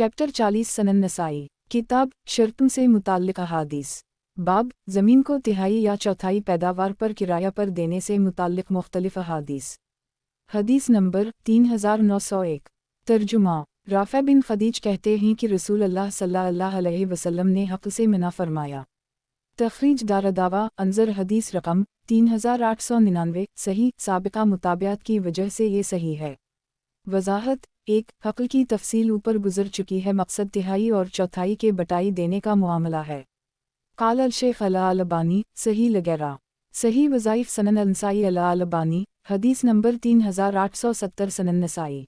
Chapter 40 सनन नसाई किताब शर्तों से मुताल्लिक़ अहादीस बाब ज़मीन को तिहाई या चौथाई पैदावार पर किराया पर देने से मुताल्लिक़ मुख्तलिफ़ अहादीस। हदीस नंबर 3901। तर्जुमा राफ़े बिन खदीज कहते हैं कि रसूल अल्लाह सल्लल्लाहु अलैहि वसल्लम ने हक़ से मना फरमाया। तख़रीज दारदावा अंज़र हदीस रकम 3899 सही साबिक़ा मुताबियात की वजह से ये सही है। वज़ाहत 1 हक़ की तफ़सील ऊपर गुज़र चुकी है। मकसद तिहाई और चौथाई के बटाई देने का मामला है। क़ाल शेख अल-अलबानी सही लगैरा सही वज़ाइफ सनन नसाई अल-अलबानी हदीस नंबर 3870 सनन नसाई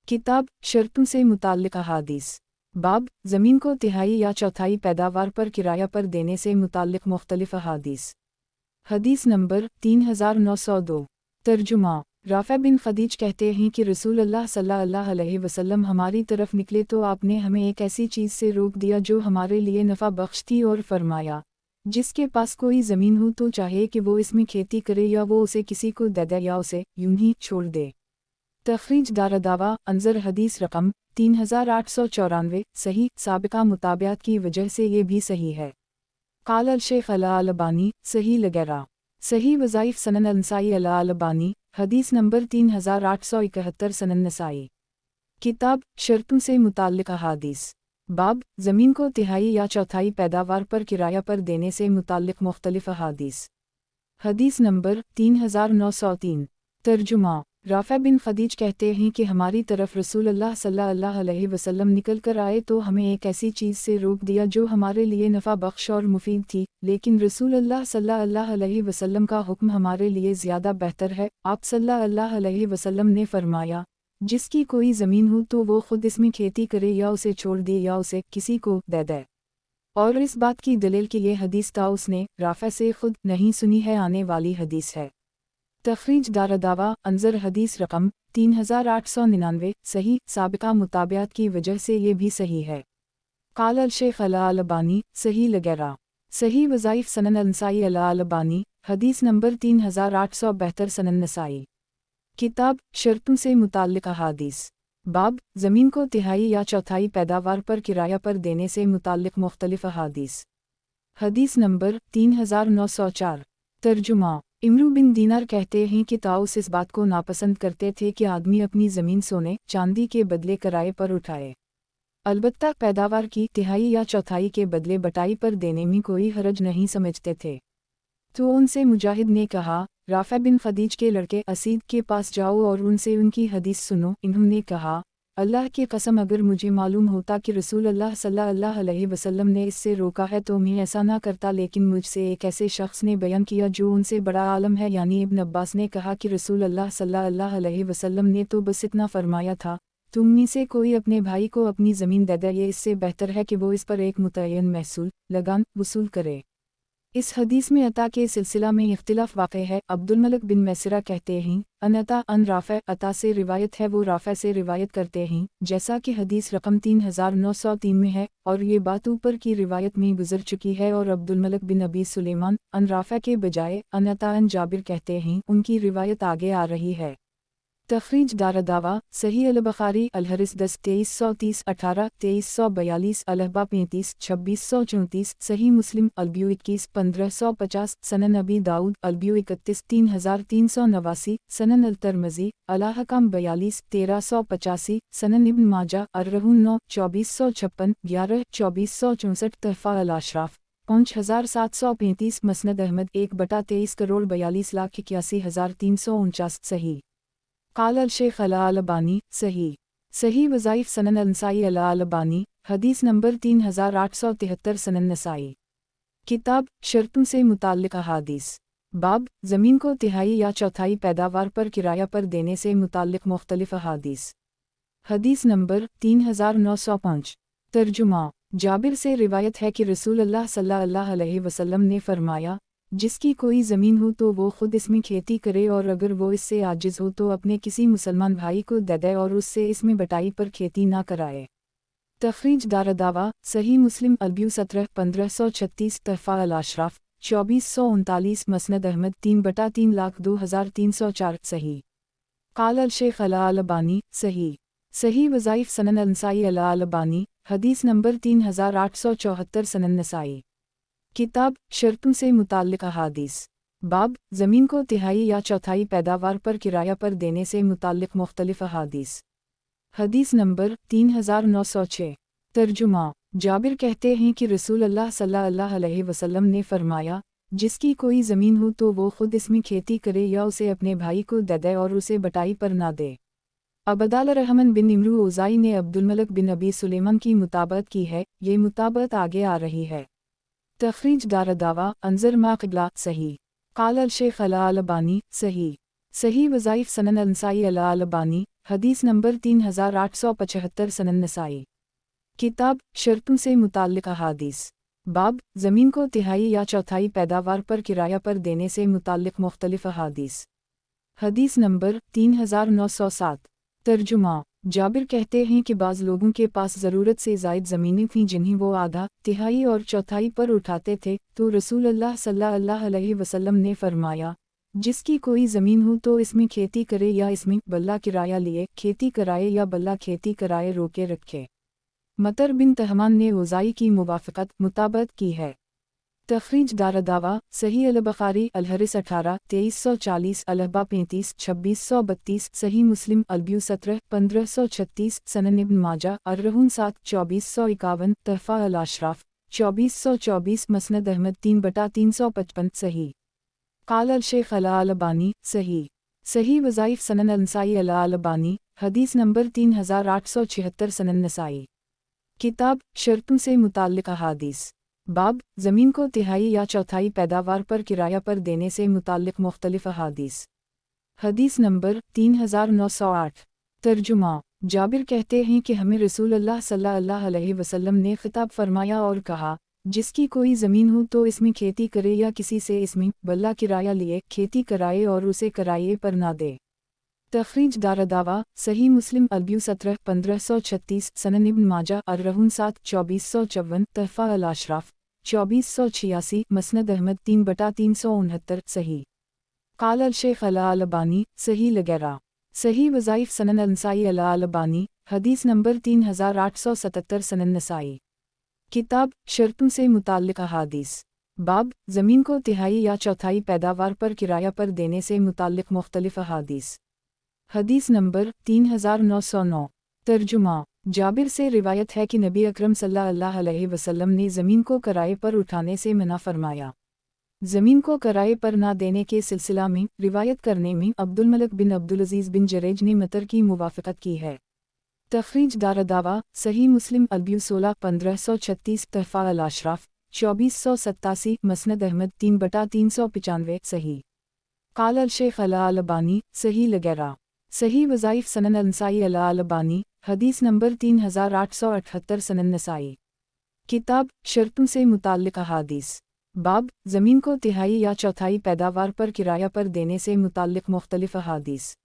किताब शर्तों से मुताल्लिक़ अहादीस बाब ज़मीन को तिहाई या चौथाई पैदावार पर किराया पर देने से मुताल्लिक़ मुख्तलिफ़ अहादीस। हदीस नंबर 3902। तर्जुमा राफ़े बिन खदीज कहते हैं कि रसूल अल्लाह सल्लल्लाहु अलैहि वसल्लम हमारी तरफ निकले तो आपने हमें एक ऐसी चीज़ से रोक दिया जो हमारे लिए नफ़ा बख्श थी और फरमाया जिसके पास कोई ज़मीन हो तो चाहे कि वो इसमें खेती करे या वो उसे किसी को दे दे या उसे यूं ही छोड़ दे। तख़रीज दारदावा अंज़र हदीस रकम 3894 सही साबिक़ा मुताबियात की वजह से ये भी सही है। क़ाल शेख अल-अलबानी सही लगैरा सही वज़ाइफ सनन नसाई अल-अलबानी हदीस नंबर 3871 सनन नसाई किताब शर्तों से मुताल्लिक़ अहादीस बाब ज़मीन को तिहाई या चौथाई पैदावार पर किराया पर देने से मुताल्लिक़ मुख्तलिफ़ अहादीस। हदीस नंबर 3903। तर्जुमा राफ़े बिन खदीज कहते हैं कि हमारी तरफ रसूल अल्लाह सल्लल्लाहु अलैहि वसल्लम निकल कर आए तो हमें एक ऐसी चीज़ से रोक दिया जो हमारे लिए नफ़ा बख्श और मुफीद थी, लेकिन रसूल अल्लाह सल्लल्लाहु अलैहि वसल्लम का हुक्म हमारे लिए ज़्यादा बेहतर है। आप सल्लल्लाहु अलैहि वसल्लम ने फरमाया जिसकी कोई ज़मीन हो तो वो खुद इसमें खेती करे या उसे छोड़ दे या उसे किसी को दे दे। और इस बात की दलील कि ये हदीस ताउस ने राफ़े से खुद नहीं सुनी है आने वाली हदीस है। तख़रीज दारदावा अंज़र हदीस रकम 3899 सही साबिक़ा मुताबियात की वजह से ये भी सही है। क़ाल शेख अल-अलबानी सही लगैरा सही वज़ाइफ सनन नसाई अल-अलबानी हदीस नंबर 3872 सनन नसाई किताब शर्तों से मुताल्लिक़ अहादीस बाब ज़मीन को तिहाई या चौथाई पैदावार पर किराया पर देने से मुताल्लिक़ मुख्तलिफ़ अहादीस। हदीस नंबर 3904। तर्जुमा इमरू बिन दीनार कहते हैं कि ताउस इस बात को नापसंद करते थे कि आदमी अपनी ज़मीन सोने चांदी के बदले किराए पर उठाए। अलबत्ता पैदावार की तिहाई या चौथाई के बदले बटाई पर देने में कोई हरज नहीं समझते थे। तो उनसे मुजाहिद ने कहा राफ़े बिन खदीज के लड़के असीद के पास जाओ और उनसे उनकी हदीस सुनो। इन्होंने कहा अल्लाह की कसम अगर मुझे मालूम होता कि रसूल अल्लाह सल्लल्लाहु अलैहि वसल्लम ने इससे रोका है तो मैं ऐसा ना करता, लेकिन मुझसे एक ऐसे शख्स ने बयान किया जो उनसे बड़ा आलम है, यानी इब्न अब्बास ने कहा कि रसूल अल्लाह सल्लल्लाहु अलैहि वसल्लम ने तो बस इतना फरमाया था तुम में से कोई अपने भाई को अपनी ज़मीन दे दे, ये इससे बेहतर है कि वो इस पर एक मुतय्यन महसूल लगान वसूल करे। इस हदीस में अता के सिलसिला में इख्तिलाफ वाक़े है। अब्दुल मलिक बिन मैसरा कहते हैं अन अता अन राफ़े अता से रिवायत है, वो राफ़े से रिवायत करते हैं जैसा कि हदीस रकम 3903 में है, और ये बात ऊपर की रिवायत में गुजर चुकी है। और अब्दुल मलिक बिन अबी सुलेमान अन राफ़े के बजाय अन अता अन जाबिर कहते हैं, उनकी रिवायत आगे आ रही है। तख़रीज दारदावा सही अल-बुखारी अल-हरिस 10 2330 18 2342 अलहबा 35 2634 सही मुस्लिम अलबियो 21 1550 सनन अबी दाऊद अलबियो 31 3389 सनन अल-तिरमिज़ी अल-अहकाम 42 1385 सनन इब्न माजा अर-रहून 9 2456 11 2464 तहफ़ा अल-अशराफ 5735 मसनद अहमद 1/23,42,81,349 सही। क़ाल शेख अल-अलबानी सही सही वज़ाइफ सनन नसाई अल-अलबानी हदीस नंबर 3873 सनन नसाई किताब शर्तों से मुताल्लिक़ अहादीस बाब ज़मीन को तिहाई या चौथाई पैदावार पर किराया पर देने से मुताल्लिक़ मुख्तलिफ़ अहादीस। हदीस नंबर 3905। तर्जुमा जाबिर से रिवायत है कि रसूल अल्लाह सल्लल्लाहु अलैहि वसल्लम ने फरमाया जिसकी कोई ज़मीन हो तो वो खुद इसमें खेती करे, और अगर वो इससे आजिज़ हो तो अपने किसी मुसलमान भाई को दे दे और उससे इसमें बटाई पर खेती ना कराए। तख़रीज दारदावा सही मुस्लिम अलबियो 17 1536 तहफ़ा अल-अशराफ 2439 मसनद अहमद 3/3,02,304 सही। क़ाल शेख अल-अलबानी सही صحیح وظائف سنن النسائی البانی، حدیث نمبر 3874 سنن نسائی۔ کتاب شرطوں سے متعلق احادیث۔ باب زمین کو تہائی یا چوتھائی پیداوار پر کرایہ پر دینے سے متعلق مختلف احادیث۔ حدیث نمبر 3906۔ ترجمہ۔ جابر کہتے ہیں کہ رسول اللہ صلی اللہ علیہ وسلم نے فرمایا، جس کی کوئی زمین ہو تو وہ خود اس میں کھیتی کرے یا اسے اپنے بھائی کو دے دے اور اسے بٹائی پر نہ دے۔ عبداللہ الرحمن بن امرو اوزائی نے عبدالملک بن ابی سلیمان کی مطابقت کی ہے، یہ مطابقت آگے آ رہی ہے۔ تخریج دارالدعویٰ انظر ما قبلہ صحیح۔ قال الشیخ الالبانی صحیح۔ صحیح وظائف سنن النسائی الالبانی، حدیث نمبر 3875 سنن نسائی۔ کتاب شرطوں سے متعلق احادیث۔ باب زمین کو تہائی یا چوتھائی پیداوار پر کرایہ پر دینے سے متعلق مختلف احادیث۔ حدیث نمبر 3907۔ ترجمہ۔ جابر کہتے ہیں کہ بعض لوگوں کے پاس ضرورت سے زائد زمینیں تھیں جنہیں وہ آدھا، تہائی اور چوتھائی پر اٹھاتے تھے، تو رسول اللہ صلی اللہ علیہ وسلم نے فرمایا، جس کی کوئی زمین ہو تو اس میں کھیتی کرے یا اس میں بلہ کرایہ لیے کھیتی کرائے یا بلہ کھیتی کرائے روکے رکھے۔ مطر بن تہمان نے اوزائی کی موافقت مطابقت کی ہے۔ تخریج دارالدعویٰ صحیح البخاری الحرس 18 2340 الہبا 35 2632 صحیح مسلم البیو 17 1536 سنن ابن ماجہ الرہون 7 2451 تحفہ الاشراف 2424 مسند احمد 3/355 صحیح۔ قال الشیخ الالبانی صحیح۔ صحیح وظائف سنن النسائی الالبانی، حدیث نمبر 3876 سنن نسائی۔ کتاب شرطوں سے متعلق احادیث۔ باب زمین کو تہائی یا چوتھائی پیداوار پر کرایہ پر دینے سے متعلق مختلف احادیث۔ حدیث نمبر 3908۔ ترجمہ۔ جابر کہتے ہیں کہ ہمیں رسول اللہ صلی اللہ علیہ وسلم نے خطاب فرمایا اور کہا، جس کی کوئی زمین ہو تو اس میں کھیتی کرے یا کسی سے اس میں بلہ کرایہ لیے کھیتی کرائے اور اسے کرائے پر نہ دے۔ تخریج دارالدعویٰ صحیح مسلم البیو 17 1536 سنن ابن ماجہ الرہون 7 2454 تحفہ الاشراف 2486 مسند احمد 3/369 صحیح۔ قال الشیخ الالبانی صحیح لغیرہ۔ صحیح وظائف سنن النسائی الالبانی، حدیث نمبر 3877 سنن نسائی۔ کتاب شرطوں سے متعلق احادیث۔ باب زمین کو تہائی یا چوتھائی پیداوار پر کرایہ پر دینے سے متعلق مختلف احادیث۔ حدیث نمبر 3909۔ ترجمہ۔ جابر سے روایت ہے کہ نبی اکرم صلی اللہ علیہ وسلم نے زمین کو کرائے پر اٹھانے سے منع فرمایا۔ زمین کو کرائے پر نہ دینے کے سلسلہ میں روایت کرنے میں عبدالملک بن عبدالعزیز بن جریج نے مطر کی موافقت کی ہے۔ تخریج دارالدعویٰ صحیح مسلم البیو 16 1536 تحفہ الاشراف 2487 مسند احمد 3/395 صحیح۔ قال الشیخ الالبانی صحیح لغیرہ۔ صحیح وظائف سنن النسائی الالبانی، حدیث نمبر 3878 سنن نسائی۔ کتاب شرطوں سے متعلق احادیث۔ باب زمین کو تہائی یا چوتھائی پیداوار پر کرایہ پر دینے سے متعلق مختلف احادیث۔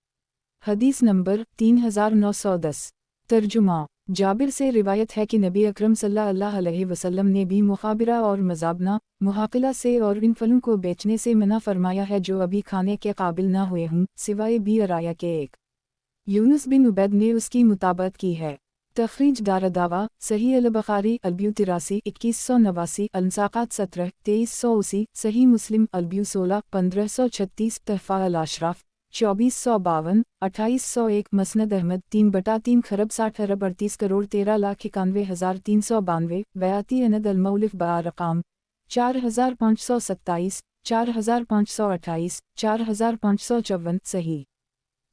حدیث نمبر 3910۔ ترجمہ۔ جابر سے روایت ہے کہ نبی اکرم صلی اللہ علیہ وسلم نے بھی مخابرہ اور مزابنہ محاقلہ سے اور ان پھلوں کو بیچنے سے منع فرمایا ہے جو ابھی کھانے کے قابل نہ ہوئے ہوں سوائے بی ارایا کے ایک۔ یونس بن عبید نے اس کی مطابقت کی ہے۔ تخریج دارالدعویٰ صحیح البخاری البیو 83 2189 النساقات 17 2380 صحیح مسلم البیو 16 1536 تحفہ الاشراف 2452 2801 مسند احمد 3/3 خرب 60 ارب 38 کروڑ 13,91,392 ویاتی اند المولف بارقام 4527 4528 4554 صحیح۔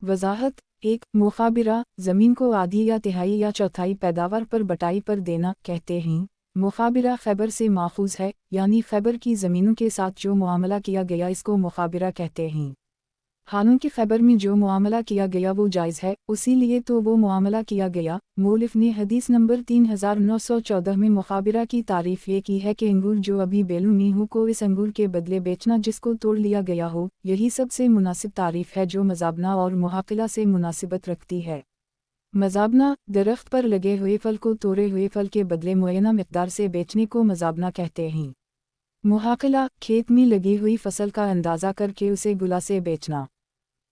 وضاحت۔ 1 مخابرہ زمین کو آدھی یا تہائی یا چوتھائی پیداوار پر بٹائی پر دینا کہتے ہیں۔ مخابرہ خیبر سے ماخوذ ہے، یعنی خیبر کی زمینوں کے ساتھ جو معاملہ کیا گیا اس کو مخابرہ کہتے ہیں۔ حالانکہ خیبر میں جو معاملہ کیا گیا وہ جائز ہے، اسی لیے تو وہ معاملہ کیا گیا۔ مؤلف نے حدیث نمبر 3914 میں مخابرہ کی تعریف یہ کی ہے کہ انگور جو ابھی بیلوں میں ہو کو اس انگور کے بدلے بیچنا جس کو توڑ لیا گیا ہو، یہی سب سے مناسب تعریف ہے جو مزابنہ اور محاقلہ سے مناسبت رکھتی ہے۔ مزابنہ درخت پر لگے ہوئے پھل کو توڑے ہوئے پھل کے بدلے معینہ مقدار سے بیچنے کو مزابنہ کہتے ہیں۔ محاقلہ کھیت میں لگی ہوئی فصل کا اندازہ کر کے اسے گلا سے بیچنا۔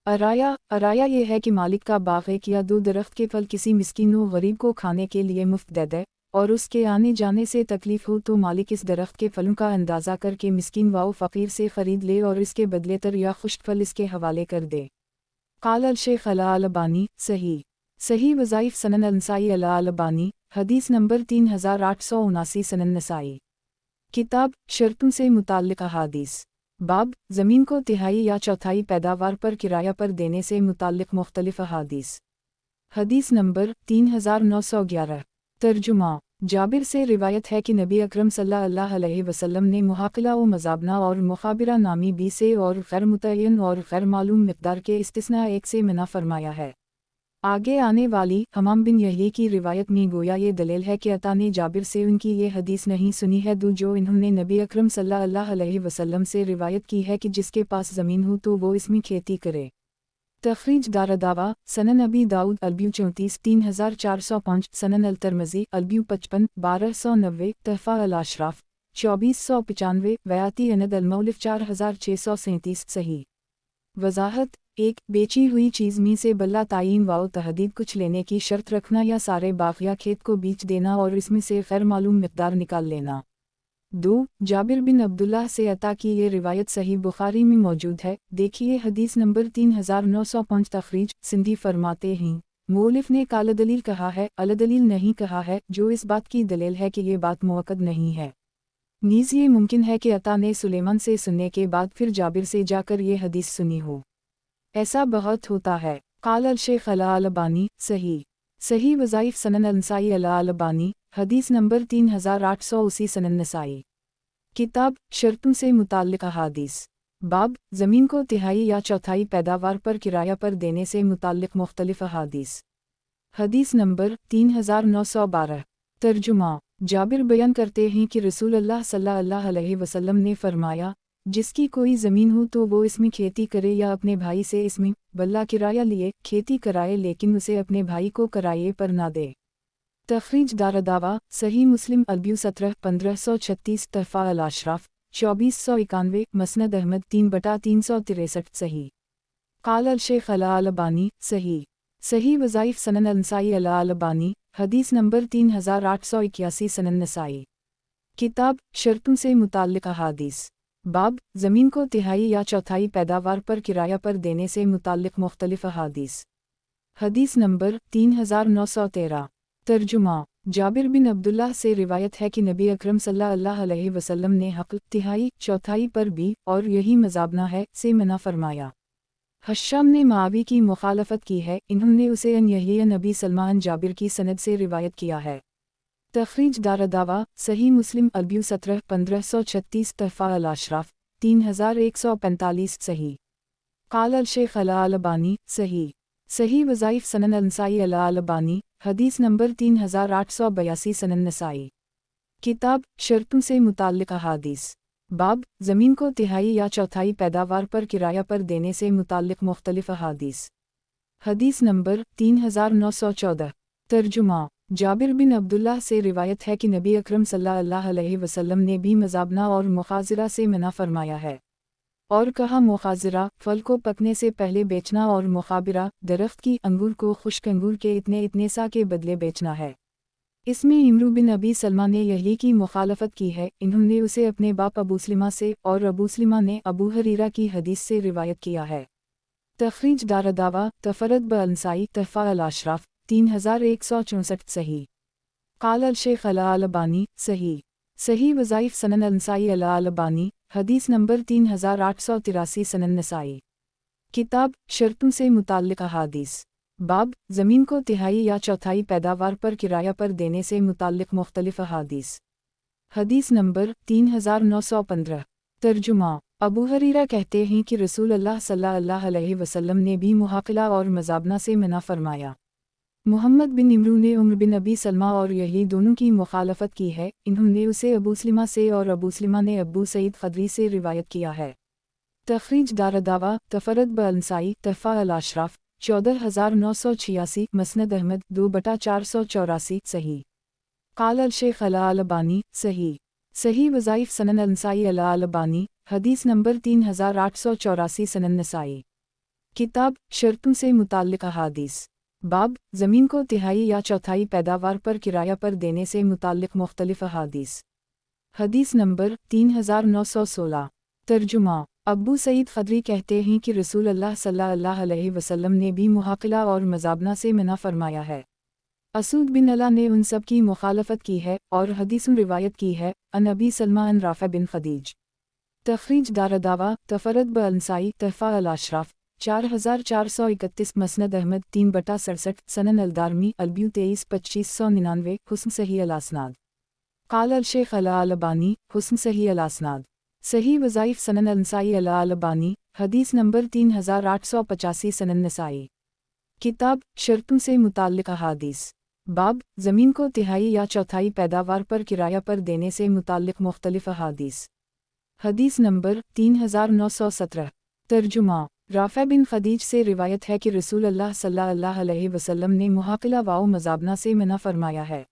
अराया ये है कि मालिक का बाग एक या दो दरख्त के फल किसी मिस्कीन व गरीब को खाने के लिए मुफ्त दे दे, और उसके आने जाने से तकलीफ हो तो मालिक इस दरख्त के फलों का अंदाज़ा करके मिस्कीन व फ़कीर से ख़रीद ले और इसके बदले तर या खुश्क फल इसके हवाले कर दे। क़ाल अल-शेख अल-अलबानी सही वज़ाइफ सनन अल-नसाई अल-अलबानी, हदीस नंबर 3879 सनन नसाई। किताब शर्तों से मुताल्लिक़ अहादीस। बाब ज़मीन को तिहाई या चौथाई पैदावार पर किराया पर देने से मुताल्लिक़ मुख्तलिफ़ अहादीस। हदीस नंबर 3911। तर्जुमा। जाबिर से रिवायत है कि नबी अकरम सल्लल्लाहु अलैहि वसल्लम ने मुहाकिला व मज़ाबना और मुखाबिरा नामी बी से और ग़ैर मुतय्यन और ग़ैर मालूम मिक़दार के इस्तिस्ना एक से मना फरमाया है। आगे आने वाली हमाम बिन यही की रिवायत में गोया ये दलील है कि अता ने जाबिर से उनकी ये हदीस नहीं सुनी है जो इन्होंने नबी अकरम सल्लल्लाहु अलैहि वसल्लम से रिवायत की है कि जिसके पास ज़मीन हो तो वो इसमें खेती करे। तख़रीज दारदावा सनन अबी दाऊद अलब्यू 34 3405 सनन अल-तिरमिज़ी अलब्यू 55 1290 तहफ़ा अल-अशराफ 2495 वयाती अनद अल-मौलिफ 4637 सही। वज़ाहत। एक बेची हुई चीज़ में से बल्ला तायीन व तहदीद कुछ लेने की शर्त रखना या सारे बाग़ या खेत को बेच देना और इसमें से ग़ैर मालूम मिक़दार निकाल लेना। 2. जाबिर बिन अब्दुल्लाह से अता की ये रिवायत सही बुखारी में मौजूद है, देखिए हदीस नंबर 3905। तख़रीज सिंधी फरमाते हैं मौलिफ ने काला दलील कहा है, अल दलील नहीं कहा है, जो इस बात की दलील है कि ये बात मुअक्कद नहीं है। नीज़ ये मुमकिन है कि अता ने सुलेमान से सुनने के बाद फिर जाबिर से जाकर ये हदीस सुनी हो। ऐसा बहुत होता है। क़ाल अल-शेख अल-अलबानी सही वज़ाइफ सनन अल-नसाई अल-अलबानी, हदीस नंबर 3880 सनन नसाई। किताब शर्तों से मुताल्लिक़ अहादीस। बाब ज़मीन को तिहाई या चौथाई पैदावार पर किराया पर देने से मुताल्लिक़ मुख्तलिफ़ अहादीस। हदीस नंबर 3912। तर्जुमा। जाबिर बयान करते हैं कि रसूलुल्लाह सल्लल्लाहु अलैहि वसल्लम ने फरमाया, जिसकी कोई ज़मीन हो तो वो इसमें खेती करे या अपने भाई से इसमें बल्ला किराया लिए खेती कराए, लेकिन उसे अपने भाई को किराए पर ना दे। तख़रीज दारदावा सही मुस्लिम अलब्यू 17 1536 तहफ़ा अल-अशराफ 2491 मसनद अहमद 3/363 सही। क़ाल अल-शेख अल-अलबानी सही वज़ाइफ सनन अल-नसाई अल-अलबानी, हदीस नंबर 3881 सनन नसाई। किताब शर्तों से मुताल्लिक़ अहादीस। बाब ज़मीन को तिहाई या चौथाई पैदावार पर किराया पर देने से मुताल्लिक़ मुख्तलिफ़ अहादीस। हदीस नंबर 3913। तर्जुमा। जाबिर बिन अब्दुल्लाह से रिवायत है कि नबी अकरम सल्लल्लाहु अलैहि वसल्लम ने हक़ तिहाई चौथाई पर भी और यही मज़ाबना है से मना फरमाया। हश्शाम ने मावी की मुखालफत की है, इन्होंने उसे अन यही नबी सलमान जाबिर की सनद से रिवायत किया है। तख़रीज दारदावा सही मुस्लिम अलब्यू 17 1536 तहफ़ा अल-अशराफ 3145 सही। क़ाल अल-शेख अल-अलबानी सही वज़ाइफ सनन अल-नसाई अल-अलबानी, हदीस नंबर 3882 सनन नसाई। किताब शर्तों से मुताल्लिक़ अहादीस। बाब ज़मीन को तिहाई या चौथाई पैदावार पर किराया पर देने से मुताल्लिक़ मुख्तलिफ़ अहादीस। हदीस नंबर 3914। तर्जुमा। जाबिर बिन अब्दुल्लाह से रिवायत है कि नबी अकरम सल्लल्लाहु अलैहि वसल्लम ने भी मज़ाबना और मुखाज़िरा से मना फरमाया है और कहा, मुखाज़िरा फल को पकने से पहले बेचना और मुखाबिरा दरख्त की अंगूर को खुश्क अंगूर के इतने सा के बदले बेचना है। इसमें इमरू बिन अबी सलमा ने यही की मुखालफत की है, इन्होंने उसे अपने बाप अबू सलिमा से और अबू सलिमा ने अबू हरीरा की हदीस से रिवायत किया है। तख़रीज दारदावा तफ़रद ब-अल-नसाई तहफ़ा अल-अशराफ 3164 सही। क़ाल अल-शेख अल-अलबानी सही वज़ाइफ सनन अल-नसाई अल-अलबानी, हदीस नंबर 3883 सनन नसाई। किताब शर्तों से मुताल्लिक़ अहादीस। बाब ज़मीन को तिहाई या चौथाई पैदावार पर किराया पर देने से मुताल्लिक़ मुख्तलिफ़ अहादीस। हदीस नंबर 3915। तर्जुमा। अबू हरीरा कहते हैं कि रसूलुल्लाह सल्लल्लाहु अलैहि वसल्लम ने भी मुहाकिला और मज़ाबना से मना फरमाया। मोहम्मद बिन इमरू ने उम्र बिन अबी सलमा और यही दोनों की मुखालफत की है, इन्होंने उसे अबू सलिमा से और अबू सलिमा ने अबू सईद ख़दरी से रिवायत किया है। तख़रीज दारदावा तफ़रद ब-अल-नसाई तहफ़ा अल-अशराफ 14986 मसनद अहमद 2/484 सही। क़ाल अल-शेख अल-अलबानी सही वज़ाइफ सनन अल-नसाई अल-अलबानी, हदीस नंबर 3884 सनन नसाई। किताब शर्तों से मुताल्लिक़ अहादीस। बाब ज़मीन को तिहाई या चौथाई पैदावार पर किराया पर देने से मुताल्लिक़ मुख्तलिफ़ अहादीस। हदीस नंबर 3916। तर्जुमा। अब्बू सईद खदरी कहते हैं कि रसूल अल्लाह सल्लल्लाहु अलैहि वसल्लम ने भी मुहाकिला और मज़ाबना से मना फरमाया है। असूद बिन अला ने उन सब की मुखालफत की है और हदीसुन रिवायत की है अन अबी सलमा अन राफ़ा बिन खदीज। तखरीज दारदावा तफरद ब अलनसाई तहफ़ा अल अशराफ 4431 मसनद अहमद 3/67 सनन अलदारमी अलब्यू 23-2599 हुस्न सही अल असनाद। काल अल शेख अला अलबानी हुस्न सही अल असनाद। सही वज़ाइफ सनन अलनसाई अला अलबानी हदीस नंबर 3885 सनन नसाई। किताब शर्तों से मुताल्लिक़ अहादीस। बाब ज़मीन को तिहाई या चौथाई पैदावार पर किराया पर देने से मुताल्लिक़ मुख्तलिफ़ अहादीस। हदीस नंबर 3917। तर्जुमा। राफ़ा बिन खदीज से रिवायत है कि रसूल अल्लाह सल्लल्लाहु अलैहि वसल्लम ने मुहाकिला वाओ मज़ाबना से मना फरमाया है।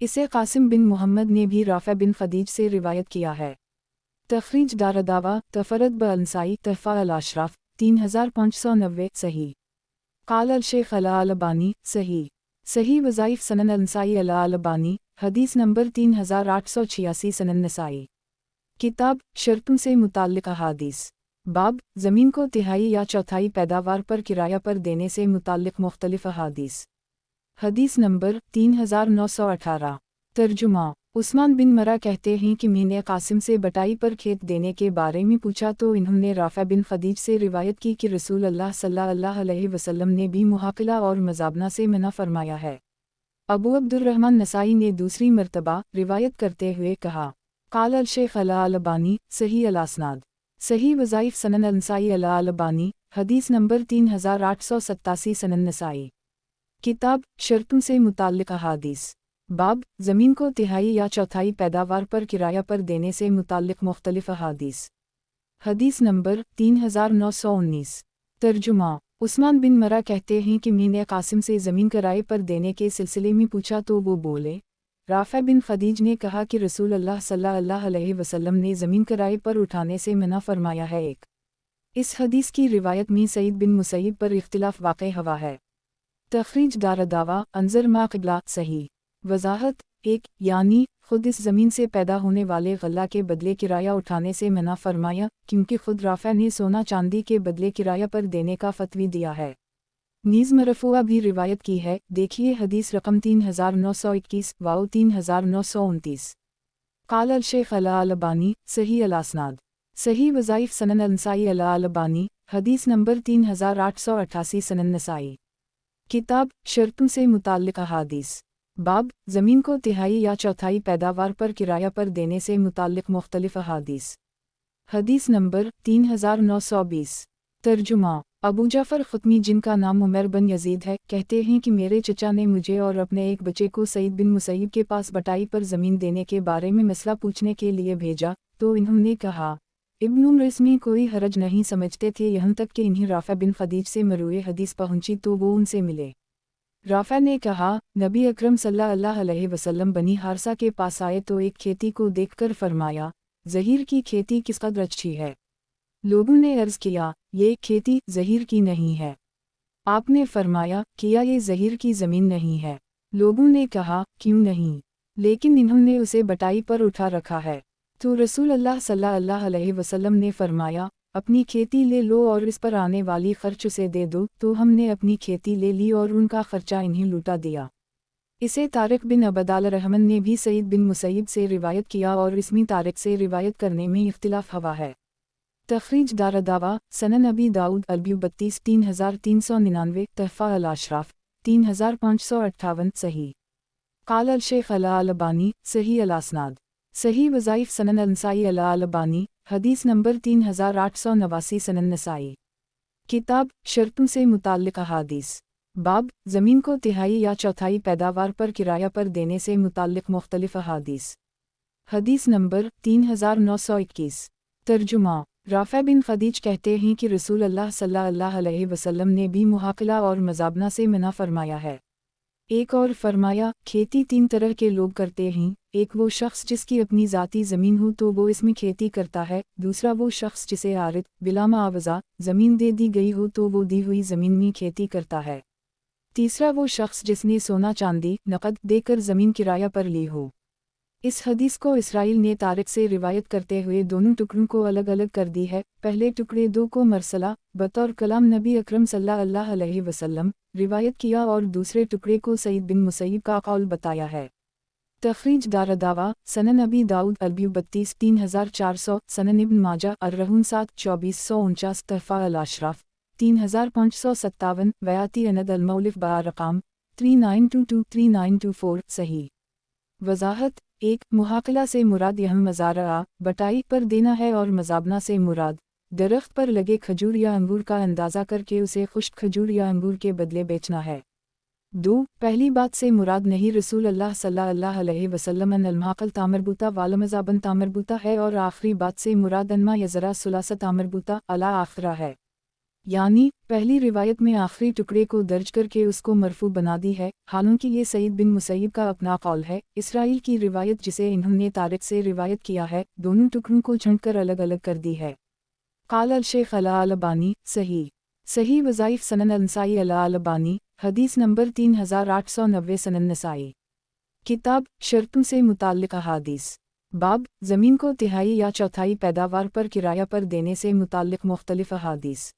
इसे कासिम बिन मोहम्मद ने भी राफ़ा बिन खदीज से रिवायत किया है। तखरीज दारदावा तफरद ब अलनसाई तहफ़ा अल अशराफ 3590 सही। काल अल शेख अला अलबानी सही। सही वज़ाइफ सनन अलनसाई अला अलबानी हदीस नंबर 3886 सनन नसाई। किताब शर्तों से मुताल्लिक़ अहादीस। बाब ज़मीन को तिहाई या चौथाई पैदावार पर किराया पर देने से मुताल्लिक़ मुख्तलिफ़ अहादीस। हदीस नंबर 3918। तर्जुमा। उस्मान बिन मरा कहते हैं कि मैंने कासिम से बटाई पर खेत देने के बारे में पूछा तो इन्होंने राफ़ा बिन खदीज से रिवायत की कि रसूल अल्लाह सल्लल्लाहु अलैहि वसल्लम ने भी मुहाकिला और मज़ाबना से मना फरमाया है। अबू अब्दुर्रहमान नसाई ने दूसरी मर्तबा रिवायत करते हुए कहा काल अल शेख अला अलबानी सही अल असनाद। सही वज़ाइफ सनन अलनसाई अला अलबानी हदीस नंबर 3887 सनन नसाई। किताब शर्तों से मुताल्लिक़ अहादीस। बाब ज़मीन को तिहाई या चौथाई पैदावार पर किराया पर देने से मुताल्लिक़ मुख्तलिफ़ अहादीस। हदीस नंबर 3919। तर्जुमा। उस्मान बिन मरा कहते हैं कि मैंने कासिम से ज़मीन किराए पर देने के सिलसिले में पूछा तो वो बोले राफ़ा बिन खदीज ने कहा कि रसूल अल्लाह सल्लल्लाहु अलैहि वसल्लम ने ज़मीन किराए पर उठाने से मना फरमाया है। इस हदीस की रिवायत में सईद बिन मुसैब पर इख्तिलाफ़ वाक़ हवा है। तखरीज दारदावा अंज़र मा क़िबला सही। वज़ाहत 1 यानी खुद इस ज़मीन से पैदा होने वाले गल्ला के बदले किराया उठाने से मना फरमाया क्योंकि खुद राफ़ा ने सोना चांदी के बदले किराया पर देने का फ़तवी दिया है। नीज़ मरफ़ूआ भी रिवायत की है, देखिए हदीस रकम 3921 वाओ 3929। काल अल शेख अला अलबानी सही अल असनाद। सही वज़ाइफ सनन अलनसाई अला अलबानी हदीस नंबर 3888 सनन नसाई। किताब शर्तों से मुताल्लिक़ अहादीस। बाब ज़मीन को तिहाई या चौथाई पैदावार पर किराया पर देने से मुताल्लिक़ मुख्तलिफ़ अहादीस। हदीस नंबर 3920। तर्जुमा। अबू जाफ़र ख़ुतमी जिनका नाम उमर बिन यज़ीद है कहते हैं कि मेरे चचा ने मुझे और अपने एक बच्चे को सईद बिन मुसैब के पास बटाई पर ज़मीन देने के बारे में मसला पूछने के लिए भेजा तो इन्होंने कहा इब्न उमर इसमें कोई हरज नहीं समझते थे यहाँ तक कि इन्हें राफ़ा बिन खदीज से मरूए हदीस पहुँची तो वो उनसे मिले। राफ़ा ने कहा नबी अकरम सल्लल्लाहु अलैहि वसल्लम बनी हारसा के पास आए तो एक खेती को देखकर फरमाया ज़हीर की खेती किस कदर अच्छी है। लोगों ने अर्ज़ किया ये खेती ज़हीर की नहीं है। आपने फरमाया किया ये ज़हीर की ज़मीन नहीं है। लोगों ने कहा क्यों नहीं, लेकिन इन्होंने उसे बटाई पर उठा रखा है। तो रसूल अल्लाह सल्लल्लाहु अलैहि वसल्लम ने फरमाया अपनी खेती ले लो और इस पर आने वाली खर्च उसे दे दो। तो हमने अपनी खेती ले ली और उनका खर्चा इन्हें लूटा दिया। इसे तारिक बिन अबदाल रहमान ने भी सईद बिन मुसैब से रिवायत किया और इसमें तारिक से रिवायत करने में इख्तिलाफ हवा है। तखरीज दारदावा सनन अबी दाऊद अलब्यू 32 3399 तहफ़ा अल अशराफ 3558 सही। काल अल शेख अला अलबानी सही अल असनाद। सही वज़ाइफ सनन अलनसाई अला अलबानी हदीस नंबर 3889 सनन नसाई। किताब शर्तों से मुताल्लिक़ अहादीस। बाब ज़मीन को तिहाई या चौथाई पैदावार पर किराया पर देने से मुताल्लिक़ मुख्तलिफ़ अहादीस। हदीस नंबर 3921। तर्जुमा। राफ़ा बिन खदीज कहते हैं कि रसूल अल्लाह सल्लल्लाहु अलैहि वसल्लम ने भी मुहाकिला और मज़ाबना से मना फरमाया है। ایک اور فرمایا، کھیتی 3 طرح کے لوگ کرتے ہیں، ایک وہ شخص جس کی اپنی ذاتی زمین ہو تو وہ اس میں کھیتی کرتا ہے، دوسرا وہ شخص جسے عارض بلا معاوضہ زمین دے دی گئی ہو تو وہ دی ہوئی زمین میں کھیتی کرتا ہے، تیسرا وہ شخص جس نے سونا چاندی نقد دے کر زمین کرایہ پر لی ہو۔ اس حدیث کو اسرائیل نے طارق سے روایت کرتے ہوئے دونوں ٹکڑوں کو الگ الگ کر دی ہے، پہلے ٹکڑے 2 کو مرسلہ بطور کلام نبی اکرم صلی اللہ علیہ وسلم روایت کیا اور دوسرے ٹکڑے کو سعید بن مسیب کا قول بتایا ہے۔ تخریج دارالدعوہ، سنن ابی داؤد البیو 32 3400، سنن ابن ماجہ الرہون 7 2449، تحفہ الاشراف 3557، ویاتی اند المولف بارقام 3922-3924، صحیح۔ وضاحت: 1 محاقلہ سے مراد یہاں مزارعہ بٹائی پر دینا ہے اور مزابنہ سے مراد درخت پر لگے کھجور یا انگور کا اندازہ کر کے اسے خشک کھجور یا انگور کے بدلے بیچنا ہے۔ 2 پہلی بات سے مراد نہیں رسول اللہ صلی اللہ علیہ وسلم ان المحاقل تامربوطہ والمزابن تامربوطہ ہے، اور آخری بات سے مراد انما یزرا ثلاثہ تامربوطہ الا آخرہ ہے، یعنی پہلی روایت میں آخری ٹکڑے کو درج کر کے اس کو مرفوع بنا دی ہے، حالانکہ یہ سعید بن مسیب کا اپنا قول ہے۔ اسرائیل کی روایت جسے انہوں نے طارق سے روایت کیا ہے، دونوں ٹکڑوں کو چھنٹ کر الگ الگ کر دی ہے۔ قال الشیخ الالبانی، صحیح وظائف سنن النسائی الالبانی، حدیث نمبر 3890، سنن نسائی، کتاب شرطوں سے متعلق احادیث، باب زمین کو تہائی یا چوتھائی پیداوار پر کرایہ پر دینے سے متعلق مختلف احادیث،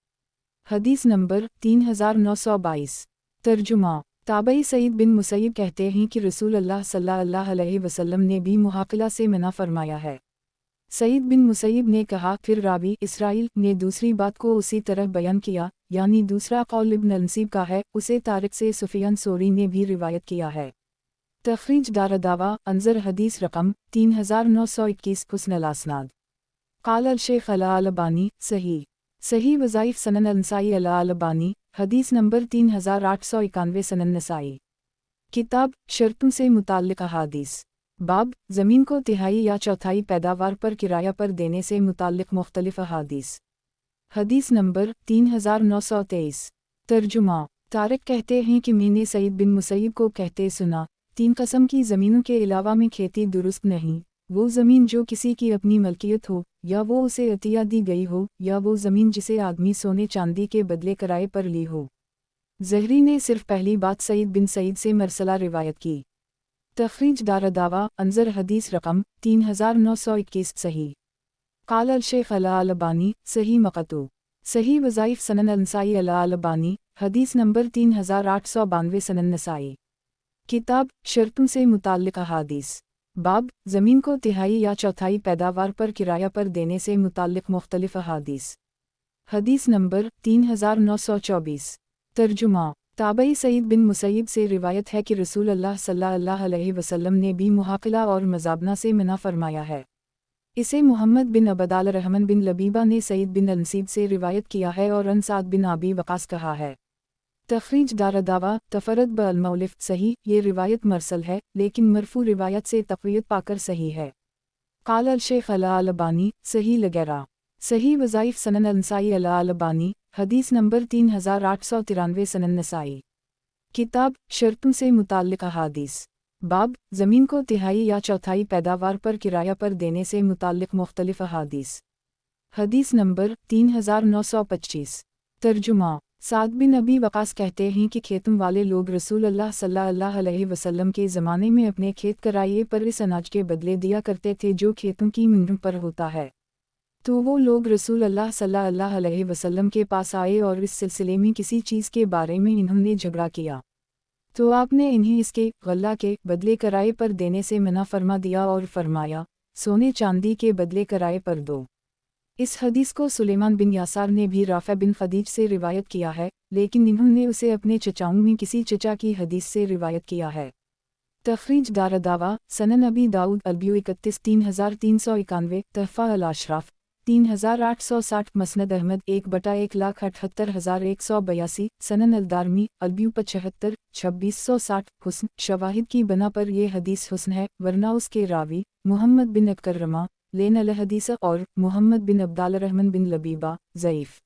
حدیث نمبر 3922۔ ترجمہ: تابعی سعید بن مسیب کہتے ہیں کہ رسول اللہ صلی اللہ علیہ وسلم نے بھی محاقلہ سے منع فرمایا ہے۔ سعید بن مسیب نے کہا، پھر راوی اسرائیل نے دوسری بات کو اسی طرح بیان کیا، یعنی دوسرا قول ابن النسیب کا ہے، اسے طارق سے سفیان ثوری نے بھی روایت کیا ہے۔ تخریج دارالدعوہ، انظر حدیث رقم 3921، حسن الاسناد۔ قال الشیخ الالبانی، صحیح وظائف سنن النسائی الالبانی، حدیث نمبر 3891، سنن نسائی، کتاب شرطوں سے متعلق احادیث، باب زمین کو تہائی یا چوتھائی پیداوار پر کرایہ پر دینے سے متعلق مختلف احادیث، حدیث نمبر 3923۔ ترجمہ: طارق کہتے ہیں کہ میں نے سعید بن مسیب کو کہتے سنا، 3 قسم کی زمینوں کے علاوہ میں کھیتی درست نہیں، وہ زمین جو کسی کی اپنی ملکیت ہو، یا وہ اسے عطیہ دی گئی ہو، یا وہ زمین جسے آدمی سونے چاندی کے بدلے کرائے پر لی ہو۔ زہری نے صرف پہلی بات سعید بن سعید سے مرسلہ روایت کی۔ تخریج دارالدعوہ، انظر حدیث رقم 3921، صحیح۔ قال الشیخ الالبانی، صحیح مقطوع، صحیح وظائف سنن النسائی الالبانی، حدیث نمبر 3892، سنن نسائی، کتاب شرطوں سے متعلق احادیث، باب زمین کو تہائی یا چوتھائی پیداوار پر کرایہ پر دینے سے متعلق مختلف احادیث، حدیث نمبر 3924۔ ترجمہ: تابعی سعید بن مسیب سے روایت ہے کہ رسول اللہ صلی اللہ علیہ وسلم نے بھی محاقلہ اور مزابنہ سے منع فرمایا ہے۔ اسے محمد بن عبداللہ الرحمن بن لبیبہ نے سعید بن النسیب سے روایت کیا ہے اور ان سعد بن ابی وقاص کہا ہے۔ تخریج دارالدعوہ، تفرد بالمولف، صحیح، یہ روایت مرسل ہے، لیکن مرفوع روایت سے تقویت پا کر صحیح ہے۔ قال الشیخ الالبانی، صحیح لغیرہ، صحیح وظائف سنن النسائی الالبانی، حدیث نمبر 3893، سنن نسائی، کتاب شرطوں سے متعلق احادیث، باب زمین کو تہائی یا چوتھائی پیداوار پر کرایہ پر دینے سے متعلق مختلف احادیث، حدیث نمبر 3925۔ ترجمہ: سعد بن ابی وقاص کہتے ہیں کہ کھیتوں والے لوگ رسول اللہ صلی اللہ علیہ وسلم کے زمانے میں اپنے کھیت کرائے پر اس اناج کے بدلے دیا کرتے تھے جو کھیتوں کی منڈیوں پر ہوتا ہے۔ تو وہ لوگ رسول اللہ صلی اللہ علیہ وسلم کے پاس آئے اور اس سلسلے میں کسی چیز کے بارے میں انہوں نے جھگڑا کیا، تو آپ نے انہیں اس کے غلہ کے بدلے کرائے پر دینے سے منع فرما دیا اور فرمایا، سونے چاندی کے بدلے کرائے پر دو۔ اس حدیث کو سلیمان بن یسار نے بھی رافع بن خدیج سے روایت کیا ہے، لیکن انہوں نے اسے اپنے چچاؤں میں کسی چچا کی حدیث سے روایت کیا ہے۔ تخریج دارالدعوہ، سنن ابی داؤد البیو 31 3391، تحفہ الاشراف 3860، مسند احمد 1/178,182، سنن الدارمی البیو 75 2660، حسن، شواہد کی بنا پر یہ حدیث حسن ہے، ورنہ اس کے راوی محمد بن اکرمہ لین الحدیث اور محمد بن عبدالرحمن بن لبیبہ ضعیف۔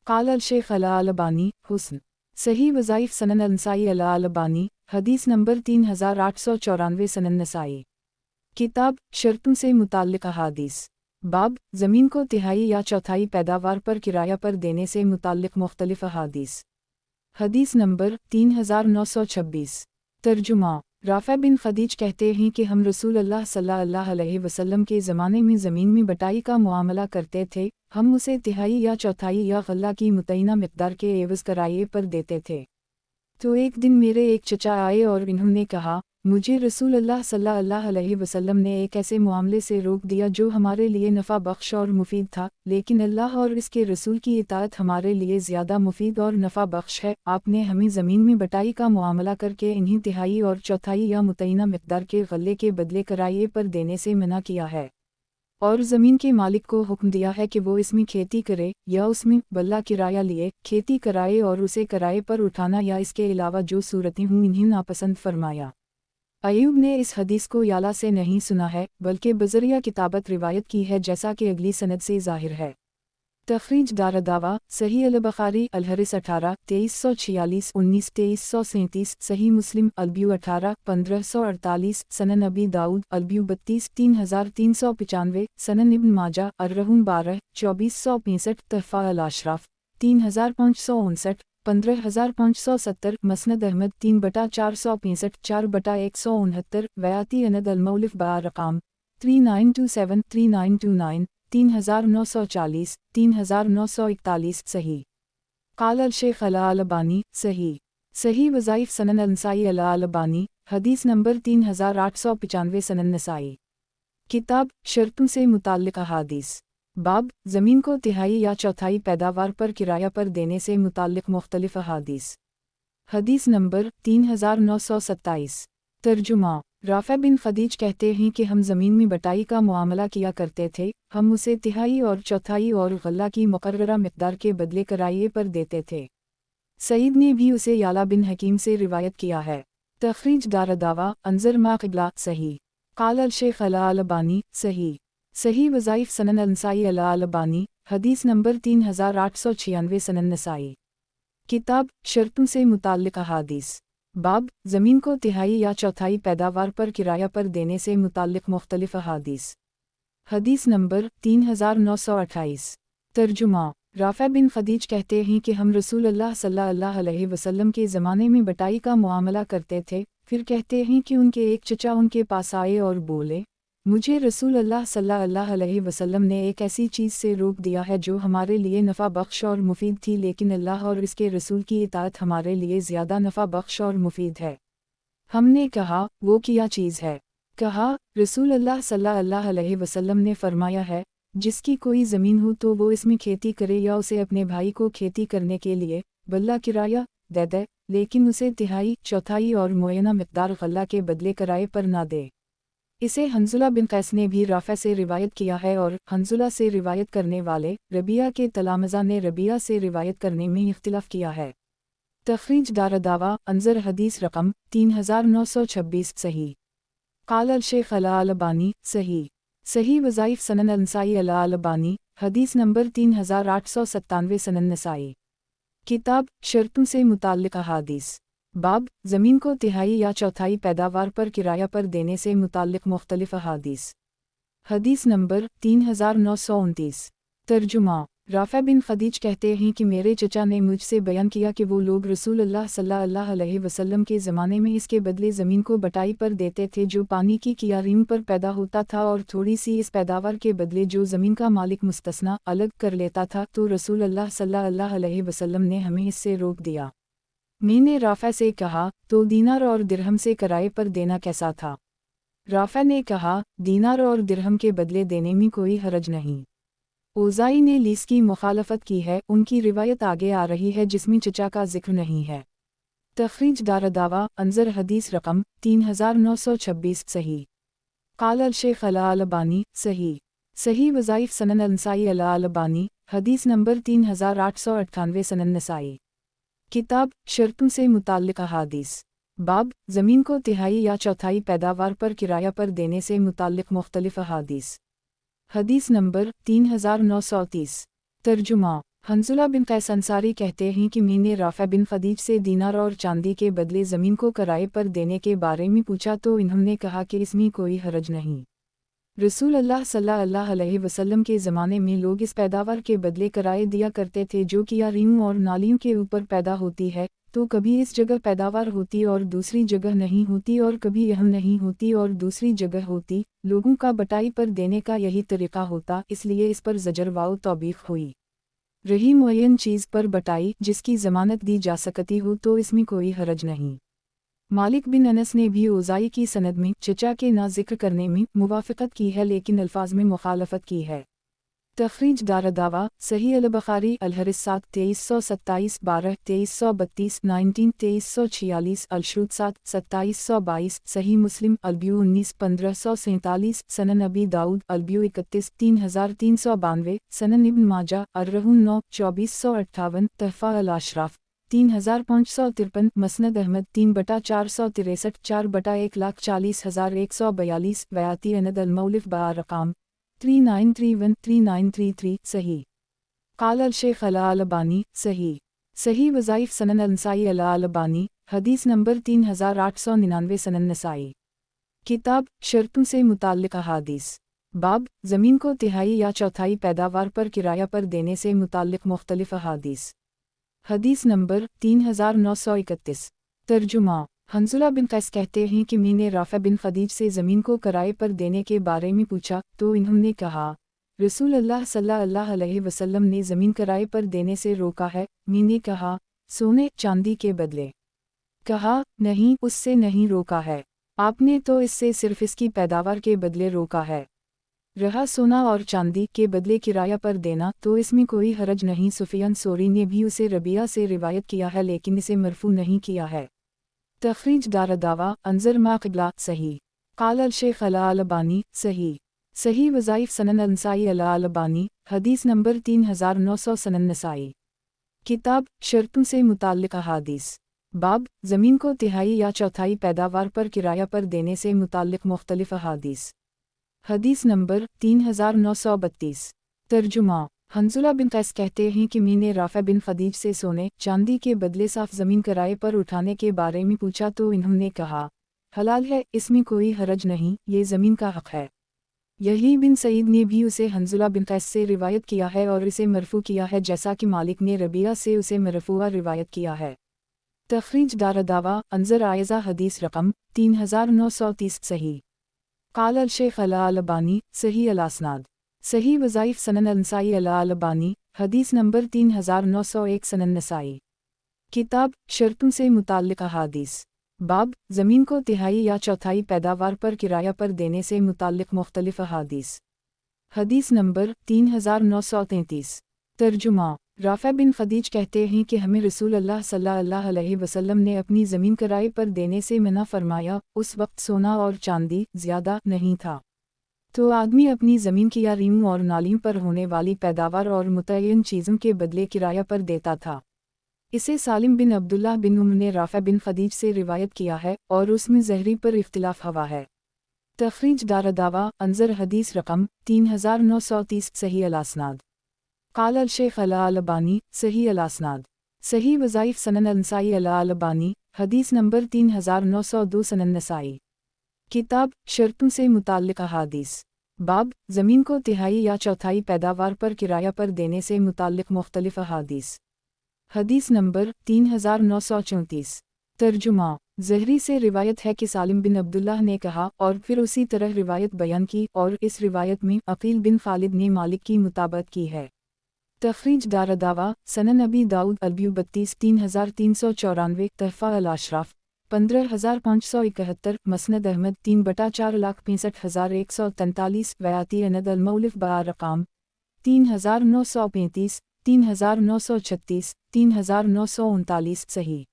قال الشیخ الالبانی، حسن، सही वज़ाइफ सनन नसाई अल-अलबानी, हदीस नंबर 3894 सनन नसाई। किताब शर्तों से मुताल्लिक़ अहादीस। बाब ज़मीन को तिहाई या चौथाई पैदावार पर किराया पर देने से मुताल्लिक़ मुख्तलिफ़ अहादीस। हदीस नंबर 3926। तर्जुमा राफ़ा बिन खदीज कहते हैं कि हम रसूल अल्लाह सल्लल्लाहु अलैहि वसल्लम के ज़माने में ज़मीन में बटाई का मुआमला करते थे, हम उसे तिहाई या चौथाई या गल्ला की मुतय्यना मिक़दार के एवज़ किराए पर देते थे। तो एक दिन मेरे एक चचा आए और इन्होंने कहा, मुझे रसूल अल्लाह सल्लल्लाहु अलैहि वसल्लम ने एक ऐसे मामले से रोक दिया जो हमारे लिए नफ़ा बख्श और मुफीद था, लेकिन अल्लाह और इसके रसूल की इताअत हमारे लिए ज़्यादा मुफीद और नफ़ा बख्श है। आपने हमें ज़मीन में बटाई का मुआमला करके इन्हीं तिहाई और चौथाई या मुतय्यना मिक़दार के गल्ले के बदले किराए पर देने से मना किया है, और ज़मीन के मालिक को हुक्म दिया है कि वो इसमें खेती करे या उसमें बल्ला किराया लिए खेती कराए और उसे किराए पर उठाना या इसके अलावा जो सूरतें हों इन्हें नापसंद फरमाया। अय्यूब ने इस हदीस को याला से नहीं सुना है, बल्कि बज़रिया किताबत रिवायत की है, जैसा कि अगली सनद से ज़ाहिर है। तखरीज दारदावा सही अल-बुखारी अल-हरिस 18 2346 19 2337 सही मुस्लिम अल-ब्यू 18 1548 सनन नबी दाऊद अल-ब्यू 32 3395 सनन इब्न माजा अर-रहूम 12 2465 तहफ़ा अल-अशराफ 3559 15570 मसनद अहमद 3/465 4/169 वयाती अनद अल-मौलिफ बारकाम 3927 3929 3940 3941 सही। क़ाल अल-शेख अल-अलबानी सही। सही वज़ाइफ सनन नसाई अल-अलबानी, हदीस नंबर 3895 सनन नसाई। किताब शर्तों से मुताल्लिक़ अहादीस। बाब ज़मीन को तिहाई या चौथाई पैदावार पर किराया पर देने से मुताल्लिक़ मुख्तलिफ़ अहादीस। हदीस नंबर 3927। तर्जुमा राफ़ा बिन खदीज कहते हैं कि हम ज़मीन में बटाई का मुआमला किया करते थे, हम उसे तिहाई और चौथाई और गल्ला की मुकर्ररा मिक़दार के बदले किराए पर देते थे। सईद ने भी उसे याला बिन हकीम से रिवायत किया है। तखरीज दारदावा अंज़र मा क़िबला सही। क़ाल अल-शेख अल-अलबानी सही। सही वज़ाइफ सनन नसाई अल-अलबानी, हदीस नंबर 3896 सनन नसाई। किताब शर्तों से मुताल्लिक़ अहादीस। बाब ज़मीन को तिहाई या चौथाई पैदावार पर किराया पर देने से मुताल्लिक़ मुख्तलिफ़ अहादीस। हदीस नंबर 3928। तर्जुमा राफ़ा बिन खदीज कहते हैं कि हम रसूल अल्लाह सल्लल्लाहु अलैहि वसल्लम के ज़माने में बटाई का मुआमला करते थे, फिर कहते हैं कि उनके एक चचा उनके पास आए और बोले, मुझे रसूल अल्लाह सल्लल्लाहु अलैहि वसल्लम ने एक ऐसी चीज़ से रोक दिया है जो हमारे लिए नफ़ा बख्श और मुफीद थी, लेकिन अल्लाह और इसके रसूल की इताअत हमारे लिए ज़्यादा नफ़ा बख्श और मुफीद है। हमने कहा, वो क्या चीज़ है? कहा, रसूल अल्लाह सल्लल्लाहु अलैहि वसल्लम ने फरमाया है, जिसकी कोई ज़मीन हो तो वो इसमें खेती करे या उसे अपने भाई को खेती करने के लिए बल्ला किराया दे दे, लेकिन उसे तिहाई चौथाई और मुअय्यना मिक़दार गल्ला के बदले किराए पर ना दे। इसे हंज़ुला बिन कैस ने भी राफ़ा से रिवायत किया है, और हंज़ुला से रिवायत करने वाले रबिया के तलामज़ा ने रबिया से रिवायत करने में इख्तिलाफ़ किया है। तखरीज दारदावा अंज़र हदीस रकम 3926 सही। क़ाल अल-शेख अल-अलबानी सही। सही वज़ाइफ सनन नसाई अल-अलबानी, हदीस नंबर 3897 सनन नसाई। किताब शर्तों से मुताल्लिक़ अहादीस। बाब ज़मीन को तिहाई या चौथाई पैदावार पर किराया पर देने से मुताल्लिक़ मुख्तलिफ़ अहादीस। हदीस नंबर 3929। तर्जुमा राफ़ा बिन खदीज कहते हैं कि मेरे चचा ने मुझसे बयान किया कि वो लोग रसूल अल्लाह सल्लल्लाहु अलैहि वसल्लम के ज़माने में इसके बदले ज़मीन को बटाई पर देते थे जो पानी की कियारीन पर पैदा होता था, और थोड़ी सी इस पैदावार के बदले जो ज़मीन का मालिक मुस्तस्ना अलग कर लेता था, तो रसूल अल्लाह सल्लल्लाहु अलैहि वसल्लम ने हमें इससे रोक दिया। मैंने राफ़ा से कहा, तो दीनार और दिरहम से किराए पर देना कैसा था? राफ़ा ने कहा, दीनार और दिरहम के बदले देने में कोई हरज नहीं। ओज़ाई ने लीस की मुखालफत की है, उनकी रिवायत आगे आ रही है जिसमें चचा का जिक्र नहीं है। तखरीज दारदावा अंज़र हदीस रकम 3926 सही। क़ाल अल-शेख अल-अलबानी सही। सही वज़ाइफ सनन नसाई अल-अलबानी, हदीस नंबर 3898 सनन नसाई। किताब शर्तों से मुताल्लिक़ अहादीस। बाब ज़मीन को तिहाई या चौथाई पैदावार पर किराया पर देने से मुताल्लिक़ मुख्तलिफ़ अहादीस। हदीस नंबर 3930। तर्जुमा हंजुला बिन कैस अंसारी कहते हैं कि मैंने राफ़ा बिन खदीज से दीनार और चांदी के बदले ज़मीन को किराए पर देने के बारे में पूछा तो इन्होंने कहा कि इसमें कोई हरज नहीं। रसूल अल्लाह सल्लल्लाहु अलैहि वसल्लम के ज़माने में लोग इस पैदावार के बदले किराए दिया करते थे जो कियारियों और नालियों के ऊपर पैदा होती है, तो कभी इस जगह पैदावार होती और दूसरी जगह नहीं होती और कभी यहाँ नहीं होती और दूसरी जगह होती। लोगों का बटाई पर देने का यही तरीक़ा होता, इसलिए इस पर ज़जर व तौबीख़ हुई। रही मुअय्यन चीज़ पर बटाई जिसकी ज़मानत दी जा सकती हो तो इसमें कोई हरज नहीं। मालिक बिन अनस ने भी ओज़ाई की सनद में चचा के ना ज़िक्र करने में मुवाफ़क़त की है लेकिन अल्फाज में मुखालफत की है। तख़रीज दारदावा सही अल-बुख़ारी अल-हदीस 7 2327 12 2332 19 2346 अल-शुरूत 7 2722 सही मुस्लिम अल-ब्यू 19 1547 सनन अबी दाऊद अल-ब्यू 31 3392 सनन इब्न माजा अर-रहून 9 2458 तहफ़ा अल-अशराफ 3553 मसनद अहमद 3/463 4/1,40,142 वयाती अनद अल-मौलिफ बा-रक़ाम 3931-3933 सही। क़ाल अल-शेख अल-अलबानी सही। सही वज़ाइफ़ सनन अल-नसाई अल-अलबानी हदीस नंबर 3899 सनन नसाई। किताब शर्तों से मुताल्लिक़ अहादीस। बाब ज़मीन को तिहाई या चौथाई पैदावार पर किराया पर देने से मुताल्लिक़ मुख्तलिफ़ अहादीस। हदीस नंबर 3931। तर्जुमा हंजुला बिन कैस कहते हैं कि मैंने राफ़ा बिन खदीज से ज़मीन को किराए पर देने के बारे में पूछा तो इन्होंने कहा, रसूल अल्लाह सल्लल्लाहु अलैहि वसल्लम ने ज़मीन किराए पर देने से रोका है। मैंने कहा, सोने चांदी के बदले? कहा, नहीं, उससे नहीं रोका है, आपने तो इससे सिर्फ इसकी पैदावार के बदले रोका है। रहा सोना और चांदी के बदले किराया पर देना तो इसमें कोई हरज नहीं। सुफियान सोरी ने भी उसे रबिया से रिवायत किया है लेकिन इसे मरफू नहीं किया है। तख़रीज दारदावा अंज़र मा क़िबला सही। क़ाल अल-शेख अल-अलबानी सही। सही वज़ाइफ़ सनन अल-नसाई अल-अलबानी हदीस नंबर 3900 सनन नसाई। किताब शर्तों से मुताल्लिक़ अहादीस। बाब ज़मीन को तिहाई या चौथाई पैदावार पर किराया पर देने से मुताल्लिक़ मुख्तलिफ़ अहादीस। हदीस नंबर 3932। तर्जुमा हंजुला बिन कैस कहते हैं कि मैंने राफ़ा बिन खदीज से सोने चांदी के बदले साफ ज़मीन किराए पर उठाने के बारे में पूछा तो इन्होंने कहा, हलाल है, इसमें कोई हरज नहीं, ये ज़मीन का हक़ है। यही बिन सईद ने भी उसे हंजुला बिन कैस से रिवायत किया है और इसे मरफू किया है जैसा कि मालिक ने रबिया से उसे मरफूआ रिवायत किया है। तख़रीज दारदावा अंज़र आयज़ा हदीस रकम 3930 सही। क़ाल अल-शेख अल-अलबानी सही अल-असनाद। सही वज़ाइफ़ सनन अल-नसाई अल-अलबानी हदीस नंबर 3901 सनन नसाई। किताब शर्तों से मुताल्लिक़ अहादीस। बाब ज़मीन को तिहाई या चौथाई पैदावार पर किराया पर देने से मुताल्लिक़ मुख्तलिफ़ अहादीस। हदीस नंबर 3933। तर्जुमा राफ़ा बिन खदीज कहते हैं कि हमें रसूल अल्लाह सल्लल्लाहु अलैहि वसल्लम ने अपनी ज़मीन किराए पर देने से मना फरमाया। उस वक्त सोना और चांदी ज़्यादा नहीं था, तो आदमी अपनी ज़मीन कियारियों और नालियों पर होने वाली पैदावार और मुतय्यन चीज़ों के बदले किराया पर देता था। इसे सालिम बिन अब्दुल्लाह बिन उम्र ने राफ़ा बिन खदीज से रिवायत किया है और उसमें ज़हरी पर इख्तिलाफ़ हुआ है। तख़रीज दारदावा अंज़र हदीस रकम 3930 सही अल-असनाद। क़ाल अल-शेख अल-अलबानी सही अल-असनाद। सही वज़ाइफ़ सनन अल-नसाई अल-अलबानी हदीस नंबर 3902 सनन नसाई। किताब शर्तों से मुताल्लिक़ अहादीस। बाब ज़मीन को तिहाई या चौथाई पैदावार पर किराया पर देने से मुताल्लिक़ मुख्तलिफ़ अहादीस। हदीस नंबर 3934। तर्जुमा ज़हरी से रिवायत है कि सालिम बिन अब्दुल्लाह ने कहा और फिर उसी तरह रिवायत बयान की और इस रिवायत में अक़ील बिन ख़ालिद ने मालिक की मुताबत की है। तख़रीज दारदावा सनन अबी दाऊद अल-ब्यू 32 3394 तहफ़ा अल-अशराफ 15571 मसनद अहमद 3/4,65,143 वयाती अनद अल-मौलिफ बा-रक़ाम 3935 3936 3939 सही।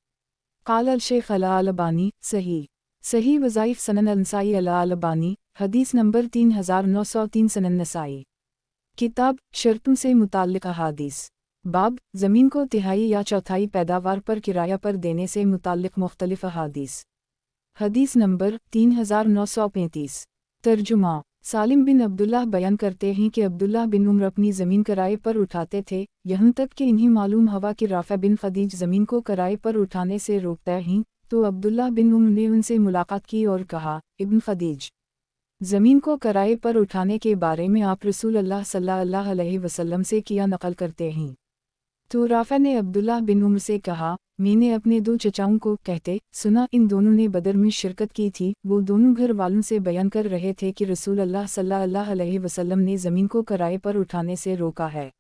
क़ाल अल-शेख अल-अलबानी सही। सही वज़ाइफ़ सनन अल-नसाई अल-अलबानी हदीस नंबर 3903 सनन नसाई। किताब शर्तों से मुताल्लिक़ अहादीस। बाब ज़मीन को तिहाई या चौथाई पैदावार पर किराया पर देने से मुताल्लिक़ मुख्तलिफ़ अहादीस। हदीस नंबर 3935। तर्जुमा सालिम बिन अब्दुल्लाह बयान करते हैं कि अब्दुल्लाह बिन उम्र अपनी ज़मीन किराए पर उठाते थे, यहाँ तक कि इन्हें मालूम हुआ कि राफ़ा बिन खदीज ज़मीन को किराए पर उठाने से रोकता हैं, तो अब्दुल्लाह बिन उम्र ने उनसे मुलाकात की और कहा, इब्न खदीज, ज़मीन को किराए पर उठाने के बारे में आप रसूल अल्लाह सल्लल्लाहु अलैहि वसल्लम से क्या नकल करते हैं? तो राफ़ा ने अब्दुल्लाह बिन उम्र से कहा, मैंने अपने दो चचाओं को कहते सुना, इन दोनों ने बदर में शिरकत की थी, वो दोनों घर वालों से बयान कर रहे थे कि रसूल अल्लाह सल्लल्लाहु अलैहि वसल्लम ने ज़मीन को किराए पर उठाने से रोका है।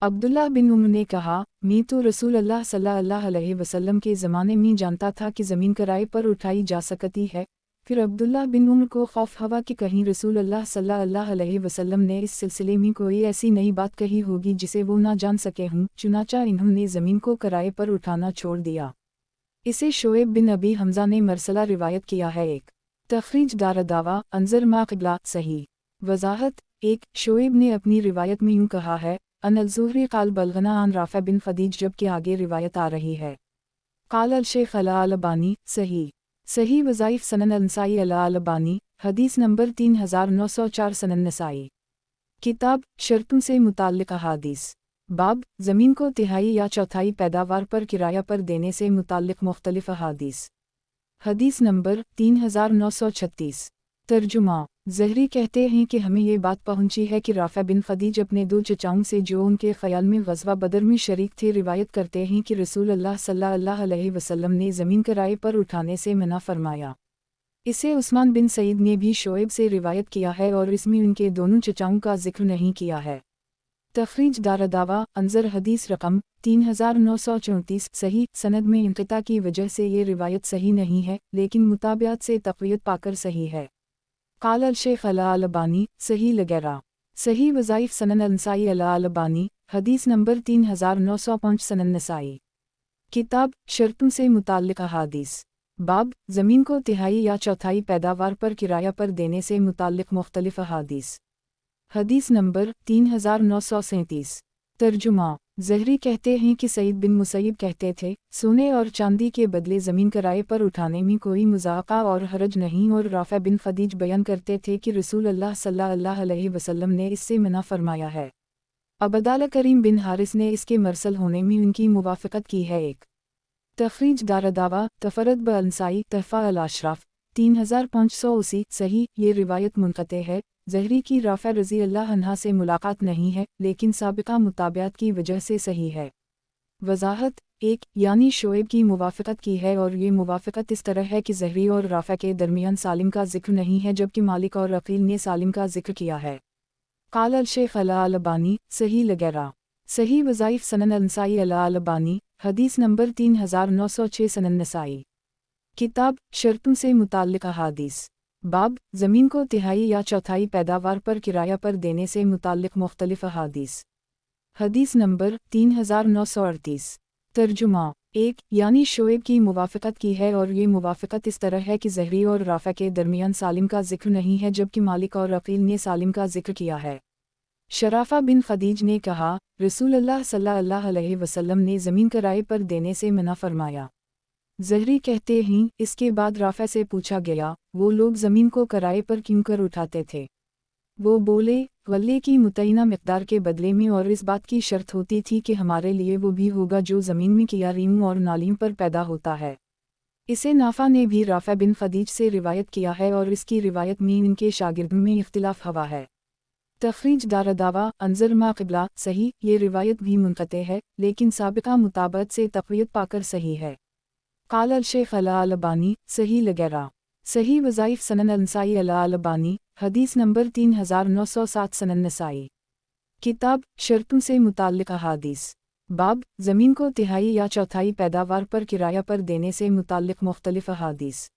अब्दुल्लाह बिन उम्र ने कहा, मैं तो रसूल अल्लाह सल्लल्लाहु अलैहि वसल्लम के ज़माने में जानता था कि ज़मीन किराए पर उठाई जा सकती है। फिर अब्दुल्लाह बिन उम्र को खौफ हुआ कि कहीं रसूल अल्लाह सल्लल्लाहु अलैहि वसल्लम ने इस सिलसिले में कोई ऐसी नई बात कही होगी जिसे वो ना जान सके हों, चुनांचा इन्होंने ज़मीन को किराए पर उठाना छोड़ दिया। इसे शोएब बिन अबी हमज़ा ने मरसला रिवायत किया है। एक तखरीज दारदावा अंजर मा क़िबला सही वजाहत। एक शोएब ने अपनी रिवायत में यूँ कहा है, अन-अल-ज़ुहरी क़ाल बलगना अन राफ़ा बिन खदीज, जबकि आगे रिवायत आ रही है क़ाल अल-शेख अल-अलबानी सही वज़ाइफ सनन अल-नसाई अल-अलबानी, हदीस नंबर 3904 सनन नसाई। किताब शर्तों से मुताल्लिक़ अहादीस। बाब ज़मीन को तिहाई या चौथाई पैदावार पर किराया पर देने से मुताल्लिक़ मुख्तलिफ़ अहादीस। हदीस नंबर 3936। तर्जुमा। ज़हरी कहते हैं कि हमें ये बात पहुंची है कि राफ़ा बिन खदीज अपने दो चचाओं से जो उनके ख़याल में ग़ज़वा बदर में शरीक थे रिवायत करते हैं कि रसूल अल्लाह सल्लल्लाहु अलैहि वसल्लम ने ज़मीन किराए पर उठाने से मना फरमाया। इसे उस्मान बिन सईद ने भी शोएब से रिवायत किया है और इसमें उनके दोनों चचाओं का जिक्र नहीं किया है। तखरीज दारदावा अंजर हदीस रकम 3934 सही सनद में इंक़िता की वजह से ये रिवायत सही नहीं है, लेकिन मुताबियात से तक़वियत पाकर सही है। क़ाल अल-शेख अल-अलबानी सही लगैरा। सही वज़ाइफ सनन अल-नसाई अल-अलबानी, हदीस नंबर 3905 सनन नसाई। किताब शर्तों से मुताल्लिक़ अहादीस। बाब ज़मीन को तिहाई या चौथाई पैदावार पर किराया पर देने से मुताल्लिक़ मुख्तलिफ़ अहादीस। हदीस नंबर 3937। तर्जुमा। ज़हरी कहते हैं कि सईद बिन मुसैयब कहते थे, सोने और चांदी के बदले ज़मीन किराए पर उठाने में कोई मुज़ाक़ा और हरज नहीं, और राफ़ा बिन खदीज बयान करते थे कि रसूल अल्लाह सल्लल्लाहु अलैहि वसल्लम ने इससे मना फरमाया है। अबदाल करीम बिन हारिस ने इसके मरसल होने में उनकी मुवाफ़क़त की है। एक तखरीज दारदावा तफरद ब अंसाई तहफ़ा अल-अशराफ 3580 सही। ये रिवायत मुनक़ते है। ज़हरी की राफ़ा रज़ी अल्लाह अन्हा से मुलाकात नहीं है, लेकिन साबिक़ा मुताबियात की वजह से सही है। वज़ाहत। एक यानी शोएब की मुवाफ़क़त की है, और ये मुवाफ़क़त इस तरह है कि ज़हरी और राफ़ा के दरमियान सालिम का जिक्र नहीं है, जबकि मालिक और अक़ील ने सालिम का जिक्र किया है। क़ाल अल-शेख अल-अलबानी सही लगैरा। सही वज़ाइफ सनन अल-नसाई अल-अलबानी, हदीस नंबर 3906 सनन नसाई। किताब शर्तों से मुताल्लिक़ अहादीस। बाब ज़मीन को तिहाई या चौथाई पैदावार पर किराया पर देने से मुताल्लिक़ मुख्तलिफ़ अहादीस। हदीस नंबर 3938। तर्जुमा। एक यानी शोएब की मुवाफ़क़त की है, और ये मुवाफ़क़त इस तरह है कि ज़हरी और राफ़ा के दरमियान सालिम का जिक्र नहीं है, जबकि मालिक और अक़ील ने सालिम का जिक्र किया है। शराफ़ा बिन खदीज ने कहा, रसूल अल्लाह सल्लल्लाहु अलैहि वसल्लम ने ज़मीन किराए पर देने से मना फरमाया। ज़हरी कहते हैं, इसके बाद राफ़ा से पूछा गया, वो लोग ज़मीन को किराए पर क्यों कर उठाते थे? वो बोले, गल्ले की मुतय्यना मिक़दार के बदले में, और इस बात की शर्त होती थी कि हमारे लिए वो भी होगा जो ज़मीन में कियारियों और नालियों पर पैदा होता है। इसे नाफ़ा ने भी राफ़ा बिन खदीज से रिवायत किया है, और इसकी रिवायत में इनके शागिर्दों में इख्तिलाफ़ हुआ है। तखरीज दारदावा अंजर मा क़िबला सही। ये रिवायत भी मुनक़ते है, लेकिन साबिक़ा मुताबत से तक़वियत पाकर सही है। क़ाल अल-शेख अल-अलबानी सही लगैरा। सही वज़ाइफ सनन अल-नसाई अल-अलबानी, हदीस नंबर 3907 सनन नसाई। किताब शर्तों से मुताल्लिक़ अहादीस। बाब ज़मीन को तिहाई या चौथाई पैदावार पर किराया पर देने से मुताल्लिक़ मुख्तलिफ़ अहादीस।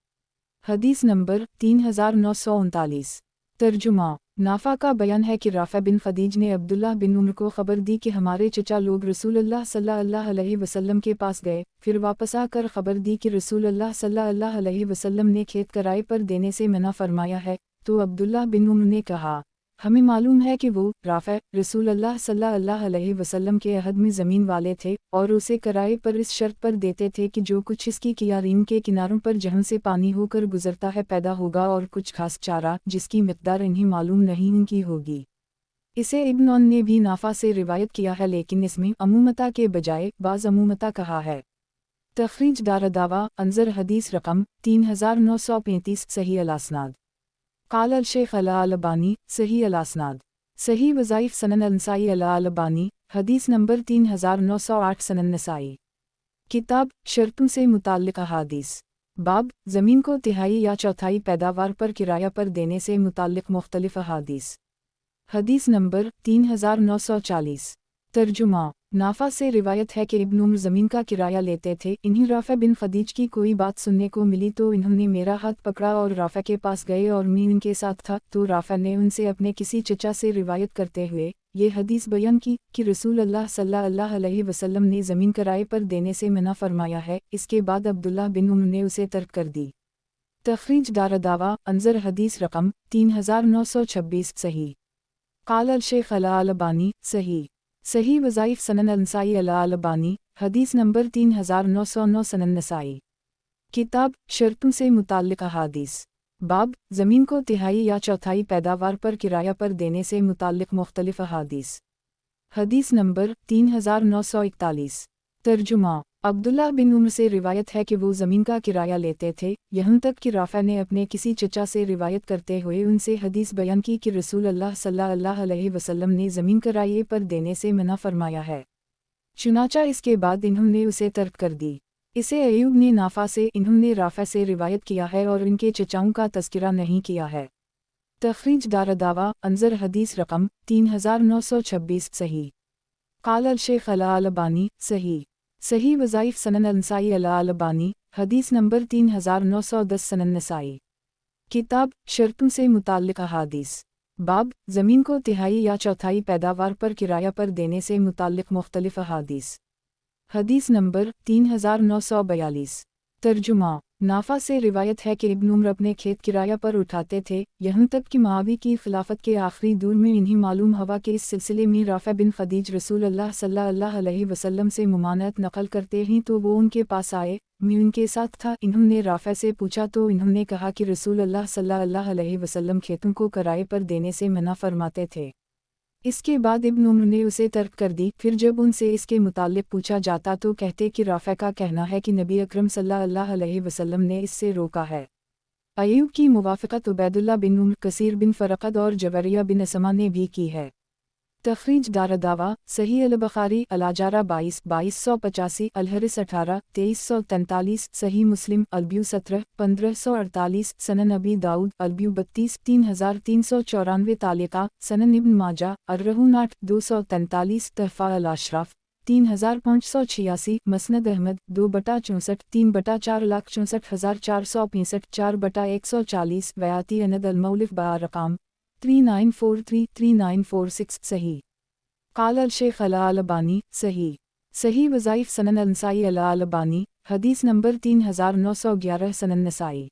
हदीस नंबर 3939। तर्जुमा। नाफ़ा का बयान है कि राफ़ा बिन खदीज ने अब्दुल्लाह बिन उम्र को ख़बर दी कि हमारे चचा लोग रसूल अल्लाह सल्लल्लाहु अलैहि वसल्लम के पास गए, फिर वापस आकर ख़बर दी कि रसूल अल्लाह सल्लल्लाहु अलैहि वसल्लम ने खेत किराए पर देने से मना फरमाया है। तो अब्दुल्लाह बिन उम्र ने कहा, हमें मालूम है कि वो राफ़े रसूल अल्लाह सल्लल्लाहु अलैहि वसल्लम के अहद में ज़मीन वाले थे और उसे किराए पर इस शर्त पर देते थे कि जो कुछ इसकी कियारीन के किनारों पर जहाँ से पानी होकर गुजरता है पैदा होगा और कुछ घास चारा जिसकी मिक़दार इन्हें मालूम नहीं इनकी होगी। इसे इब्न औन ने भी नाफा से रिवायत किया है लेकिन इसमें अमूमता के बजाय बाज़ अमूमता कहा है। तखरीज दारदावा अंजर हदीस रकम 3935 सही अल-असनाद। क़ाल अल-शेख अल-अलबानी सही अल-असनाद। सही वज़ाइफ सनन अल-नसाई अल-अलबानी हदीस नंबर 3908 सनन नसाई। किताब शर्तों से मुताल्लिक़ अहादीस। बाब ज़मीन को तिहाई या चौथाई पैदावार पर किराया पर देने से मुताल्लिक़ मुख्तलिफ़ अहादीस। हदीस नंबर 3940। तर्जुमा नाफा से रिवायत है कि इब्न उम्र ज़मीन का किराया लेते थे। इन्हीं राफ़े बिन खदीज की कोई बात सुनने को मिली तो इन्होंने मेरा हाथ पकड़ा और राफ़े के पास गए और मैं इनके साथ था तो राफ़े ने उनसे अपने किसी चचा से रिवायत करते हुए ये हदीस बयान की कि रसूल अल्लाह सल्लल्लाहु अलैहि वसल्लम ने ज़मीन किराए पर देने से मना फरमाया है। इसके बाद अब्दुल्लाह बिन उम्र ने उसे तर्क कर दी। तखरीज दारदावा अंजर हदीस रकम 3926 सही। क़ाल अल-शेख अल-अलबानी सही। सही वज़ाइफ सनन अल-नसाई अल-अलबानी हदीस नंबर 3909 सनन नसाई। किताब शर्तों से मुताल्लिक़ अहादीस। बाब ज़मीन को तिहाई या चौथाई पैदावार पर किराया पर देने से मुताल्लिक़ मुख्तलिफ़ अहादीस। हदीस नंबर 3941। तर्जुमा अब्दुल्लाह बिन उम्र से रिवायत है कि वो ज़मीन का किराया लेते थे यहाँ तक कि राफ़े ने अपने किसी चचा से रिवायत करते हुए उनसे हदीस बयान की कि रसूल अल्लाह सल्लल्लाहु अलैहि वसल्लम ने ज़मीन किराए पर देने से मना फरमाया है। चुनाचा इसके बाद इन्होंने उसे तर्क कर दी। इसे अयूब ने नाफा से इन्होंने राफ़े से रिवायत किया है और इनके चचाओं का तज़किरा नहीं किया है। तखरीज दारदावा अंजर हदीस रकम 3926 सही। क़ाल अल-शेख अल-अलबानी सही। सही वज़ाइफ सनन अल-नसाई अल-अलबानी हदीस नंबर 3910 सनन नसाई। किताब शर्तों से मुताल्लिक़ अहादीस। बाब ज़मीन को तिहाई या चौथाई पैदावार पर किराया पर देने से मुताल्लिक़ मुख्तलिफ़ अहादीस। हदीस नंबर 3942। तर्जुमा नाफा से रिवायत है कि इब्न उम्र अपने खेत किराया पर उठाते थे यहाँ तक कि मुआवी की खिलाफत के आखिरी दूर में इन्हें मालूम हवा के इस सिलसिले में राफ़े बिन खदीज रसूल अल्लाह सल्लल्लाहु अलैहि वसल्लम से मुमानत नकल करते हैं तो वो उनके पास आए। मैं उनके साथ था। इन्होंने राफ़े से पूछा तो इन्होंने कहा कि रसूल अल्लाह सल्लल्लाहु अलैहि वसल्लम खेतों को किराए पर देने से मना फरमाते थे। इसके बाद इब्न उम्र ने उसे तर्क कर दी। फिर जब उनसे इसके मुताल्लिक़ पूछा जाता तो कहते कि राफ़े का कहना है कि नबी अकरम सल्लल्लाहु अलैहि वसल्लम ने इससे रोका है। अयूब की मुवाफ़क़त उबैदुल्लाह बिन उम्र कसीर बिन फ़रक़द और जबरिया बिन असमा ने भी की है। तखरीज दारदावा सही अल-बुख़ारी अल-अजारा 2285 अल-हरिस 18 2343 सही मुस्लिम अल-ब्यू 17 1548 सनन अबी दाऊद अल-ब्यू 32 3394 तालिका सनन इब्न माजा अर-रहून 8 243 तहफ़ा अल-अशराफ 3586 मसनद अहमद 2/64 3/4,64,465 4/140 वयाती अनद अल-मौलिफ़ बा-रक़ाम 3943-3946 सही। क़ाल अल-शेख अल-अलबानी सही। सही वज़ाइफ सनन अल-नसाई अल-अलबानी हदीस नंबर 3911 सनन नसाई।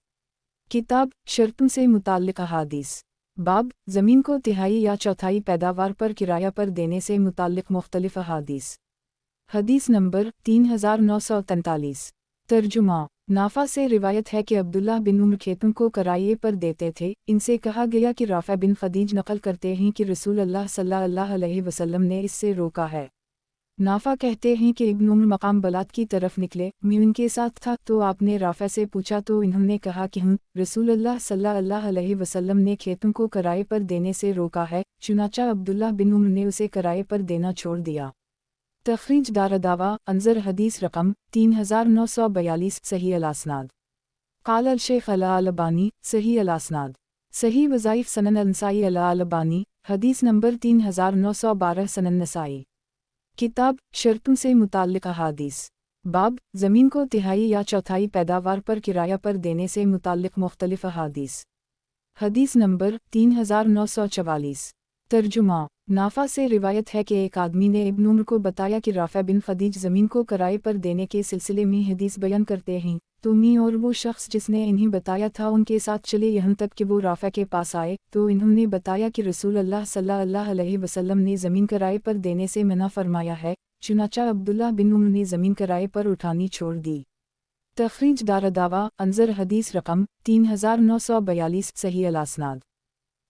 किताब शर्तों से मुताल्लिक़ अहादीस। बाब ज़मीन को तिहाई या चौथाई पैदावार पर किराया पर देने से मुताल्लिक़ मुख्तलिफ़ अहादीस। हदीस नंबर 3943। तर्जुमा नाफा से रिवायत है कि अब्दुल्लाह बिन उम्र खेतों को किराए पर देते थे। इनसे कहा गया कि राफ़े बिन खदीज नकल करते हैं कि रसूल अल्लाह सल्लल्लाहु अलैहि वसल्लम ने इससे रोका है। नाफा कहते हैं कि इब्न उम्र मकाम बलात की तरफ निकले। मैं उनके साथ था तो आपने राफ़े से पूछा तो इन्होंने कहा कि रसूल अल्लाह सल्लल्लाहु अलैहि वसल्लम ने खेतों को किराए पर देने से रोका है। चुनाचा अब्दुल्लाह बिन उम्र ने उसे किराए पर देना छोड़ दिया। तखरीज दारदावा अंजर हदीस रकम 3942 सही अल-असनाद। क़ाल अल-शेख अल-अलबानी सही अल-असनाद। सही वज़ाइफ सनन अल-नसाई अल-अलबानी हदीस नंबर 3912 सनन नसाई। किताब शर्तों से मुताल्लिक़ अहादीस। बाब ज़मीन को तिहाई या चौथाई पैदावार पर किराया पर देने से मुताल्लिक़ मुख्तलिफ़ अहादीस। हदीस नंबर 3944। तर्जुमा नाफा से रिवायत है कि एक आदमी ने इब्न उमर को बताया कि राफ़ा बिन खदीज ज़मीन को किराए पर देने के सिलसिले में हदीस बयान करते हैं, तो मैं और वो शख्स जिसने इन्हें बताया था उनके साथ चले यहाँ तक कि वो राफ़ा के पास आए, तो इन्होंने बताया कि रसूल अल्लाह सल्लल्लाहु अलैहि वसल्लम ने ज़मीन किराए पर देने से मना फरमाया है। चुनाचा अब्दुल्लाह बिन उमर ने ज़मीन किराए पर उठानी छोड़ दी। तखरीज दारदावा अंजर हदीस रकम 3942 सही अल-असनाद।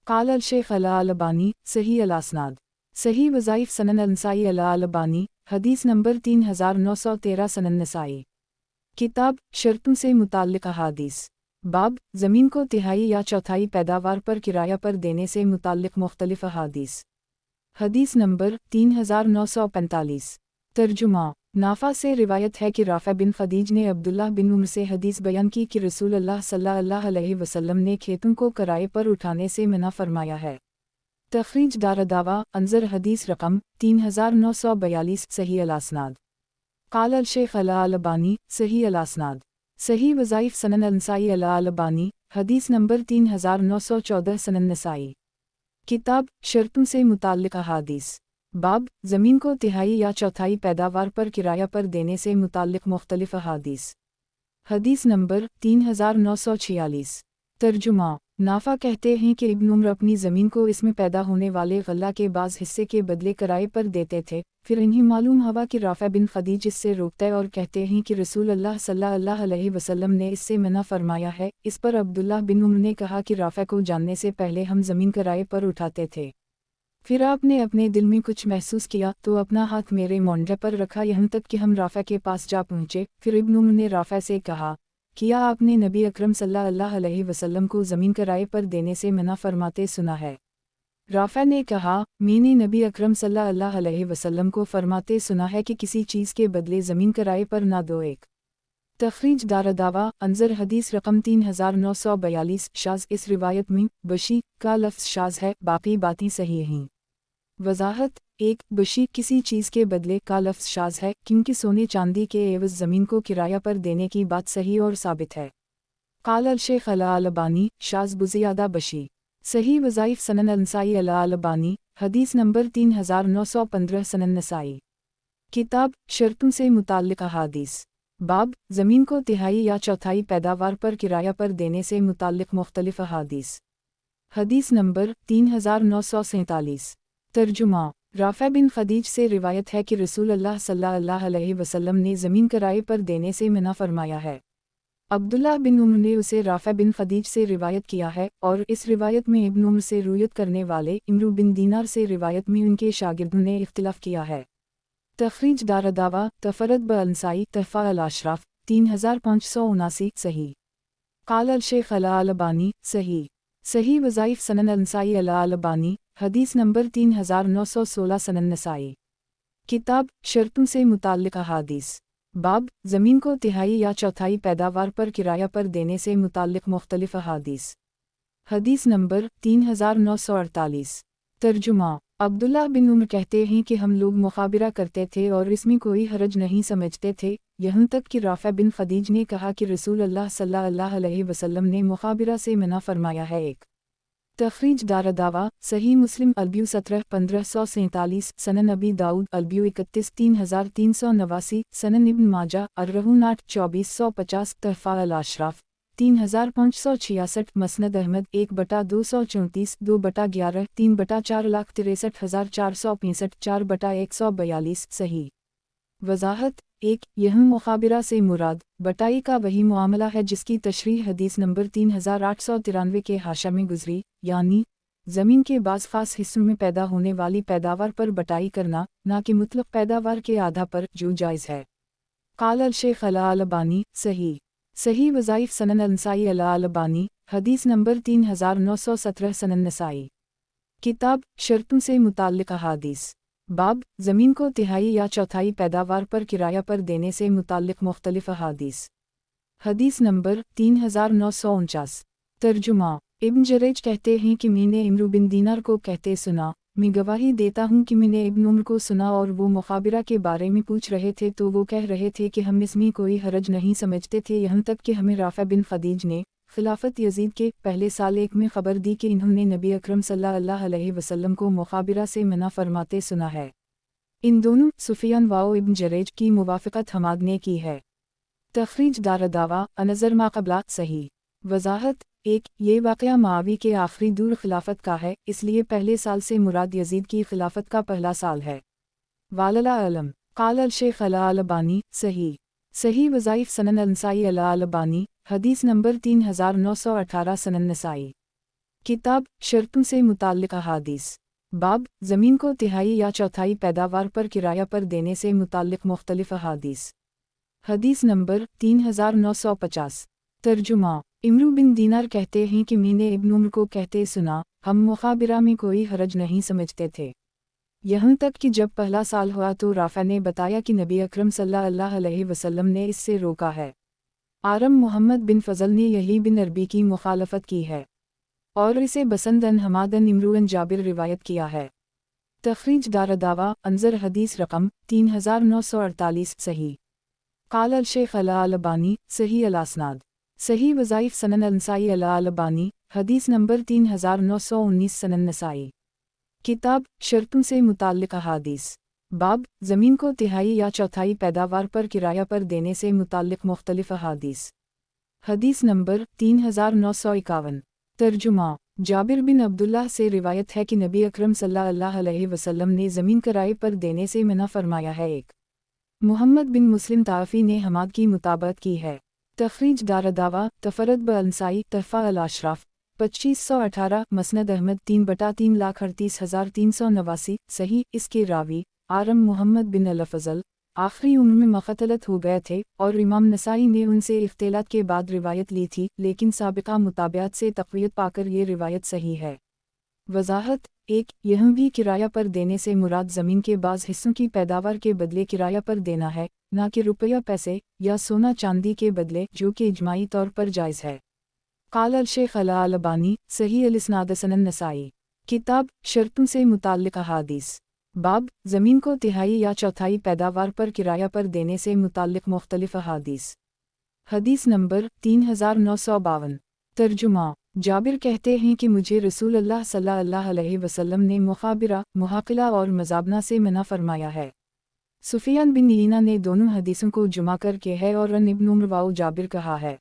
क़ाल अल-शेख अल-अलबानी सही अल-असनाद। सही वज़ाइफ सनन अल-नसाई अल-अलबानी हदीस नंबर 3913 सनन नसाई। किताब शर्तों से मुताल्लिक़ अहादीस। बाब ज़मीन को तिहाई या चौथाई पैदावार पर किराया पर देने से मुताल्लिक़ मुख्तलिफ़ अहादीस। हदीस नंबर 3945। तर्जुमा नाफा से रिवायत है कि राफ़ा बिन खदीज ने अब्दुल्लाह बिन उमर से हदीस बयान की कि रसूल अल्लाह सल्लल्लाहु अलैहि वसल्लम ने खेतों को किराए पर उठाने से मना फरमाया है। तखरीज दारदावा अंजर हदीस रकम 3942 सही अल-असनाद। क़ाल अल-शेख अल-अलबानी सही अल-असनाद। सही वज़ाइफ सनन अल-नसाई अल-अलबानी हदीस नंबर 3914 सनन नसाई। किताब शर्तों से मुताल्लिक़ अहादीस। बाब ज़मीन को तिहाई या चौथाई पैदावार पर किराया पर देने से मुताल्लिक़ मुख्तलिफ़ अहादीस। हदीस नंबर 3946। तर्जुमा नाफा कहते हैं कि इब्न उमर अपनी ज़मीन को इसमें पैदा होने वाले गल्ला के बाज़ हिस्से के बदले किराए पर देते थे। फिर इन्हें मालूम हुआ कि राफ़ा बिन खदीज इससे रोकता है और कहते हैं कि रसूल अल्लाह सल्लल्लाहु अलैहि वसल्लम ने इससे मना फरमाया है। इस पर अब्दुल्लाह बिन उमर ने कहा कि राफ़ा को जानने से पहले हम ज़मीन किराए पर उठाते थे। फिर आपने अपने दिल में कुछ महसूस किया तो अपना हाथ मेरे मोंढे पर रखा यहाँ तक कि हम राफ़ा के पास जा पहुँचे। फिर इब्न उमर ने राफ़ा से कहा, किया आपने नबी अकरम सल्लल्लाहु अलैहि वसल्लम को ज़मीन किराए पर देने से मना फरमाते सुना है? राफ़ा ने कहा, मैंने नबी अकरम सल्लल्लाहु अलैहि वसल्लम को फरमाते सुना है कि किसी चीज़ के बदले ज़मीन किराए पर ना दो। एक तखरीज दारदावा अंजर हदीस रकम 3942 शाज़। इस रिवायत में बशी का लफ्ज़ शाज़ है, बाकी बातें सही हैं। वज़ाहत एक बशी किसी चीज़ के बदले का लफ्ज़ शाज़ है क्योंकि सोने चांदी के एवज़ ज़मीन को किराया पर देने की बात सही और साबित है। क़ाल अल-शेख अल-अलबानी शाज़ बुज़ियादा बशी। सही वज़ाइफ सनन अल-नसाई अल-अलबानी हदीस नंबर 3915 सनन नसाई। किताब शर्तों से मुताल्लिक़ अहादीस। बाब ज़मीन को तिहाई या चौथाई पैदावार पर किराया पर देने से मुताल्लिक़ मुख्तलिफ़ अहादीस। हदीस नंबर 3947। तर्जुमा राफ़ा बिन खदीज से रिवायत है कि रसूल अल्लाह सल्लल्लाहु अलैहि वसल्लम ने ज़मीन किराए पर देने से मना फरमाया है। अब्दुल्लाह बिन उमर ने उसे राफ़ा बिन खदीज से रिवायत किया है और इस रिवायत में इब्न उमर से रुयत करने वाले इमरू बिन दीनार से रिवायत में उनके शागिर्दों ने इख्तिलाफ़ किया है। तखरीज दारदावा तफरद ब-अल-नसाई तहफ़ा अल-अशराफ 3579 सही। क़ाल अल-शेख अल-अलबानी सही। सही वज़ाइफ सनन अल-नसाई अल-अलबानी हदीस नंबर 3916 सनन नसाई। किताब शर्तों से मुताल्लिक़ अहादीस। बाब ज़मीन को तिहाई या चौथाई पैदावार पर किराया पर देने से मुताल्लिक़ मुख्तलिफ़ अहादीस। हदीस नंबर 3948। तर्जुमा अब्दुल्लाह बिन उमर कहते हैं कि हम लोग मुखाबिरा करते थे और इसमें कोई हरज नहीं समझते थे, यहाँ तक कि राफ़ा बिन खदीज ने कहा कि रसूल अल्लाह सल्लल्लाहु अलैहि वसल्लम ने मुखाबिरा से मना फरमाया है। एक तखरीज दारदावा सही मुस्लिम अल्बियू 17 1547 सनन अबी दाऊद अल्बियू 31 3389 सनन इब्न माजा अर्रहून 8 2450 तहफ़ा अल-अशराफ 3566 मसनद अहमद 1/234 2/11 3/4,63,465 4/142 सही। वज़ाहत एक यह मुखाबिरा से मुराद बटाई का वही मामला है जिसकी तशरीह हदीस नंबर 3893 के हाशा में गुजरी, यानी ज़मीन के बाज़ ख़ास हिस्सों में पैदा होने वाली पैदावार पर बटाई करना, ना कि मुतलक़ पैदावार के आधा पर जो जायज़ है। क़ाल अल-शेख अल-अलबानी सही। सही वज़ाइफ सनन अल-नसाई अल-अलबानी हदीस नंबर 3917 सनन नसाई। किताब शर्तों से मुताल्लिक़ अहादीस। बाब ज़मीन को तिहाई या चौथाई पैदावार पर किराया पर देने से मुताल्लिक़ मुख्तलिफ़ अहादीस। हदीस नंबर 3949। तर्जुमा इब्न जरेज कहते हैं कि मैंने इमरू बिन दीनार को कहते सुना, मैं गवाही देता हूँ कि मैंने इब्न उमर को सुना और वो मुखाबिरा के बारे में पूछ रहे थे तो वो कह रहे थे कि हम इसमें कोई हरज नहीं समझते थे, यहाँ तक कि हमें राफ़ा बिन खदीज ने خلافت یزید کے پہلے سال ایک میں خبر دی کہ انہوں نے نبی اکرم صلی اللہ علیہ وسلم کو مخابرہ سے منع فرماتے سنا ہے۔ ان دونوں سفیان و ابن جریج کی موافقت حماد نے کی ہے۔ تخریج دارالدعویٰ نظر ما قبلہ صحیح۔ وضاحت 1 یہ واقعہ معاوی کے آخری دور خلافت کا ہے، اس لیے پہلے سال سے مراد یزید کی خلافت کا پہلا سال ہے۔ واللہ اعلم۔ قال الشیخ الالبانی صحیح وظائف سنن النسائی الالبانی، حدیث نمبر 3918 سنن نسائی۔ کتاب شرطوں سے متعلق احادیث۔ باب زمین کو تہائی یا چوتھائی پیداوار پر کرایہ پر دینے سے متعلق مختلف احادیث۔ حدیث نمبر 3950۔ ترجمہ عمرو بن دینار کہتے ہیں کہ میں نے ابن عمر کو کہتے سنا، ہم مخابرہ میں کوئی حرج نہیں سمجھتے تھے، یہاں تک کہ جب پہلا سال ہوا تو رافع نے بتایا کہ نبی اکرم صلی اللہ علیہ وسلم نے اس سے روکا ہے۔ آرم محمد بن فضل نے یہی بن عربی کی مخالفت کی ہے اور اسے بسند ان حماد ان عمرو ان جابر روایت کیا ہے۔ تخریج دارالدعویٰ انظر حدیث رقم 3948 صحیح۔ قال الشیخ الالبانی صحیح الاسناد۔ صحیح وظائف سنن النسائی الالبانی، حدیث نمبر 3919 سنن نسائی۔ کتاب شرطوں سے متعلق احادیث۔ باب زمین کو تہائی یا چوتھائی پیداوار پر کرایہ پر دینے سے متعلق مختلف احادیث۔ حدیث نمبر 3951۔ ترجمہ جابر بن عبداللہ سے روایت ہے کہ نبی اکرم صلی اللہ علیہ وسلم نے زمین کرائے پر دینے سے منع فرمایا ہے۔ ایک محمد بن مسلم طائفی نے حماد کی مطابقت کی ہے۔ تخریج دارالدعویٰ تفرد بانسائی تحفہ الاشراف 2518 مسند احمد 3/338,389 صحیح۔ اس کے راوی آرم محمد بن الفضل آخری عمر میں مقتلت ہو گئے تھے اور امام نسائی نے ان سے اختلاط کے بعد روایت لی تھی، لیکن سابقہ مطابعت سے تقویت پا کر یہ روایت صحیح ہے۔ وضاحت 1 یہاں بھی کرایہ پر دینے سے مراد زمین کے بعض حصوں کی پیداوار کے بدلے کرایہ پر دینا ہے، نہ کہ روپیہ پیسے یا سونا چاندی کے بدلے، جو کہ اجماعی طور پر جائز ہے۔ قال الشیخ الالبانی صحیح الاسناد سنن نسائی۔ کتاب شرطوں سے متعلق احادیث۔ باب زمین کو تہائی یا چوتھائی پیداوار پر کرایہ پر دینے سے متعلق مختلف احادیث۔ حدیث نمبر 3952۔ ترجمہ جابر کہتے ہیں کہ مجھے رسول اللہ صلی اللہ علیہ وسلم نے مخابرہ، محاقلہ اور مزابنہ سے منع فرمایا ہے۔ سفیان بن عیینہ نے دونوں حدیثوں کو جمع کر کے ہے اور ان ابن عمر و جابر کہا ہے۔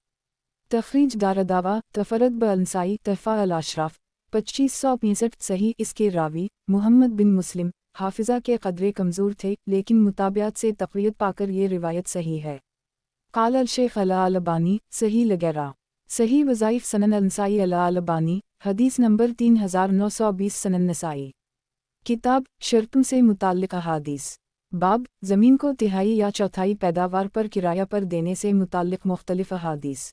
تخریج دارالدعویٰ تفرد بانسائی تحفہ الاشراف 2565 صحیح۔ اس کے راوی محمد بن مسلم حافظہ کے قدرے کمزور تھے، لیکن مطابعت سے تقویت پا کر یہ روایت صحیح ہے۔ قال الشیخ الالبانی صحیح لغیرہ۔ صحیح وظائف سنن النسائی الالبانی، حدیث نمبر 3920 سنن نسائی۔ کتاب شرطوں سے متعلق احادیث۔ باب زمین کو تہائی یا چوتھائی پیداوار پر کرایہ پر دینے سے متعلق مختلف احادیث۔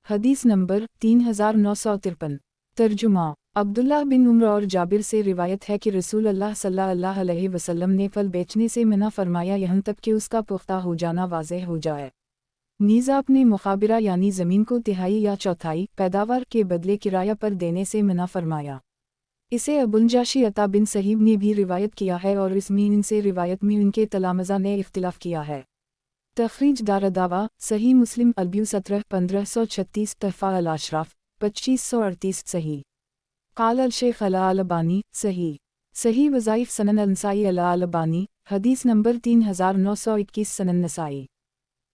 حدیث نمبر 3953۔ ترجمہ عبداللہ بن عمر اور جابر سے روایت ہے کہ رسول اللہ صلی اللہ علیہ وسلم نے پھل بیچنے سے منع فرمایا یہاں تک کہ اس کا پختہ ہو جانا واضح ہو جائے۔ نیز آپ نے مخابرہ یعنی زمین کو تہائی یا چوتھائی پیداوار کے بدلے کرایہ پر دینے سے منع فرمایا۔ اسے ابوالجاشی عطا بن صہیب نے بھی روایت کیا ہے اور اس میں ان سے روایت میں ان کے تلامذہ نے اختلاف کیا ہے۔ تخریج دارالدعویٰ صحیح مسلم البیو 17 1536 تحفہ الاشراف 2538 صحیح۔ قال الشیخ الالبانی صحیح وظائف سنن النسائی الالبانی، حدیث نمبر 3921 سنن نسائی۔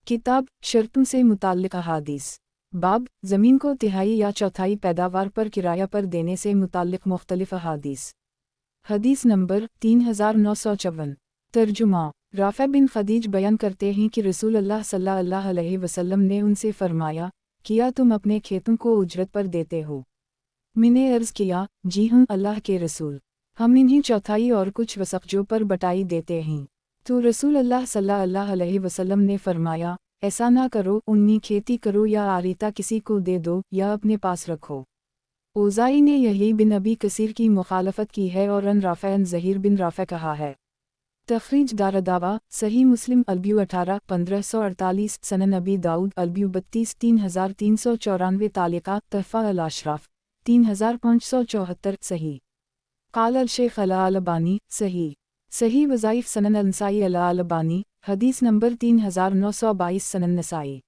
کتاب شرطوں سے متعلق احادیث۔ باب زمین کو تہائی یا چوتھائی پیداوار پر کرایہ پر دینے سے متعلق مختلف احادیث۔ حدیث نمبر 3954۔ ترجمہ رافع بن خدیج بیان کرتے ہیں کہ رسول اللہ صلی اللہ علیہ وسلم نے ان سے فرمایا، کیا تم اپنے کھیتوں کو اجرت پر دیتے ہو؟ میں نے عرض کیا، جی ہاں اللہ کے رسول، ہم انہیں چوتھائی اور کچھ وسقجوں پر بٹائی دیتے ہیں۔ تو رسول اللہ صلی اللہ علیہ وسلم نے فرمایا، ایسا نہ کرو، ان میں کھیتی کرو یا آریتا کسی کو دے دو یا اپنے پاس رکھو۔ اوزائی نے یحییٰ بن ابی کثیر کی مخالفت کی ہے اور ان رافع ان زہیر بن رافع کہا ہے۔ تخریج دارالدعویٰ صحیح مسلم البیو 18 1548 سنن ابی داؤد البیو 32 3394 تعلیقات تحفہ الاشراف 3574 صحیح۔ قال الشیخ الالبانی صحیح وظائف سنن النسائی الالبانی، حدیث نمبر 3922 سنن نسائی۔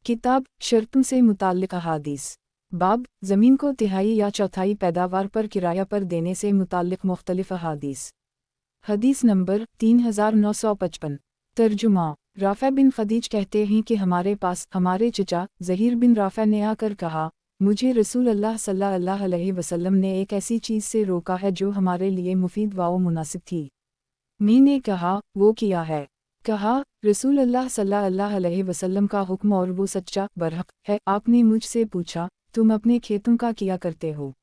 کتاب شرطوں سے متعلق احادیث۔ बाब ज़मीन को तिहाई या चौथाई पैदावार पर किराया पर देने से मुताल्लिक़ मुख्तलिफ़ अहादीस। हदीस नंबर 3955। तर्जुमा। राफ़ा बिन खदीज कहते हैं कि हमारे पास हमारे चचा ज़हीर बिन राफ़ा ने आकर कहा, मुझे रसूल अल्लाह सल्लल्लाहु अलैहि वसल्लम ने एक ऐसी चीज़ से रोका है जो हमारे लिए मुफीद व मुनासिब थी। मैंने कहा, वो क्या है? कहा, रसूल अल्लाह सल्लल्लाहु अलैहि वसल्लम का हुक्म और वो सच्चा बरहक है। आपने मुझसे पूछा, तुम अपने खेतों का क्या करते हो?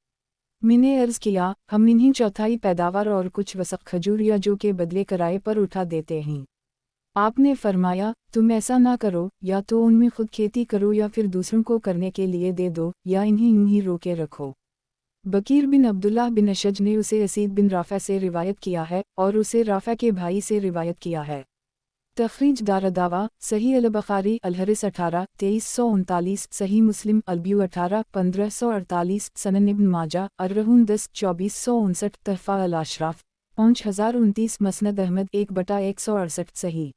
मैंने अर्ज़ किया, हम इन्हीं चौथाई पैदावार और कुछ वसक़ खजूर या जो के बदले किराए पर उठा देते हैं। आपने फरमाया, तुम ऐसा ना करो, या तो उनमें खुद खेती करो या फिर दूसरों को करने के लिए दे दो, या इन्हें यूं ही रोके रखो। बकीर बिन अब्दुल्लाह बिन अशज ने उसे असीद बिन राफ़ा से रिवायत किया है और उसे राफ़ा के भाई से रिवायत किया है। तखरीज दारदावा सही अल-बुखारी अल-हरिस 18 2339 सही मुस्लिम अल-ब्यू 18 1548 सनन इब्न माजा अर्रहून 10 2459 तहफ़ा अल-अशराफ 5029 मसनद अहमद 1/168 सही।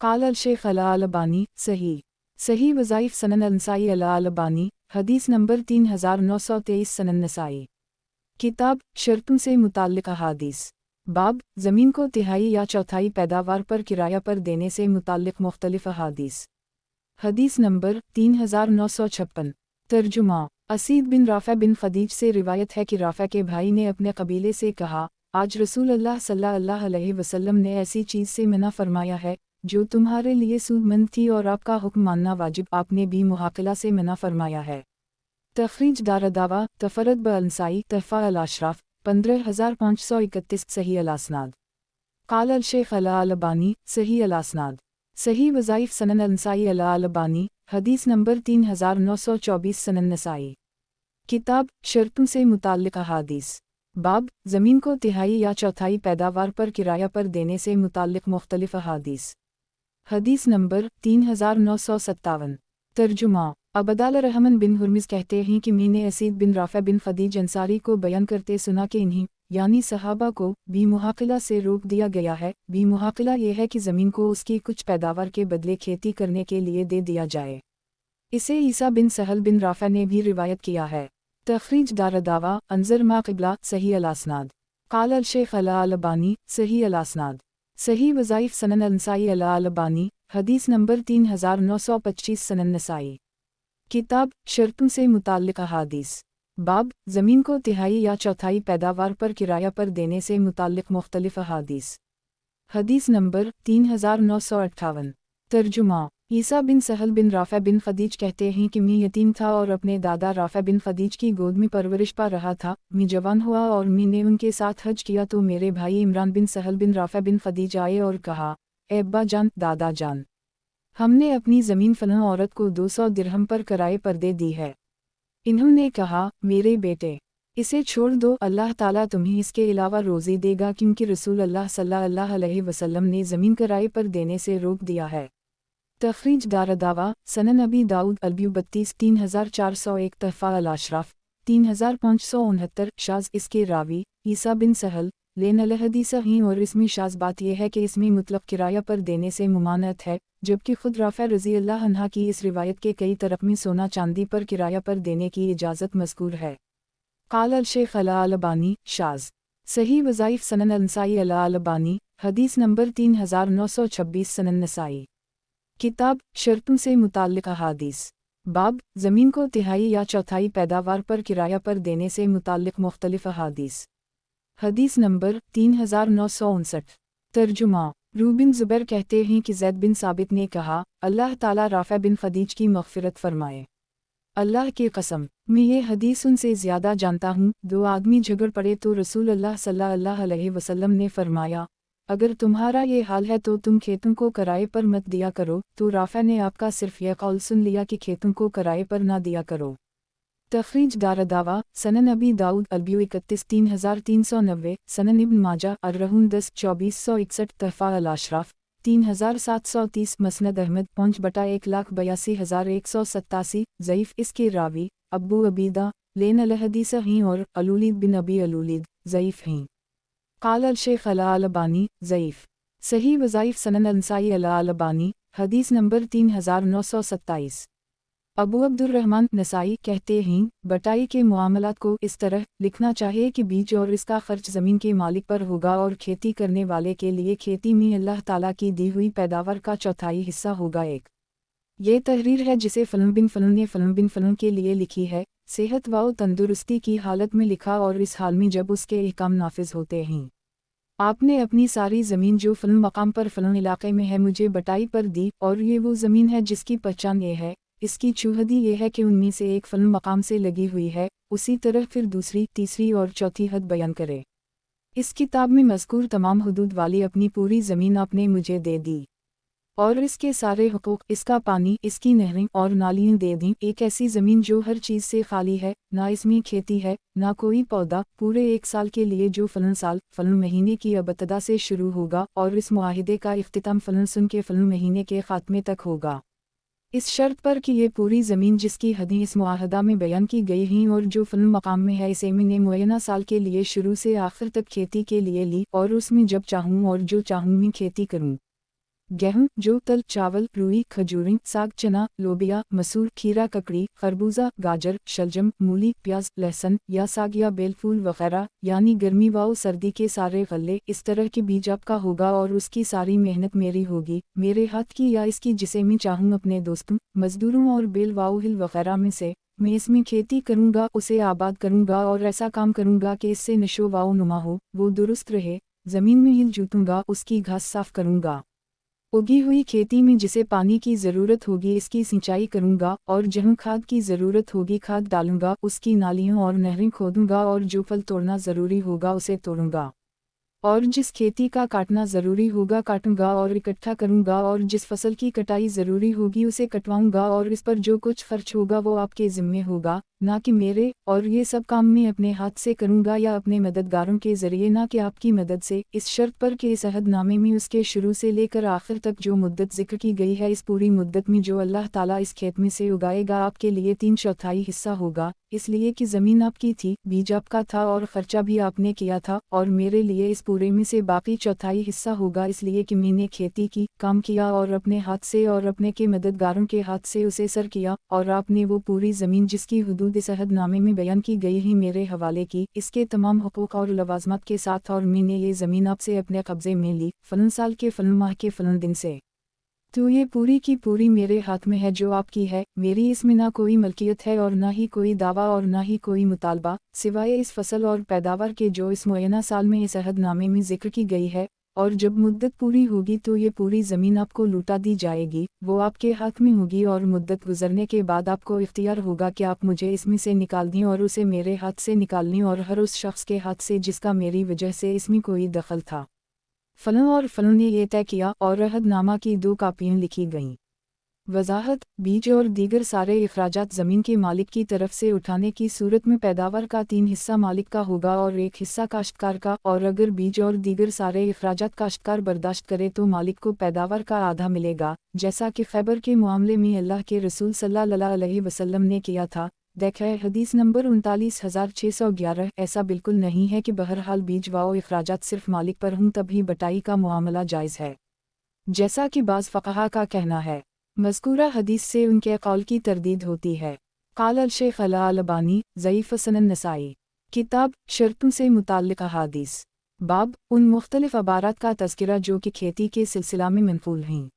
क़ाल अल-शेख अल-अलबानी सही। सही वज़ाइफ़ सनन अल-नसाई अल-अलबानी हदीस नंबर 3923 सनन नसाई। किताब शर्तों से मुताल्लिक़ अहादीस। बाब ज़मीन को तिहाई या चौथाई पैदावार पर किराया पर देने से मुताल्लिक़ मुख्तलिफ़ अहादीस। हदीस नंबर 3956। तर्जुमा। असीद बिन राफ़ा बिन खदीज से रिवायत है कि राफ़ा के भाई ने अपने कबीले से कहा, आज रसूल अल्लाह सल्लल्लाहु अलैहि वसल्लम ने ऐसी चीज़ से मना फरमाया है जो तुम्हारे लिए सूदमंद थी और आपका हुक्म मानना वाजिब, आपने भी मुहाकिला से मना फरमाया है। तखरीज दारदावा तफरद ब-अनसाई तहफ़ा अल-अशराफ 15531 सही अल-असनाद। क़ाल अल-शेख अल-अलबानी सही अल-असनाद। सही वज़ाइफ़ सनन अल-नसाई अल-अलबानी हदीस नंबर 3924 सनन नसाई। किताब शर्तों से मुताल्लिक़ अहादीस। बाब ज़मीन को तिहाई या चौथाई पैदावार पर किराया पर देने से मुताल्लिक़ मुख्तलिफ़ अहादीस। हदीस नंबर 3957। तर्जुमा। अबदाल रहमान बिन हुरमिज़ कहते हैं कि मैंने असीद बिन राफ़ा बिन खदीज अंसारी को बयान करते सुना कि इन्हीं यानी सहाबा को भी मुहाकिला से रोक दिया गया है। भी मुहाकिला ये है कि ज़मीन को उसकी कुछ पैदावार के बदले खेती करने के लिए दे दिया जाए। इसे ईसा बिन सहल बिन राफ़ा ने भी रिवायत किया है। तखरीज दारदावा अंज़र मा क़िबला सही अल-असनाद। क़ाल अल-शेख अल-अलबानी सही अल-असनाद। सही वज़ाइफ़ सनन अल-नसाई अल-अलबानी हदीस नंबर 3925 सनन नसाई। किताब शर्तों से मुताल्लिक़ अहादीस। बाब ज़मीन को तिहाई या चौथाई पैदावार पर किराया पर देने से मुताल्लिक़ मुख्तलिफ़ अहादीस। हदीस नंबर 3958। तर्जुमा। ईसा बिन सहल बिन राफ़ा बिन खदीज कहते हैं कि मैं यतीम था और अपने दादा राफ़ा बिन खदीज की गोद में परवरिश पा रहा था। मैं जवान हुआ और मैंने उनके साथ हज किया तो मेरे भाई इमरान बिन सहल बिन राफ़ा बिन खदीज आए और कहा, ए अब्बा जान दादा जान, हमने अपनी ज़मीन फ़लाँ औरत को 200 दिरहम पर किराए पर दे दी है। इन्होंने कहा, मेरे बेटे, इसे छोड़ दो, अल्लाह ताला तुम्हें इसके अलावा रोज़ी देगा, क्योंकि रसूल अल्लाह सल्लल्लाहु अलैहि वसल्लम ने ज़मीन किराए पर देने से रोक दिया है। तखरीज दारदावा सनन अबी दाऊद अल-ब्यू 32 3401 तहफ़ा अल-अशराफ 3569 शाज़। इसके रावी ईसा बिन सहल लेन अल-हदीस हैं और इसमें शाज़ बात यह है कि इसमें मुतलक़ किराया पर देने से मुमानत है, जबकि खुद राफ़ा रज़ी अल्लाह अन्हा की इस रिवायत के कई तरफ़ में सोना चांदी पर किराया पर देने की इजाज़त मज़कूर है। क़ाल अल-शेख अल-अलबानी शाज़। सही वज़ाइफ़ सनन अल-नसाई अल-अलबानी हदीस नंबर 3926 सनन नसाई। किताब शर्तों से मुताल्लिक़ अहादीस। बाब ज़मीन को तिहाई या चौथाई पैदावार पर किराया पर देने से मुताल्लिक़ मुख्तलिफ़ अहादीस। हदीस नंबर 3959। तर्जुमा। रूबिन ज़ुबैर कहते हैं कि ज़ैद बिन साबित ने कहा, अल्लाह ताला राफ़ा बिन खदीज की मग़फ़िरत फ़रमाए। अल्लाह की कसम, मैं ये हदीस उनसे ज़्यादा जानता हूँ। दो आदमी झगड़ पड़े तो रसूल अल्लाह सल्लल्लाहु अलैहि वसल्लम ने फ़रमाया, अगर तुम्हारा ये हाल है तो तुम खेतों को किराए पर मत दिया करो। तो राफ़ा ने आपका सिर्फ़ यह कौल सुन लिया कि खेतों को किराए पर ना दिया करो। तखरीज दारदावा सनन अबी दाऊद अल-ब्यू 31 3390 सनन इब्न माजा अर्रहून 10 2461 तहफ़ा अल-अशराफ 3730 मसनद अहमद 5/182,187 ज़ईफ़। इसके रावी अब्बू अबीदा लेन अल-हदीस हैं और अलूलीद बिन अबी अलूलीद ज़ईफ़ हैं। क़ाल अल-शेख अल-अलबानी ज़ईफ़। सही वज़ाइफ़ सनन अल-नसाई अल-अलबानी हदीस नंबर 3927। अबू अब्दुर्रहमान नसाई कहते हैं, बटाई के मामलात को इस तरह लिखना चाहिए कि बीज और इसका खर्च ज़मीन के मालिक पर होगा और खेती करने वाले के लिए खेती में अल्लाह ताला की दी हुई पैदावार का चौथाई हिस्सा होगा। एक ये तहरीर है जिसे फ़लन बिन फ़लन ने फ़लन बिन फ़लन के लिए लिखी है, सेहत व तंदुरुस्ती की हालत में लिखा और इस हाल में जब उसके अहकाम नाफिज होते हैं। आपने अपनी सारी ज़मीन जो फ़लन मकाम पर फ़लन इलाके में है मुझे बटाई पर दी, और ये वो ज़मीन है जिसकी पहचान ये है, इसकी चूहदी ये है कि उनमें से एक फ़लन मकाम से लगी हुई है, उसी तरह फिर दूसरी, तीसरी और चौथी हद बयान करे। इस किताब में मज़कूर तमाम हुदूद वाली अपनी पूरी ज़मीन आपने मुझे दे दी और इसके सारे हुकूक, इसका पानी, इसकी नहरें और नालियाँ दे दी। एक ऐसी ज़मीन जो हर चीज़ से खाली है, ना इसमें खेती है, ना कोई पौधा, पूरे एक साल के लिए जो फ़लन साल, फ़लन महीने की अबतदा से शुरू होगा और इस मुआहिदे का इख्तिताम फ़लन सन के फ़लन महीने के ख़ात्मे तक होगा। इस शर्त पर कि ये पूरी ज़मीन जिसकी हदें इस मुआहदा में बयान की गई हैं और जो फ़लन मकाम में है इसे मैंने मुअय्यना साल के लिए शुरू से आखिर तक खेती के लिए ली और उसमें जब चाहूँ और जो चाहूँ मैं खेती करूँ। गेहूं, जौ, तल, चावल, रुई, खजूरें, साग, चना, लोबिया, मसूर, खीरा, ककड़ी, खरबूजा, गाजर, शलजम, मूली, प्याज, लहसुन या साग या बेलफूल वगैरह, यानी गर्मी व सर्दी के सारे गल्ले, इस तरह के बीज आपका होगा और उसकी सारी मेहनत मेरी होगी, मेरे हाथ की या इसकी जिसे मैं चाहूँ अपने दोस्तों, मजदूरों और बेल वाहिल वगैरह में से मैं इसमें खेती करूँगा, उसे आबाद करूँगा और ऐसा काम करूँगा कि इससे नशो व नुमा हो, वो दुरुस्त रहे, ज़मीन में हिल जूतूँगा, उसकी घास साफ करूँगा। उगी हुई खेती में जिसे पानी की ज़रूरत होगी इसकी सिंचाई करूँगा और जहाँ खाद की ज़रूरत होगी खाद डालूँगा, उसकी नालियों और नहरें खोदूँगा और जो फल तोड़ना ज़रूरी होगा उसे तोड़ूँगा और जिस खेती का काटना ज़रूरी होगा काटूँगा और इकट्ठा करूँगा और जिस फसल की कटाई ज़रूरी होगी उसे कटवाऊँगा और इस पर जो कुछ खर्च होगा वो आपके ज़िम्मे होगा, ना कि मेरे, और ये सब काम मैं अपने हाथ से करूँगा या अपने मददगारों के ज़रिए, ना कि आपकी मदद से, इस शर्त पर कि इस अहदनामे में उसके शुरू से लेकर आखिर तक जो मुद्दत ज़िक्र की गई है इस पूरी मुद्दत में जो अल्लाह ताला इस खेत में से उगाएगा आपके लिए 3/4 हिस्सा होगा, इसलिए कि ज़मीन आपकी थी, बीज आपका था और ख़र्चा भी आपने किया था, और मेरे लिए इस पूरे में से बाकी 1/4 हिस्सा होगा इसलिए कि मैंने खेती की, काम किया और अपने हाथ से और अपने के मददगारों के हाथ से उसे सर किया, और आपने वो पूरी ज़मीन जिसकी हुदूद इस अहदनामे में बयान की गई है मेरे हवाले की, इसके तमाम हुकूक और लवाज़मात के साथ, और मैंने ये ज़मीन आपसे अपने कब्ज़े में ली, फ़लन साल के फ़लन माह के फ़लन दिन से। तो ये पूरी की पूरी मेरे हाथ में है जो आपकी है, मेरी इसमें ना कोई मलकियत है और ना ही कोई दावा और ना ही कोई मुतालबा, सिवाय इस फसल और पैदावार के जो इस मुअय्यना साल में इस अहदनामे में ज़िक्र की गई है, और जब मुद्दत पूरी होगी तो ये पूरी ज़मीन आपको लूटा दी जाएगी, वो आपके हाथ में होगी और मुद्दत गुजरने के बाद आपको इख्तियार होगा कि आप मुझे इसमें से निकाल दें और उसे मेरे हाथ से निकाल लें और हर उस शख्स के हाथ से जिसका मेरी वजह से इसमें कोई दखल था। फ़लन और फ़लन ने यह तय किया और अहदनामा की 2 कापियाँ लिखी गईं। वजाहत, बीज और दीगर सारे अखराजात ज़मीन के मालिक की तरफ से उठाने की सूरत में पैदावार का 3 हिस्सा मालिक का होगा और 1 हिस्सा काश्तकार का, और अगर बीज और दीगर सारे अखराजात काश्तकार बर्दाश्त करे तो मालिक को पैदावार का आधा मिलेगा, जैसा कि खैबर के मामले में अल्लाह के रसूल सल्लल्लाहु अलैहि वसल्लम ने किया था। देखा है हदीस नंबर 39611। ऐसा बिल्कुल नहीं है कि बहरहाल बीज व अखराजात सिर्फ मालिक पर हों तभी बटाई का मामला जायज़ है, जैसा कि बाज़ फ़क़हा का कहना है। मज़कूरा हदीस से उनके कौल की तरदीद होती है। क़ाल अल-शेख़ अल-अलबानी, ज़ईफ़ सनन नसाई, किताब शर्तों से मुताल्लिक़ अहादीस, बाब उन मुख्तलिफ़ अबारात का तज़किरा जो कि खेती के सिलसिला में मनक़ूल हैं।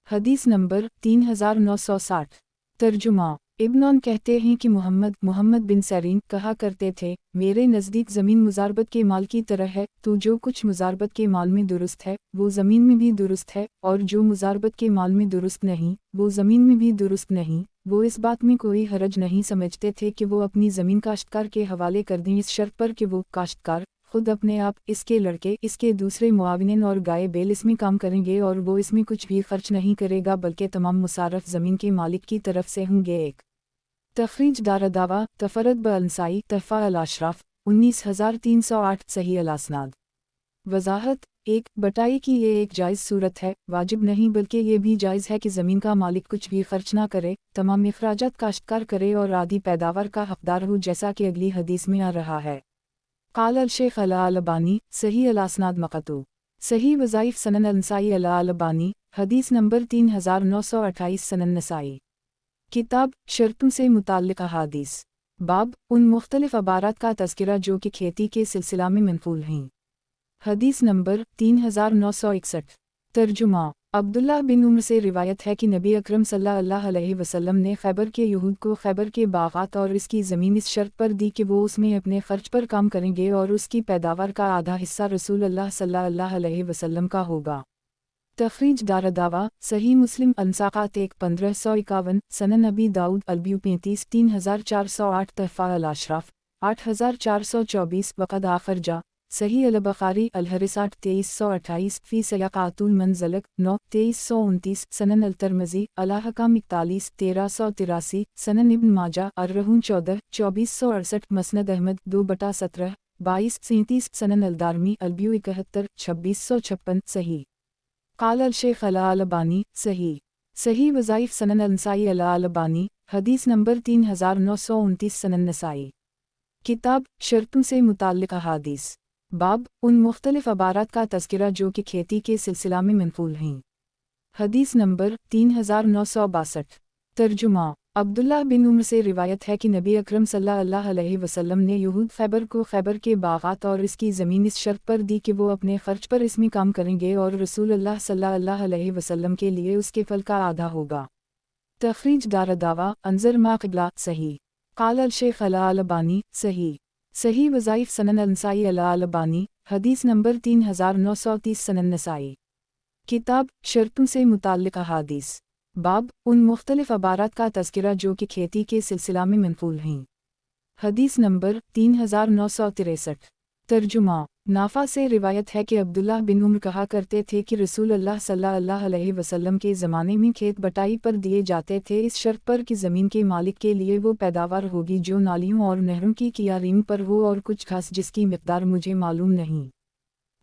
हदीस नंबर 3960। तर्जुमा, इब्न कहते हैं कि मोहम्मद बिन सरीन कहा करते थे, मेरे नज़दीक ज़मीन मुज़ारबत के माल की तरह है, तो जो कुछ मुज़ारबत के माल में दुरुस्त है वो ज़मीन में भी दुरुस्त है, और जो मुज़ारबत के माल में दुरुस्त नहीं वो ज़मीन में भी दुरुस्त नहीं। वो इस बात में कोई हरज नहीं समझते थे कि वो अपनी ज़मीन काश्तकार के हवाले कर दें, इस शर्त पर कि वो काश्तकार खुद अपने आप, इसके लड़के, इसके दूसरे मुआविन और गाय बैल इसमें काम करेंगे और वो इसमें कुछ भी खर्च नहीं करेगा बल्कि तमाम मुसारफ ज़मीन के मालिक की तरफ से होंगे। एक तखरीज दारदावा तफरद ब-अल-नसाई तहफ़ा अल-अशराफ 19308 सही अल-असनाद। वजाहत, 1 बटाई की ये एक जायज़ सूरत है, वाजिब नहीं बल्कि ये भी जायज़ है कि ज़मीन का मालिक कुछ भी खर्च ना करे, तमाम अखराजात काश्तकार करे और आधी पैदावार का हक़दार हो, जैसा कि अगली हदीस में आ रहा है। क़ाल अल-शेख़ अल-अलबानी, सही अल-असनाद मक़तू, सही वज़ाइफ़ सनन अल-नसाई अल-अलबानी, हदीस नंबर 3928 सनन नसाई। किताब शर्तों से मुताल्लिक़ अहादीस। बाब उन मुख्तलिफ अबारात का तज़किरा जो कि खेती के सिलसिला में मनक़ूल हैं। हदीस नंबर 3961। तर्जुमा। अब्दुल्लाह बिन उम्र से रिवायत है कि नबी अकरम सल्लल्लाहु अलैहि वसल्लम ने खैबर के यहूद को खैबर के बाग़ात और इसकी ज़मीन इस शर्त पर दी कि वो उसमें अपने ख़र्च पर काम करेंगे और उसकी पैदावार का आधा हिस्सा रसूलुल्लाह सल्लल्लाहु अलैहि वसल्लम का होगा। तख़रीज दारदावा सही मुस्लिम अंसाक़ात 1551 सनन नबी दाऊद अलबियू 35 3408 तहफ़ा अल-अशराफ 8424 वक़द आखर जा सही अल-बुख़ारी अल-हरिसाट 2328 फ़ी सयाक़ातुल मंज़लक 9 2329 सनन अल-तिरमिज़ी अल-अहकाम 41 1383 सनन इब्न माजा अर-रहूम 14 2468 मसनद अहमद 2/17 22 37 सनन अल-दारमी अलबियू 71 2656 सही। क़ाल अल-शेख़ अल-अलबानी सही। सही वज़ाइफ़ सनन अल-नसाई अल-अलबानी हदीस नंबर 3929 सनन नसाई। किताब शर्तों से मुताल्लिक़ अहादीस। बाब उन मुख्तलिफ अबारात का तज़किरा जो कि खेती के सिलसिला में मनक़ूल हैं। हदीस नंबर 3962। तर्जुमा। अब्दुल्लाह बिन उम्र से रिवायत है कि नबी अकरम सल्लल्लाहु अलैहि वसल्लम ने यहूद खैबर को खैबर के बाग़ात और इसकी ज़मीन इस शर्त पर दी कि वो अपने ख़र्च पर इसमें काम करेंगे और रसूलुल्लाह सल्लल्लाहु अलैहि वसल्लम के लिए उसके फल का आधा होगा। तख़रीज दारदावा अंज़र मा क़िबला सही। क़ाल अल-शेख़ अल-अलबानी सही। सही वज़ाइफ़ सनन अल-नसाई अल-अलबानी हदीस नंबर 3930 सनन नसाई। किताब शर्तों से मुताल्लिक़ अहादीस। बाब उन मुख्तलिफ अबारात का तज़किरा जो कि खेती के सिलसिला में मनक़ूल हैं। हदीस नंबर 3963। तर्जुमा। नाफ़ा से रिवायत है कि अब्दुल्लाह बिन उम्र कहा करते थे कि रसूलुल्लाह सल्लल्लाहु अलैहि वसल्लम के ज़माने में खेत बटाई पर दिए जाते थे इस शर्त पर कि ज़मीन के मालिक के लिए वो पैदावार होगी जो नालियों और नहरों की कियारीन पर हो और कुछ घास जिसकी मिक़दार मुझे मालूम नहीं।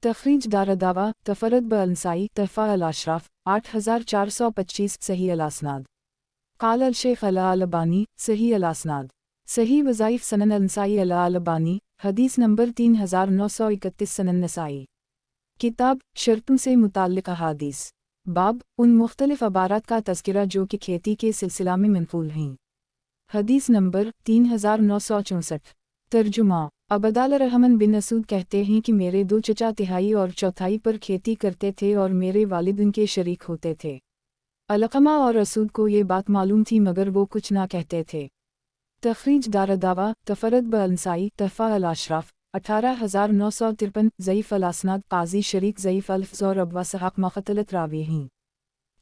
तख़रीज दारदावा तफ़रद ब-अल-नसाई तहफ़ा अल-अशराफ 8425 सही अल-असनाद। क़ाल अल-शेख़ अल-अलबानी सही अल-असनाद। सही वज़ाइफ़ सनन अल-नसाई अल-अलबानी हदीस नंबर 3931 सनन नसाई। किताब शर्तों से मुताल्लिक़ अहादीस। बाब उन मुख्तलिफ अबारात का तज़किरा जो कि खेती के सिलसिला में मनक़ूल हैं। हदीस नंबर 3964। तर्जुमा। अबदाल रहमान बिन असूद कहते हैं कि मेरे दो चचा तिहाई और चौथाई पर खेती करते थे और मेरे वालिद उनके शरीक होते थे। अलक़मा और असूद को ये बात मालूम थी मगर वो कुछ ना कहते थे। तख़रीज दारदावा तफ़रद ब-अल-नसाई तहफ़ा अल-अशराफ 18953 ज़ईफ़ अल-असनाद क़ाज़ी शरीक ज़ईफ़ अल-हफ़्ज़ और अबवा सहाक़ मख़तलत रावी हैं।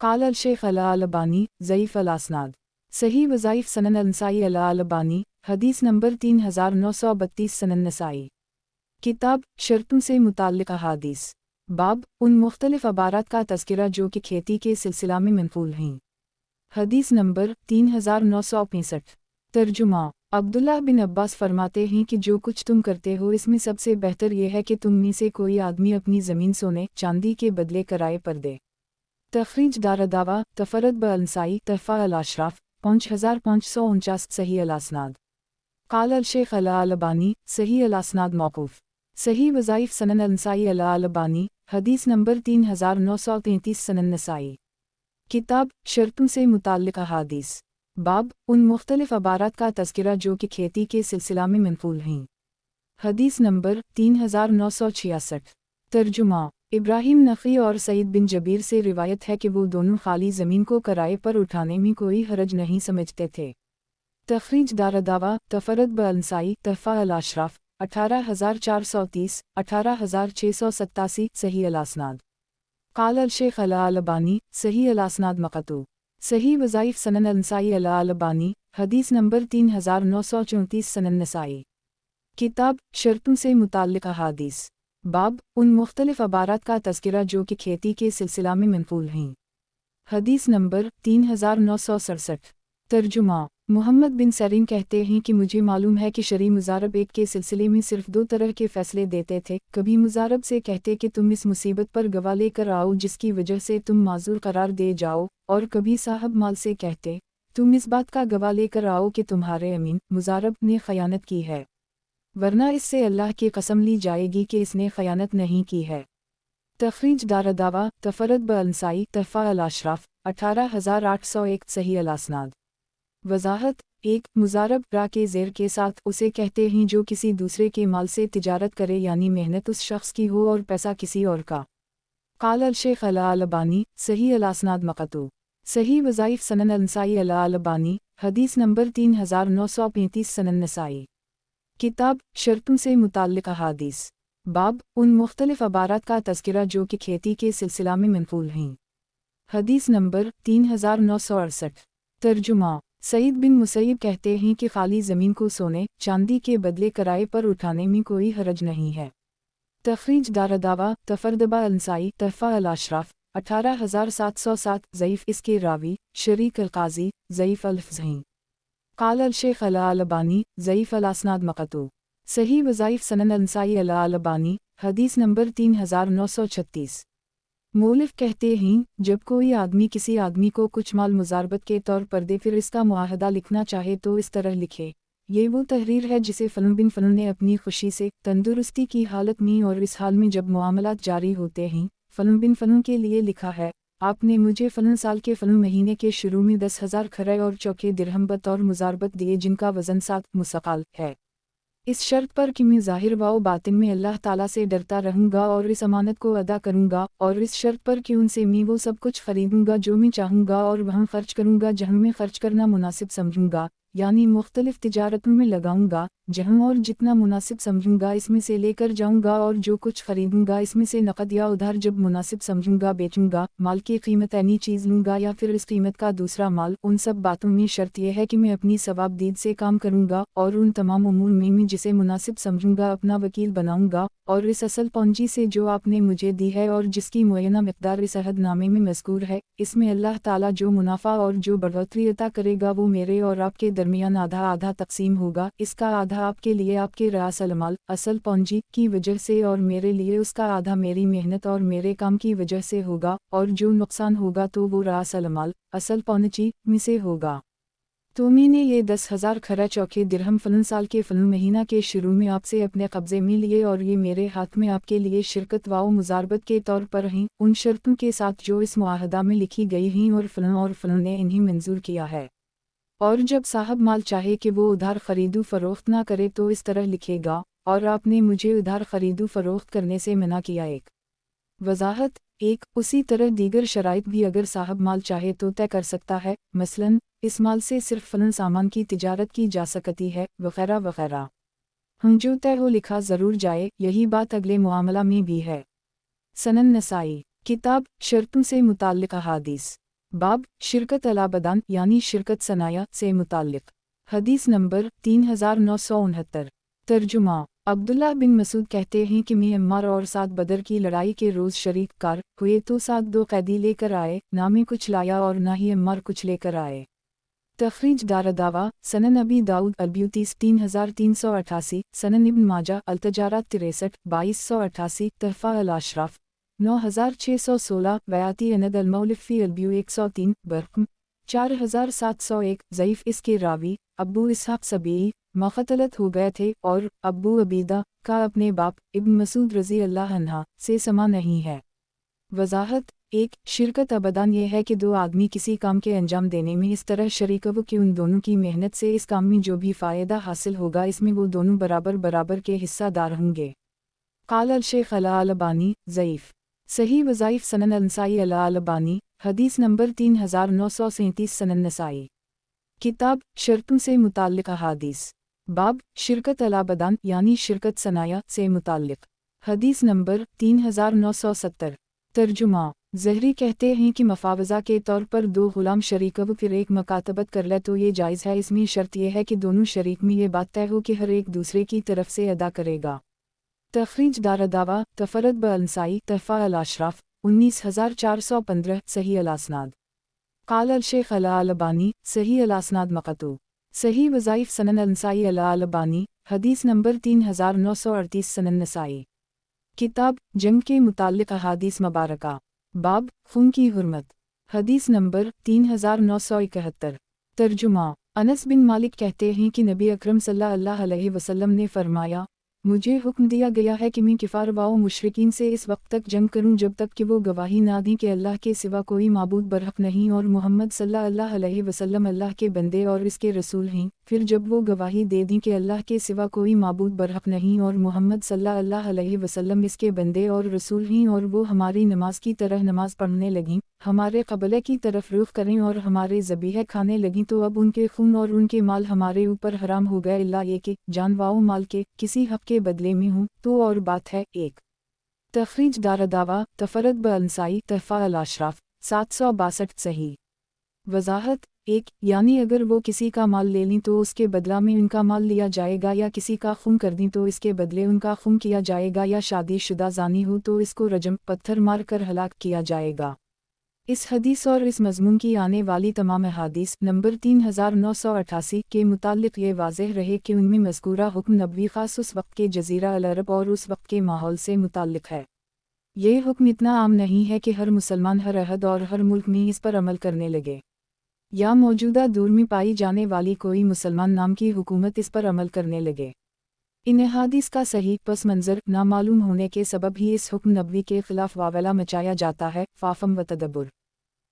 क़ाल अल-शेख़ अल-अलबानी ज़ईफ़ अल-असनाद। सही वज़ाइफ़ सनन अल-नसाई अल-अलबानी हदीस नंबर 3932 सनन नसाई। किताब शर्तों से मुताल्लिक़ अहादीस। बाब उन मुख्तलिफ अबारात का तज़किरा जो कि खेती के सिलसिला में मनक़ूल हैं। हदीस नंबर 3965। तर्जुमा। अब्दुल्लाह बिन अब्बास फरमाते हैं कि जो कुछ तुम करते हो इसमें सबसे बेहतर यह है कि तुम में से कोई आदमी अपनी ज़मीन सोने चांदी के बदले किराए पर दे। तख़रीज दारदावा तफ़रद ब-अल-नसाई तहफ़ा अल-अशराफ 5549 सही अल-असनाद। क़ाल अल-शेख़ अल-अलबानी सही अल-असनाद मौक़ूफ़। सही वज़ाइफ़ सनन अल-नसाई अल-अलबानी हदीस नंबर 3933 सनन नसाई। किताब शर्तों से मुताल्लिक़ अहादीस। बाब उन मुख्तलिफ अबारात का तज़किरा जो कि खेती के सिलसिला में मनक़ूल हैं। हदीस नंबर 3966। तर्जुमा। इब्राहिम नख़ी और सईद बिन जबीर से रिवायत है कि वो दोनों खाली ज़मीन को किराए पर उठाने में कोई हरज नहीं समझते थे। तख़रीज दारदावा तफ़रद ब-अल-नसाई तहफ़ा अल-अशराफ 18430 18687 सही अल-असनाद। क़ाल अल-शेख़ अल-अलबानी सही अल-असनाद मक़तू। सही वज़ाइफ़ सनन अल-नसाई अल-अलबानी हदीस नंबर 3934 सनन नसाई। किताब शर्तों से मुताल्लिक़ अहादीस। बाब उन मुख्तलिफ अबारात का तज़किरा जो कि खेती के सिलसिला में मनक़ूल हैं। हदीस नंबर 3967। तर्जुमा। मोहम्मद बिन सरीन कहते हैं कि मुझे मालूम है कि शरी मुज़ारब एक के सिलसिले में सिर्फ दो तरह के फ़ैसले देते थे। कभी मुज़ारब से कहते कि तुम इस मुसीबत पर गवाह लेकर आओ जिसकी वजह से तुम माज़ूर करार दे जाओ, और कभी साहब माल से कहते तुम इस बात का गवाह लेकर आओ कि तुम्हारे अमीन मुज़ारब ने ख़यानत की है, वरना इससे अल्लाह की कसम ली जाएगी कि इसने ख़यानत नहीं की है। तख़रीज दारदावा तफ़रद ब-अल-नसाई तहफ़ा अल-अशराफ 18801 सही अल-असनाद। वजाहत 1 मुजारब रा के ज़ेर के साथ उसे कहते हैं जो किसी दूसरे के माल से तिजारत करे यानी मेहनत उस शख्स की हो और पैसा किसी और का। काल अल शेख अल-अलबानी सही अल-असनाद मक़तू सही वज़ाइफ सनन अल-नसाई अल-अलबानी हदीस नंबर 3935 सनन नसाई। किताब शर्तों से मुताल्लिक़ अहादीस बाब उन मुख्तलिफ़ अबारात का तज़किरा जो कि खेती के सिलसिला में मनक़ूल हैं। हदीस नंबर 3968 तर्जुमा सईद बिन मुसैयब कहते हैं कि खाली ज़मीन को सोने चांदी के बदले किराए पर उठाने में कोई हरज नहीं है। तखरीज दारदावा तफरदबा अंसाई तहफ़ा अल-अशराफ 18707 ज़ईफ़ इसके रावी शरीक अल-क़ाज़ी ज़ईफ़ अल-फ़ज़हीं। काल अल-शेख अल-अलबानी ज़ईफ़ अल-असनाद मक़तू सही वज़ाइफ़ सनन अंसाई अल-अलबानी हदीस नंबर 3936। मौलिफ़ कहते हैं जब कोई आदमी किसी आदमी को कुछ माल मुज़ारबत के तौर पर दे फिर इसका मुआहदा लिखना चाहे तो इस तरह लिखे। ये वो तहरीर है जिसे फ़लन बिन फ़लन ने अपनी खुशी से तंदुरुस्ती की हालत में और इस हाल में जब मुआमलात जारी होते हैं फ़लन बिन फ़लन के लिए लिखा है। आपने मुझे फ़लन साल के फ़लन महीने के शुरू में 10,000 खरे और चौके दिरहम बतौर मुज़ारबत दिए जिनका वज़न 7 मुसक़ाल है। इस शर्त पर कि मैं ज़ाहिर व बातिन में अल्लाह ताला से डरता रहूँगा और इस अमानत को अदा करूँगा और इस शर्त पर कि उनसे मैं वो सब कुछ ख़रीदूँगा जो मैं चाहूँगा और वहाँ ख़र्च करूँगा जहाँ मैं ख़र्च करना मुनासिब समझूँगा, यानी मुख्तलिफ़ तिजारतों में लगाऊँगा जहाँ और जितना मुनासिब समझूँगा इसमें से लेकर जाऊँगा और जो कुछ ख़रीदूँगा इसमें से नक़द या उधार जब मुनासिब समझूँगा बेचूँगा, माल की कीमत ऐनी चीज़ लूँगा या फिर इस कीमत का दूसरा माल। उन सब बातों में शर्त यह है कि मैं अपनी सवाबदीद से काम करूँगा और उन तमाम उमूर में मैं जिसे मुनासिब समझूँगा अपना वकील बनाऊँगा और इस असल पूंजी से जो आपने मुझे दी है और जिसकी मुअय्यना मिक़दार इस अहदनामे में मज़कूर है, इसमें अल्लाह ताला जो मुनाफ़ा और जो बढ़ोतरी अता करेगा वो मेरे और आपके दरमियान आधा आधा तक़सीम होगा। इसका आधा आपके लिए आपके रअस अल माल असल पूंजी की वजह से और मेरे लिए उसका आधा मेरी मेहनत और मेरे काम की वजह से होगा और जो नुकसान होगा तो वो रअस अल माल असल पूंजी में से होगा। तो मैंने ये 10,000 खरा चौके दिरहम फ़लन साल के फ़लन महीना के शुरू में आपसे अपने कब्ज़े में लिए और ये मेरे हाथ में आपके लिए शिरकत व मुज़ारबत के तौर पर हैं उन शर्तों के साथ जो इस मुआहदा में लिखी गई हैं और फ़लन ने इन्हें मंजूर किया है। और जब साहब माल चाहे कि वो उधार ख़रीदू फ़रोख्त ना करे तो इस तरह लिखेगा और आपने मुझे उधार ख़रीदू फ़रोख्त करने से मना किया। एक वजाहत 1 उसी तरह दीगर शराइत भी अगर साहब माल चाहे तो तय कर सकता है, मसलन इस माल से सिर्फ फ़लन सामान की तिजारत की जा सकती है वग़ैरह वग़ैरह। हम जो तय हो लिखा ज़रूर जाए, यही बात अगले मुआमला में भी है। सनन नसाई किताब शर्तों से मुताल्लिक़ अहादीस बाब शिरकत अलाबदान यानी शिरकत सनाया से मुताल्लिक़ हदीस नंबर 3969 तर्जुमा अब्दुल्लाह बिन मसूद कहते हैं कि मैं अम्मार और साद बदर की लड़ाई के रोज़ शरीक कार हुए तो साद 2 कैदी लेकर आए, ना मैं कुछ लाया और ना ही अम्मार कुछ लेकर आए। तखरीज दारदावा सनन अबी दाऊद अल-ब्यूतीस 3388 सनन इब्न माजा अल-तजारात 63 2288 तहफ़ा अल-अशराफ 9616 वयाती अनद अल-मौलिफ़ी अल-ब्यू 103 बरक़म 4701 ज़ईफ़ इसके रावी अब्बू इसहाक़ सबई मख़तलत हो गए थे और अब्बू अबीदा का अपने बाप इब्न मसूद रज़ी अल्लाह अन्हा से समा नहीं है। वजाहत 1 शिरकत अबदान यह है कि दो आदमी किसी काम के अंजाम देने में इस तरह शरीक हो कि उन दोनों की मेहनत से इस काम में जो भी फ़ायदा हासिल होगा इसमें वो दोनों बराबर बराबर के हिस्सादार होंगे। काल अल शेख अल-अलबानी ज़ईफ़ सही वज़ाइफ़ सनन अल-नसाई अल-अलबानी हदीस नंबर 3937 सनन नसाई। किताब शर्तों से मुताल्लिक़ अहादीस बाब शिरकत अलाबदान यानी शिरकत सनाया से मुताल्लिक़ हदीस नंबर 3970 तर्जुमा ज़हरी कहते हैं कि मफावज़ा के तौर पर 2 ग़ुलाम शरीक हो फिर एक मकातबत कर ले तो ये जायज़ है। इसमें शर्त यह है कि दोनों शरीक में ये बात तय हो कि हर एक दूसरे की तरफ से अदा करेगा। तखरीज दारदावा तफरद ब अंसाई तहफ़ा अल-अशराफ 19415 सही अल-असनाद। काल अल शेख अल-अलबानी सही अल-असनाद मक़तू सही वज़ाइफ़ सनन अल-नसाई अल-अलबानी हदीस नंबर 3938 सनन नसाई। किताब जंग के मुताल्लिक़ अहादीस मुबारका बाब खून की हुर्मत हदीस नंबर 3971 तर्जुमा अनस बिन मालिक कहते हैं कि नबी अकरम सल्लल्लाहु अलैहि वसल्लम ने फरमाया, मुझे हुक्म दिया गया है कि मैं किफ़ार व मुशरिकीन से इस वक्त तक जंग करूं जब तक कि वो गवाही ना दें कि अल्लाह के सिवा कोई माबूद बरहक नहीं और मोहम्मद सल्लल्लाहु अलैहि वसल्लम अल्लाह के बंदे और इसके रसूल हैं। फिर जब वो गवाही दे दी कि अल्लाह के सिवा कोई माबूद बरहक नहीं और मोहम्मद सल्लल्लाहु अलैहि वसल्लम इसके बंदे और रसूल हैं और वो हमारी नमाज की तरह नमाज पढ़ने लगीं, हमारे क़िबले की तरफ रुख करें और हमारे ज़बीह खाने लगीं, तो अब उनके खून और उनके माल हमारे ऊपर हराम हो गए इल्ला ये कि जान व माल के किसी हक़ के बदले में हूँ, तो और बात है। एक तखरीज दारदावा तफरद ब अंसाई तहफ़ा अल अशराफ 762 सही वजाहत एक यानी अगर वो किसी का माल ले लें तो उसके बदला में उनका माल लिया जाएगा, या किसी का खून कर दें तो इसके बदले उनका खून किया जाएगा, या शादीशुदा जानी हो तो इसको रजम पत्थर मार कर हलाक किया जाएगा। इस हदीस और इस मज़मून की आने वाली तमाम अहादीस नंबर 3988 के मुताल्लिक़ ये वाज़ेह रहे कि उनमें मज़कूरा हुक्म नबवी ख़ास उस वक्त के जज़ीरा अल अरब और उस वक्त के माहौल से मुताल्लिक़ है। ये हुक्म इतना आम नहीं है कि हर मुसलमान हर अहद और हर मुल्क में इस पर अमल करने लगे, या मौजूदा दौर में पाई जाने वाली कोई मुसलमान नाम की हुकूमत इस पर अमल करने लगे। इन अहादीस का सही पस मंज़र नामालूम होने के सबब ही इस हुक्म नबवी के ख़िलाफ़ वावला मचाया जाता है। फ़ाफ़म व तदब्बुर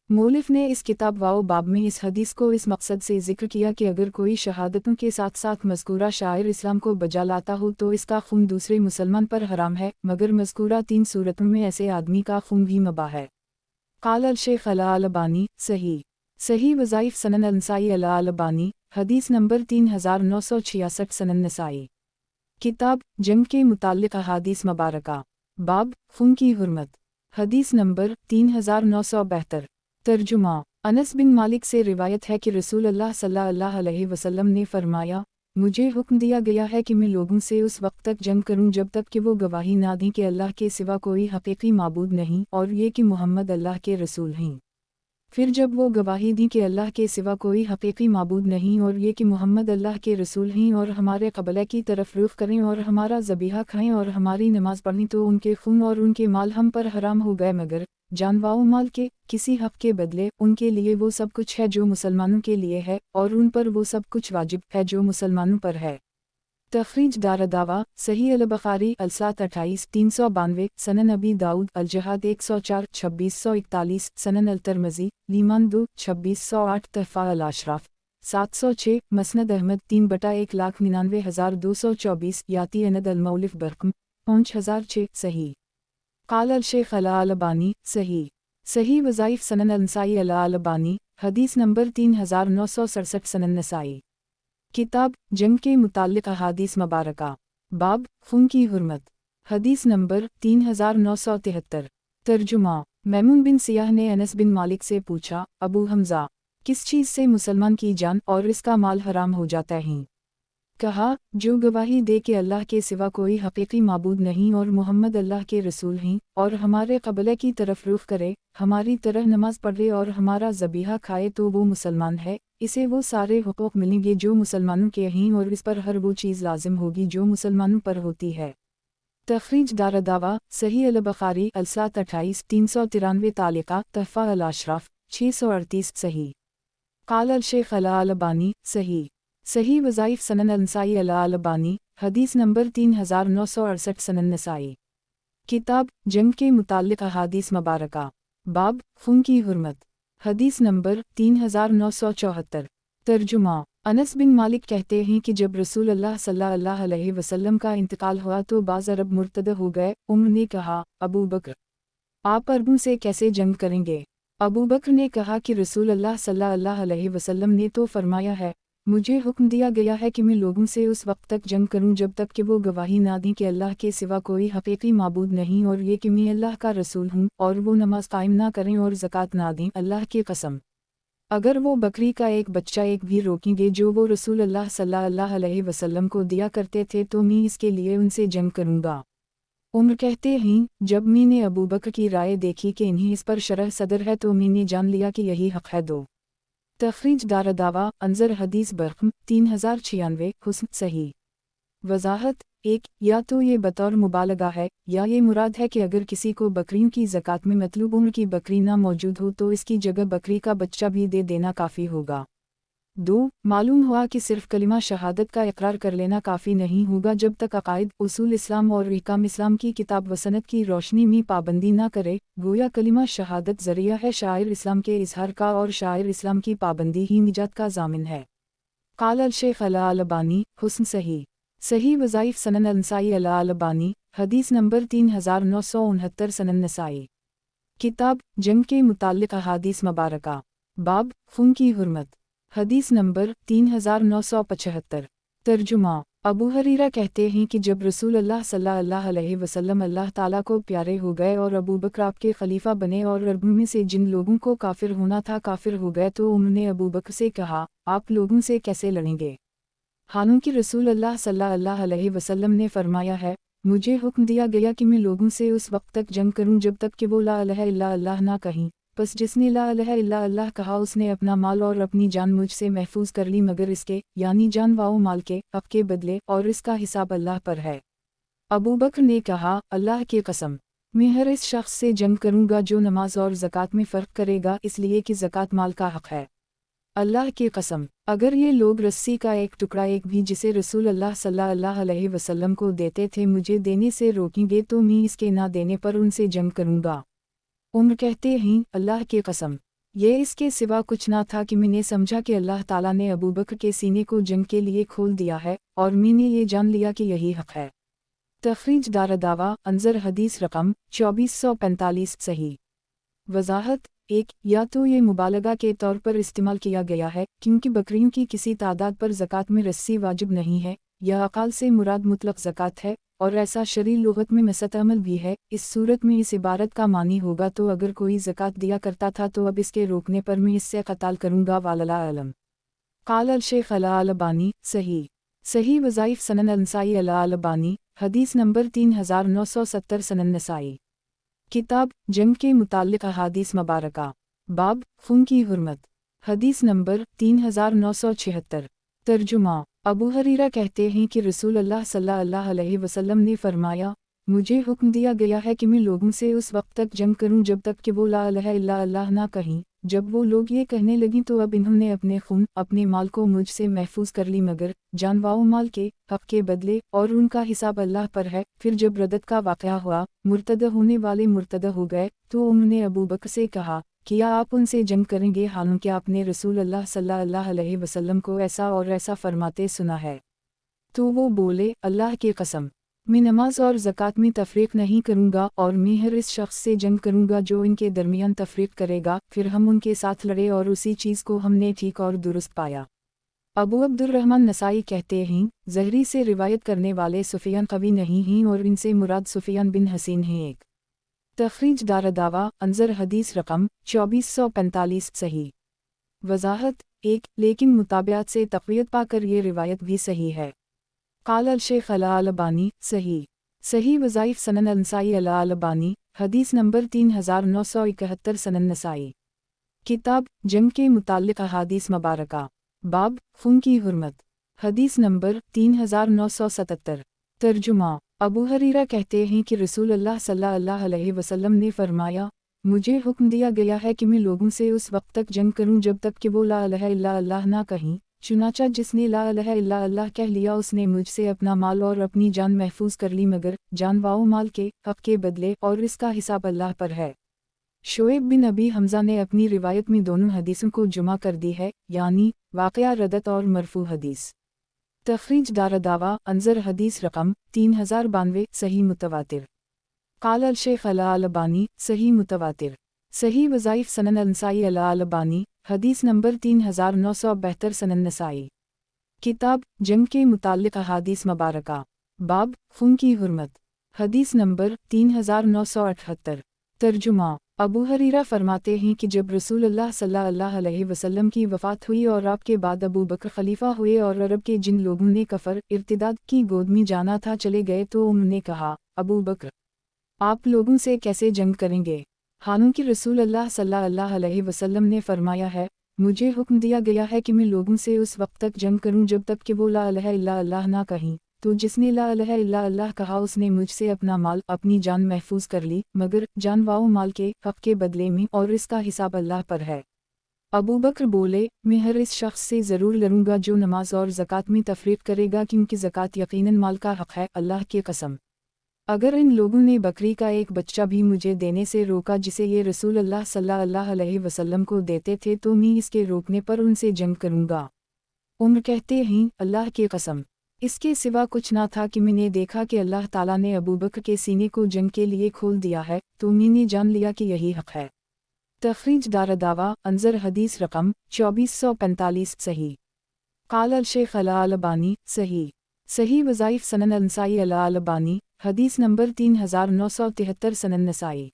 मौलिफ़ ने इस किताब वाओ बाब में इस हदीस को इस मकसद से ज़िक्र किया कि अगर कोई शहादतों के साथ साथ मज़कूरा शायर इस्लाम को बजा लाता हो तो इसका खून दूसरे मुसलमान पर हराम है, मगर मज़कूरा 3 सूरतों में ऐसे आदमी का खून भी मबा है। क़ाल अल शेख अल-अलबानी सही वज़ाइफ़ सनन अल-नसाई अल-अलबानी हदीस नंबर 3966 सनन नसाई किताब जंग के मुताल्लिक़ अहादीस मुबारका बाब खून की हुर्मत हदीस नंबर 3972 तर्जुमा अनस बिन मालिक से रिवायत है कि रसूल अल्लाह सल्लल्लाहु अलैहि वसल्लम ने फरमाया, मुझे हुक्म दिया गया है कि मैं लोगों से उस वक्त तक जंग करूं जब तक कि वो गवाही ना दें कि अल्लाह के सिवा कोई हकीकी माबूद नहीं और ये कि मोहम्मद अल्लाह के रसूल हैं। फिर जब वो गवाही दी कि अल्लाह के सिवा कोई हकीकी माबूद नहीं और ये कि मोहम्मद अल्लाह के रसूल हैं और हमारे क़िबले की तरफ रुख करें और हमारा ज़बीहा खाएं और हमारी नमाज पढ़ें, तो उनके खून और उनके माल हम पर हराम हो गए, मगर जान व माल के किसी हक़ के बदले उनके लिए वो सब कुछ है जो मुसलमानों के लिए है, और उन पर वो सब कुछ वाजिब है जो मुसलमानों पर है। तखरीज दारदावा सही अल-बुखारी अल-सात 28 392 सनन अबी दाऊद अल-जहाद 104 2641 सनन अल-तिरमिज़ी लीमान 2 2608 तहफ़ा अल-अशराफ 706 मसनद अहमद 3/1,99,224 याती अनद अल-मौलिफ़ बरक़म 5006 सही क़ाल अल-शेख अल-अलबानी सही वज़ाइफ़ सनन अल-नसाई अल-अलबानी हदीस नंबर 3967 सनन नसाई किताब जंग के मुताल्लिक़ अहादीस मुबारका बाब खून की हुर्मत हदीस नंबर 3973 तर्जुमा मैमून बिन सियाह ने अनस बिन मालिक से पूछा, अबू हमज़ा, किस चीज़ से मुसलमान की जान और इसका माल हराम हो जाता है? कहा, जो गवाही दे कि अल्लाह के सिवा कोई हकीकी माबूद नहीं और मोहम्मद अल्लाह के रसूल हैं, और हमारे क़िबले की तरफ रुख करे, हमारी तरह नमाज पढ़े और हमारा ज़बीहा खाए, तो वो मुसलमान है। इसे वो सारे हुकूक मिलेंगे जो मुसलमानों के हैं और इस पर हर वो चीज़ लाजिम होगी जो मुसलमानों पर होती है। तखरीज दारदावा सही अल-बुखारी अल-सात 28 393 तालिका तहफ़ा अल-अशराफ 638 सही क़ाल अल-शेख अल-अलबानी सही वज़ाइफ़ सनन अल-नसाई अल-अलबानी हदीस नंबर 3968 सनन नसाई किताब जंग के मुताल्लिक़ अहादीस मुबारका बाब खून की हुर्मत हदीस नंबर 3974 तर्जुमा अनस बिन मालिक कहते हैं कि जब रसूल अल्लाह सल्लल्लाहु अलैहि वसल्लम का इंतकाल हुआ तो बाज़ अरब मुर्तद हो गए। उमर ने कहा, अबू बकर, आप अरबों से कैसे जंग करेंगे? अबू बकर ने कहा कि रसूल अल्लाह सल्लल्लाहु अलैहि वसल्लम ने तो फरमाया है, मुझे हुक्म दिया गया है कि मैं लोगों से उस वक्त तक जंग करूं जब तक कि वो गवाही ना दें कि अल्लाह के सिवा कोई हकीकी माबूद नहीं और ये कि मैं अल्लाह का रसूल हूँ, और वो नमाज कायम ना करें और ज़कात ना दें। अल्लाह की कसम, अगर वो बकरी का एक बच्चा एक भी रोकेंगे जो वो रसूल अल्लाह सल्लल्लाहु अलैहि वसल्लम को दिया करते थे, तो मैं इसके लिए उनसे जंग करूँगा। उमर कहते हैं, जब मैंने अबू बकर की राय देखी कि इन्हीं इस पर शरह सदर है, तो मैंने जान लिया कि यही हक़ है। दो तखरीज दारदावा अंजर हदीस बरक़म 3096 हुस्न सही वजाहत एक या तो ये बतौर मुबालगा है, या ये मुराद है कि अगर किसी को बकरियों की ज़कात में मतलूब उम्र की बकरी ना मौजूद हो तो इसकी जगह बकरी का बच्चा भी दे देना काफ़ी होगा। 2. मालूम हुआ कि सिर्फ कलिमा शहादत का इकरार कर लेना काफ़ी नहीं होगा जब तक अकायद, उसूल इस्लाम और अहकाम इस्लाम की किताब व सनद की रोशनी में पाबंदी न करे। गोया कलिमा शहादत ज़रिया है शायर इस्लाम के इजहार का और शायर इस्लाम की पाबंदी ही निजात का ज़ामिन है। क़ाल अल-शेख अल-अलबानी, हुस्न सही वज़ाइफ सनन अल-नसाई अल-अलबानी, हदीस नंबर 3969 सनन नसाई। किताब जंग के मुताल्लिक़ अहादीस मुबारका, बाब खून की हुर्मत, हदीस नंबर 3975। तर्जुमा, अबू हरीरा कहते हैं कि जब रसूल अल्लाह सल्लल्लाहु अलैहि वसल्लम अल्लाह ताला को प्यारे हो गए और अबू बकर आपके खलीफा बने और अरब में से जिन लोगों को काफिर होना था काफिर हो गए तो उन्होंने अबू बकर से कहा, आप लोगों से कैसे लड़ेंगे? हालांकि रसूल अल्लाह सल्लल्लाहु अलैहि वसल्लम ने फरमाया है, मुझे हुक्म दिया गया कि मैं लोगों से उस वक्त तक जंग करूं जब तक कि वो ला इलाहा इल्ला अल्लाह ना कहीं। बस जिसने ला इलाहा इल्ला अल्लाह कहा उसने अपना माल और अपनी जान मुझसे महफूज कर ली मगर इसके यानी जान व माल के हक़ के बदले, और इसका हिसाब अल्लाह पर है। अबू बकर ने कहा, अल्लाह की कसम, मैं हर इस शख्स से जंग करूंगा जो नमाज और ज़कात में फ़र्क करेगा, इसलिए कि ज़कात माल का हक़ है। अल्लाह की कसम, अगर ये लोग रस्सी का एक टुकड़ा एक भी जिसे रसूल अल्लाह सल्लल्लाहु अलैहि वसल्लम को देते थे मुझे देने से रोकेंगे तो मैं इसके ना देने पर उनसे जंग करूंगा। उम्र कहते हैं, अल्लाह की कसम, ये इसके सिवा कुछ ना था कि मैंने समझा कि अल्लाह ताला ने अबू बकर के सीने को जंग के लिए खोल दिया है और मैंने ये जान लिया कि यही हक़ है। तखरीज दारदावा अंजर हदीस रकम 2445 सही। वजाहत 1. या तो ये मुबालगा के तौर पर इस्तेमाल किया गया है क्योंकि बकरियों की किसी तादाद पर ज़कात में रस्सी वाजिब नहीं है, या अकाल से मुराद मुतलक ज़कात है, और ऐसा शरई लुगत में मसतअमल भी है। इस सूरत में इस इबारत का मानी होगा तो अगर कोई ज़कात दिया करता था तो अब इसके रोकने पर मैं इससे क़ताल करूँगा वालल्लाहु आलम। क़ाल अल-शेख अल-अलबानी, सही वज़ाइफ सनन अल-नसाई अल-अलबानी, हदीस नंबर 3970 सनन नसाई। किताब जंग के मुताल्लिक़ अहादीस मुबारका, बाब खून की हुर्मत, हदीस नंबर 3976। तर्जुमा, अबू हरीरा कहते हैं कि रसूल अल्लाह सल्लल्लाहु अलैहि वसल्लम ने फरमाया, मुझे हुक्म दिया गया है कि मैं लोगों से उस वक्त तक जंग करूं जब तक कि वो ला इलाहा इल्ला अल्लाह ना कहीं। जब वो लोग ये कहने लगी तो अब इन्होंने अपने खून अपने माल को मुझसे महफूज कर ली मगर जान व माल के हक़ के बदले, और उनका हिसाब अल्लाह पर है। फिर जब रदत का वाक़या हुआ, मुर्तद होने वाले मुर्तद हो गए, तो उन्होंने अबू बकर से कहा, क्या आप उनसे जंग करेंगे हालांकि आपने रसूल अल्लाह सल्लल्लाहु अलैहि वसल्लम को ऐसा और ऐसा फरमाते सुना है? तो वो बोले, अल्लाह की कसम, मैं नमाज और ज़कात में तफरीक नहीं करूँगा और मैं हर इस शख्स से जंग करूँगा जो इनके दरमियान तफरीक करेगा। फिर हम उनके साथ लड़े और उसी चीज़ को हमने ठीक और दुरुस्त पाया। अबू अब्दुर्रहमान नसाई कहते हैं, ज़हरी से रिवायत करने वाले सुफियान कवी नहीं हैं और इनसे मुराद सुफियान बिन हसीन हैं। एक तखरीज दारदावा अंजर हदीस रकम 2445 सही। वजाहत 1. लेकिन मुताबियात से तक़वियत पाकर ये रिवायत भी सही है। क़ाल अल-शेख अल-अलबानी, सही वज़ाइफ सनन अल-नसाई अल-अलबानी, हदीस नंबर 3971 सनन नसाई। किताब जंग के मुताल्लिक़ अहादीस मुबारका, बाब खून की हुर्मत, हदीस नंबर 3977। तर्जुमा, अबू हरीरा कहते हैं कि रसूल अल्लाह सल्लल्लाहु अलैहि वसल्लम ने फरमाया, मुझे हुक्म दिया गया है कि मैं लोगों से उस वक्त तक जंग करूं जब तक कि वो ला इलाहा इल्ला अल्लाह ना कहीं। चुनाचा जिसने ला इलाहा इल्ला अल्लाह कह लिया उसने मुझसे अपना माल और अपनी जान महफूज कर ली मगर जान व माल के हक़ के बदले, और इसका हिसाब अल्लाह पर है। शोएब बिन अबी हमज़ा ने अपनी रिवायत में दोनों हदीसों को जुमा कर दी है, यानी वाक़या रदत और मरफू हदीस। तखरीज दारदावा अंजर हदीस रकम 3092 सही मुतवातिर। क़ाल अल-शेख अल-अलबानी, सही मुतवातिर। सही वज़ाइफ सनन अल-नसाई अल-अलबानी, हदीस नंबर 3972 सनन नसाई। किताब जंग के मुताल्लिक़ अहादीस मुबारका, बाब खून की हुर्मत, हदीस नंबर 3978। तर्जुमा, अबू हरीरा फरमाते हैं कि जब रसूल अल्लाह सल्लल्लाहु अलैहि वसल्लम की वफ़ात हुई और आपके बाद अबू बकर खलीफा हुए और अरब के जिन लोगों ने कफर इर्तिदाद की गोद में जाना था चले गए तो उन्होंने कहा, अबू बकर, आप लोगों से कैसे जंग करेंगे? हालांकि रसूल अल्लाह सल्लल्लाहु अलैहि वसल्लम ने फरमाया है, मुझे हुक्म दिया गया है कि मैं लोगों से उस वक्त तक जंग करूं जब तक कि वो ला इलाहा इल्ला अल्लाह ना कहीं। तो जिसने ला इलाहा इल्ला अल्लाह कहा उसने मुझसे अपना माल अपनी जान महफूज कर ली मगर जान व माल के हक़ के बदले में, और इसका हिसाब अल्लाह पर है। अबू बकर बोले, मैं हर इस शख्स से ज़रूर लड़ूंगा जो नमाज और ज़कात में तफरीक करेगा, क्योंकि ज़कात यकीनन माल का हक़ है, अल्लाह की कसम। अगर इन लोगों ने बकरी का एक बच्चा भी मुझे देने से रोका जिसे ये रसूल अल्लाह सल्लल्लाहु अलैहि वसल्लम को देते थे, तो मैं इसके रोकने पर उनसे जंग करूंगा। उम्र कहते हैं, अल्लाह की कसम, इसके सिवा कुछ ना था कि मैंने देखा कि अल्लाह ताला ने अबू बकर के सीने को जंग के लिए खोल दिया है, तो मैंने जान लिया कि यही हक़ है। तखरीज दावा अंजर हदीस रकम 2445 सही। क़ाल अल-शेख अल-अलबानी सही। सही वज़ाइफ सनन अल-नसाई अल-अलबानी हदीस नंबर 3973 सनन नसाई।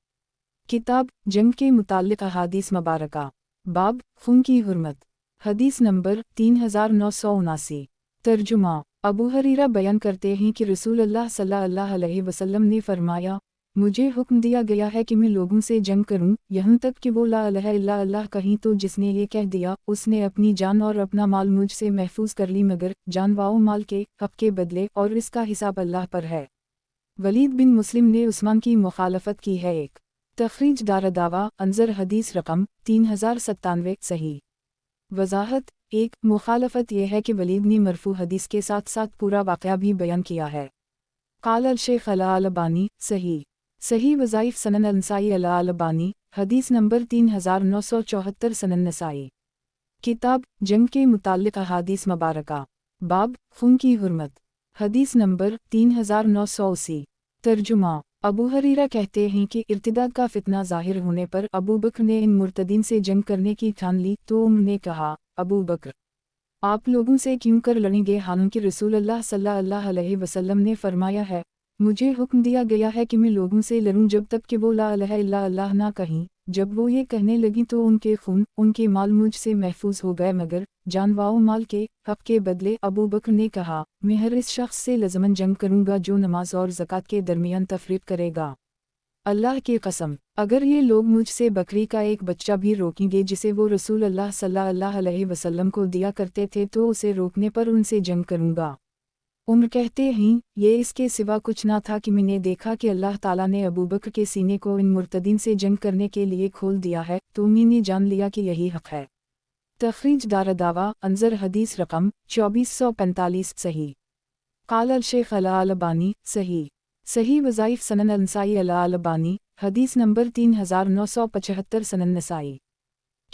किताब जंग के मुताल्लिक़ अहादीस मुबारका। बाब खून की हुर्मत। हदीस नंबर 3979। तर्जुमा। अबू हरीरा बयान करते हैं कि रसूल अल्लाह सल्लल्लाहु अलैहि वसल्लम ने फरमाया, मुझे हुक्म दिया गया है कि मैं लोगों से जंग करूं, यहाँ तक कि वो ला इलाहा इल्ला अल्लाह कहीं, तो जिसने ये कह दिया उसने अपनी जान और अपना माल मुझसे महफूज कर ली, मगर जान वाओ माल के हक़ के बदले, और इसका हिसाब अल्लाह पर है। वलीद बिन मुस्लिम ने उस्मान की मुखालफत की है। एक तखरीज दावा अंजर हदीस रकम 3097 सही। वजाहत। एक मुखालफत यह है कि वलीद ने मरफू हदीस के साथ साथ पूरा वाक़या भी बयान किया है। क़ाल अल-शेख अल-अलबानी सही। सही वज़ाइफ सनन अल-नसाई अल-अलबानी हदीस नंबर 3974 सनन नसाई। किताब जंग के मुताल्लिक़ अहादीस मुबारका। बाब खून की हुर्मत। हदीस नंबर 3980। तर्जुमा। अबू हरीरा कहते हैं कि इर्तिदाद का फितना ज़ाहिर होने पर अबू बकर ने इन मुर्तदीन से जंग करने की ठान ली, तो उन्होंने कहा, अबू बकर, आप लोगों से क्यों कर लड़ेंगे, हालांकि रसूल अल्लाह सल्लल्लाहु अलैहि वसल्लम ने फरमाया है, मुझे हुक्म दिया गया है कि मैं लोगों से लड़ूं जब तक कि वो ला इलाहा इल्ला अल्लाह ना कहीं। जब वो ये कहने लगी तो उनके खून उनके माल मुझसे महफूज हो गए, मगर जान वाओ माल के हक़ के बदले। अबू बकर ने कहा, मैं हर इस शख्स से लज़मन जंग करूंगा जो नमाज और ज़कात के दरमियान तफरीक करेगा। अल्लाह की कसम, अगर ये लोग मुझसे बकरी का एक बच्चा भी रोकेंगे जिसे वो रसूल अल्लाह सल्लल्लाहु अलैहि वसल्लम को दिया करते थे, तो उसे रोकने पर उनसे जंग करूंगा। उम्र कहते हैं, ये इसके सिवा कुछ ना था कि मैंने देखा कि अल्लाह ताला ने अबू बकर के सीने को इन मुर्तदीन से जंग करने के लिए खोल दिया है, तो मैंने जान लिया कि यही हक़ है। तखरीज दावा अंजर हदीस रकम 2445 सही। क़ाल अल-शेख अल-अलबानी सही। सही वज़ाइफ सनन अल-नसाई अल-अलबानी हदीस नंबर 3975 सनन नसाई।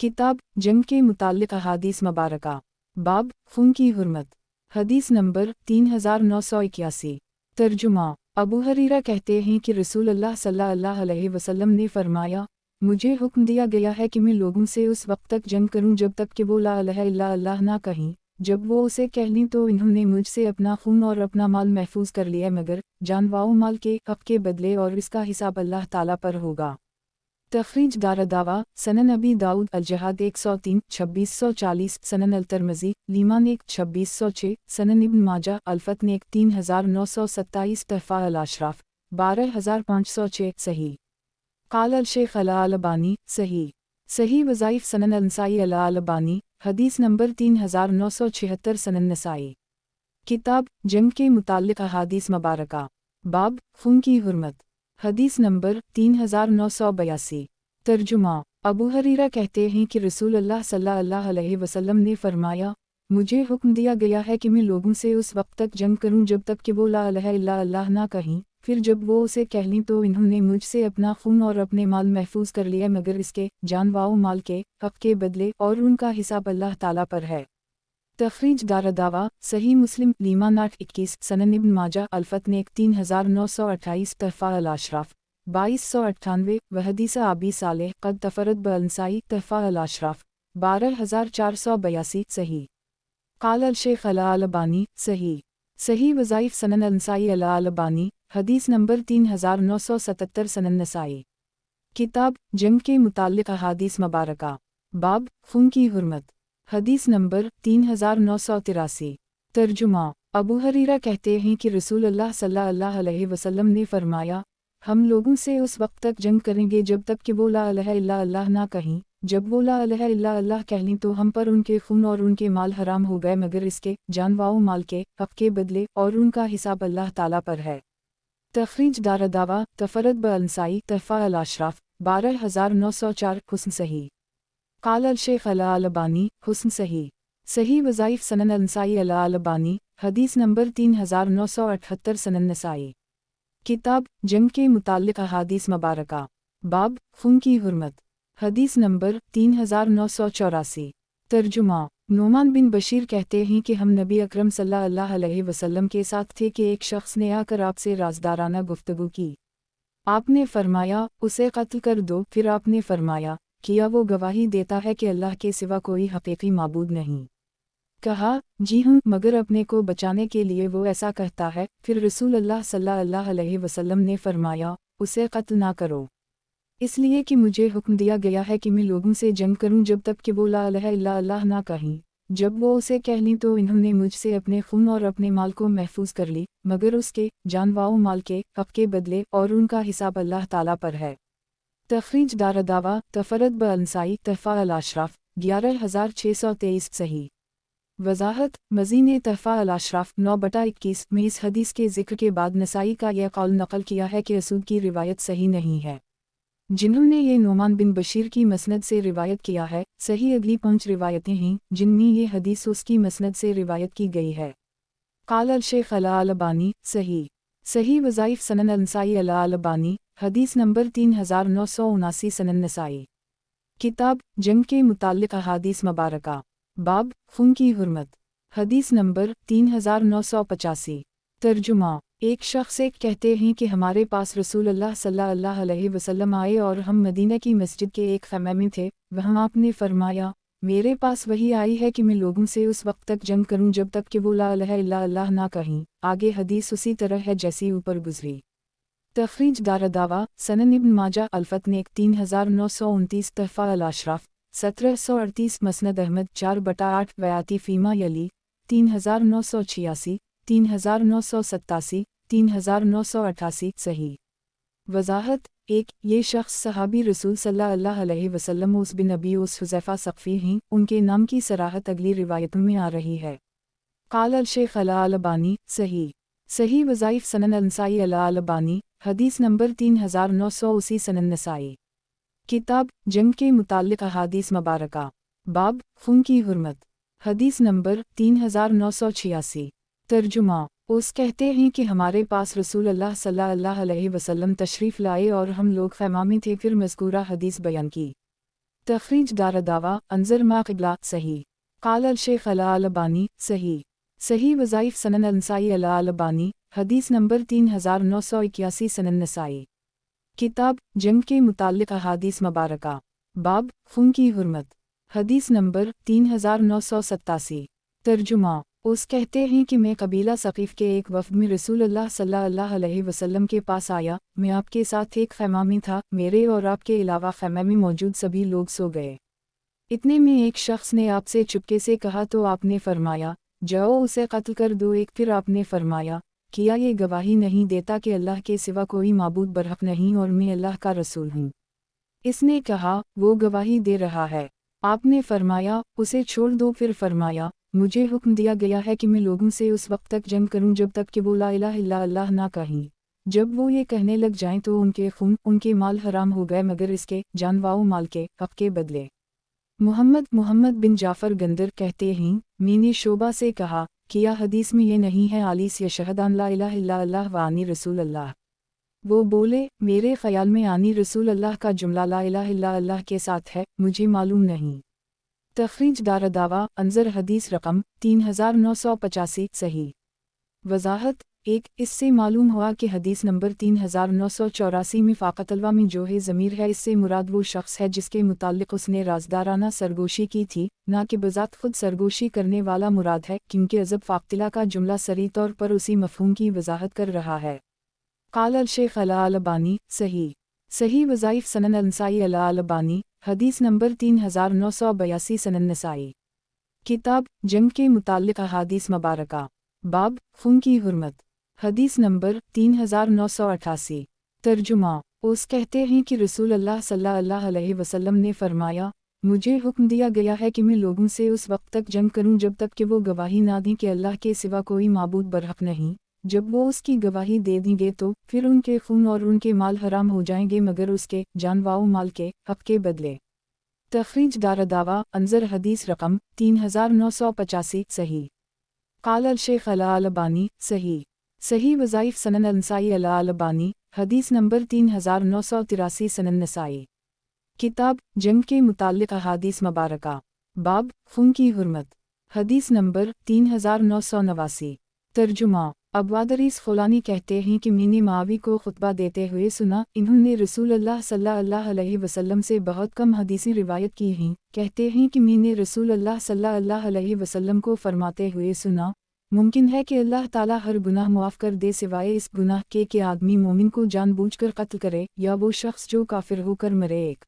किताब जंग के मुताल्लिक़ अहादीस मुबारका। बाब खून की हुर्मत। हदीस नंबर 3981। तर्जुमा। अबू हरीरा कहते हैं कि रसूल अल्लाह सल्लल्लाहु अलैहि वसल्लम ने फरमाया, मुझे हुक्म दिया गया है कि मैं लोगों से उस वक्त तक जंग करूं जब तक कि वो ला इलाहा इल्ला अल्लाह ना कहीं। जब वो उसे कह लीं तो इन्होंने मुझसे अपना खून और अपना माल महफूज कर लिया, मगर जान वाओ माल के हक़ के बदले, और इसका हिसाब अल्लाह ताला पर होगा। तखरीज दावा सनन अबी दाऊद अल-जहाद 103 2640 सनन अल-तरमज़ी लीमान 1 2606 सनन इब्न माजा अल-फतन 1 3927 तहफ़ा अल-अशराफ 12506 सही। क़ाल अल-शेख अल-अलबानी सही। सही वज़ाइफ सनन अल-नसाई अल-अलबानी हदीस नंबर 3976 सनन नसाई। किताब जंग के मुताल्लिक़ अहादीस मुबारका। बाब खून की हुर्मत। हदीस नंबर 3982। तर्जुमा। अबू हरीरा कहते हैं कि रसूल अल्लाह सल्लल्लाहु अलैहि वसल्लम ने फरमाया, मुझे हुक्म दिया गया है कि मैं लोगों से उस वक्त तक जंग करूं जब तक कि वो ला इलाहा इल्ला अल्लाह ना कहीं। फिर जब वो उसे कह लीं तो इन्होंने मुझसे अपना खून और अपने माल महफूज कर लिया, मगर इसके जान वाओ माल के हक़ के बदले, और उनका हिसाब अल्लाह ताला पर है। तखरीज दावा सही मुस्लिम लीमान 821 सनन इब्न माजा अल-फतन 1 3928 तहफ़ा अल-अशराफ 2298 व हदीस अबी सालेह क़द तफ़रद ब-अल-नसाई तहफ़ा अल-अशराफ 12482 सही। क़ाल अल-शेख अल-अलबानी सही। सही वज़ाइफ सनन अल-नसाई अल-अलबानी हदीस नंबर 3977 सनन नसाई। किताब जंग के मुताल्लिक़ अहादीस मुबारका। बाब खून की हुर्मत। हदीस नंबर 3983। तर्जुमा। अबू हरीरा कहते हैं कि रसूल अल्लाह सल्लल्लाहु अलैहि वसल्लम ने फरमाया, हम लोगों से उस वक्त तक जंग करेंगे जब तक कि वो ला इलाहा इल्ला अल्लाह ना कहीं। जब वो ला इलाहा इल्ला अल्लाह कह लीं तो हम पर उनके खून और उनके माल हराम हो गए, मगर इसके जान वाओ माल के हक़ के बदले, और उनका हिसाब अल्लाह ताला पर है। तखरीज दावा तफ़रद ब-अल-नसाई तहफ़ा अल-अशराफ 12904 हुस्न सही। قال الشیخ الالبانی حسن صحیح وظائف سنن النسائی الالبانی حدیث نمبر 3978 سنن نسائی کتاب جنگ کے متعلق احادیث مبارکہ باب خون کی حرمت حدیث نمبر 3984 ترجمہ نعمان بن بشیر کہتے ہیں کہ ہم نبی اکرم صلی اللہ علیہ وسلم کے ساتھ تھے کہ ایک شخص نے آ کر آپ سے رازدارانہ گفتگو کی۔ آپ نے فرمایا اسے قتل کر دو، پھر آپ نے فرمایا کیا وہ گواہی دیتا ہے کہ اللہ کے سوا کوئی حقیقی معبود نہیں؟ کہا جی ہاں، مگر اپنے کو بچانے کے لیے وہ ایسا کہتا ہے۔ پھر رسول اللہ صلی اللہ علیہ وسلم نے فرمایا اسے قتل نہ کرو، اس لیے کہ مجھے حکم دیا گیا ہے کہ میں لوگوں سے جنگ کروں جب تک کہ وہ لا الہ الا اللہ نہ کہیں۔ جب وہ اسے کہہ لیں تو انہوں نے مجھ سے اپنے خون اور اپنے مال کو محفوظ کر لی، مگر اس کے جان و مال کے حق کے بدلے، اور ان کا حساب اللہ تعالیٰ پر ہے۔ تخریج دارالدعوہ تفرد بالنسائی تحفہ الاشراف 11623 صحیح وضاحت مزین تحفہ الاشراف 9/21 میں اس حدیث کے ذکر کے بعد نسائی کا یہ قول نقل کیا ہے کہ اسود کی روایت صحیح نہیں ہے۔ جنہوں نے یہ نعمان بن بشیر کی مسند سے روایت کیا ہے، صحیح اگلی 5 روایتیں ہیں جن میں یہ حدیث اس کی مسند سے روایت کی گئی ہے۔ قال الشیخ الالبانی صحیح وظائف سنن النسائی الالبانی حدیث نمبر 3979 سنن نسائی کتاب جنگ کے متعلق احادیث مبارکہ باب خون کی حرمت حدیث نمبر 3985 ترجمہ ایک شخص کہتے ہیں کہ ہمارے پاس رسول اللہ صلی اللہ علیہ وسلم آئے اور ہم مدینہ کی مسجد کے ایک خیمے میں تھے، وہاں آپ نے فرمایا میرے پاس وحی آئی ہے کہ میں لوگوں سے اس وقت تک جنگ کروں جب تک کہ وہ لا الہ الا اللہ نہ کہیں۔ آگے حدیث اسی طرح ہے جیسی اوپر گزری۔ تخریج دارالدعوہ سنن ابن ماجہ الفتنیک 3929 تحفہ الاشراف 1738 مسند احمد 4/8 ویاتی فیما یلی 3986 3987 3988 صحیح وضاحت یہ شخص صحابی رسول صلی اللہ علیہ وسلم اوس بن ابی اوس حذیفہ ثقفی ہیں، ان کے نام کی صراحت اگلی روایتوں میں آ رہی ہے۔ قال الشیخ الالبانی صحیح وظائف سنن النسائی الالبانی حدیث نمبر 3980 سنن نسائی کتاب جنگ کے متعلق احادیث مبارکہ باب خون کی حرمت حدیث نمبر 3986 ترجمہ اس کہتے ہیں کہ ہمارے پاس رسول اللہ صلی اللہ علیہ وسلم تشریف لائے اور ہم لوگ خیمہ میں تھے، پھر مذکورہ حدیث بیان کی۔ تخریج دارالدعوہ انظر ما قبلہ صحیح قال الشیخ الالبانی صحیح وظائف سنن النسائی الالبانی حدیث نمبر 3981 سنن نسائی کتاب جنگ کے متعلق احادیث مبارکہ باب خون کی حرمت حدیث نمبر 3987 ترجمہ اس کہتے ہیں کہ میں قبیلہ ثقیف کے ایک وفد میں رسول اللہ صلی اللہ علیہ وسلم کے پاس آیا، میں آپ کے ساتھ ایک خیمہ میں تھا، میرے اور آپ کے علاوہ خیمہ میں موجود سبھی لوگ سو گئے۔ اتنے میں ایک شخص نے آپ سے چپکے سے کہا تو آپ نے فرمایا جاؤ اسے قتل کر دو۔ پھر آپ نے فرمایا کیا یہ گواہی نہیں دیتا کہ اللہ کے سوا کوئی معبود برحق نہیں اور میں اللہ کا رسول ہوں؟ اس نے کہا وہ گواہی دے رہا ہے۔ آپ نے فرمایا اسے چھوڑ دو۔ پھر فرمایا مجھے حکم دیا گیا ہے کہ میں لوگوں سے اس وقت تک جنگ کروں جب تک کہ وہ لا الہ الا اللہ نہ کہیں۔ جب وہ یہ کہنے لگ جائیں تو ان کے خون ان کے مال حرام ہو گئے مگر اس کے جان و مال کے حق کے بدلے۔ محمد بن جعفر گندر کہتے ہیں میں نے شعبہ سے کہا کیا حدیث میں یہ نہیں ہے آلیس یشہد ان لا الہ الا اللہ و انی رسول اللہ؟ وہ بولے میرے خیال میں انی رسول اللہ کا جملہ لا الہ الا اللہ کے ساتھ ہے، مجھے معلوم نہیں۔ تخریج دارالدعوہ انظر حدیث رقم 3985 صحیح وضاحت اس سے معلوم ہوا کہ حدیث نمبر 3984 میں فاقت الوا میں جو ہے ضمیر ہے، اس سے مراد وہ شخص ہے جس کے متعلق اس نے رازدارانہ سرگوشی کی تھی، نہ کہ بذات خود سرگوشی کرنے والا مراد ہے، کیونکہ عزب فاقتلہ کا جملہ صریح طور پر اسی مفہوم کی وضاحت کر رہا ہے۔ قال الشیخ الالبانی صحیح وظائف سنن النسائی الالبانی حدیث نمبر 3982 سنن نسائی کتاب جنگ کے متعلق احادیث مبارکہ باب خون کی حرمت حدیث نمبر 3988 ترجمہ اس کہتے ہیں کہ رسول اللہ صلی اللہ علیہ وسلم نے فرمایا مجھے حکم دیا گیا ہے کہ میں لوگوں سے اس وقت تک جنگ کروں جب تک کہ وہ گواہی نہ دیں کہ اللہ کے سوا کوئی معبود برحق نہیں۔ جب وہ اس کی گواہی دے دیں گے تو پھر ان کے خون اور ان کے مال حرام ہو جائیں گے مگر اس کے جان و مال کے حق کے بدلے۔ तखरीज दारदावा अंजर हदीस रकम 3985 सही। काल अल शेख अल अलबानी सही। सही वज़ाइफ सनन अनसाई अल अलबानी हदीस नंबर 3983 सनन नसाई। किताब जंग के मुताल्लिक़ अहादीस मुबारका बाब खून की हुर्मत हदीस नंबर 3989। तर्जुमा अब्वादरीस ख़ुलानी कहते हैं कि मैंने मावी को खुतबा देते हुए सुना, इन्होंने रसूलुल्लाह सल्लल्लाहु अलैहि वसल्लम से बहुत कम हदीसें रिवायत की हैं। कहते हैं कि मैंने रसूलुल्लाह सल्लल्लाहु अलैहि वसल्लम को फरमाते हुए सुना, मुमकिन है कि अल्लाह ताला हर गुनाह मुआफ़ कर दे सिवाय इस गुनाह के आदमी मोमिन को जानबूझकर कत्ल करे या वो शख्स जो काफिर होकर मरे। एक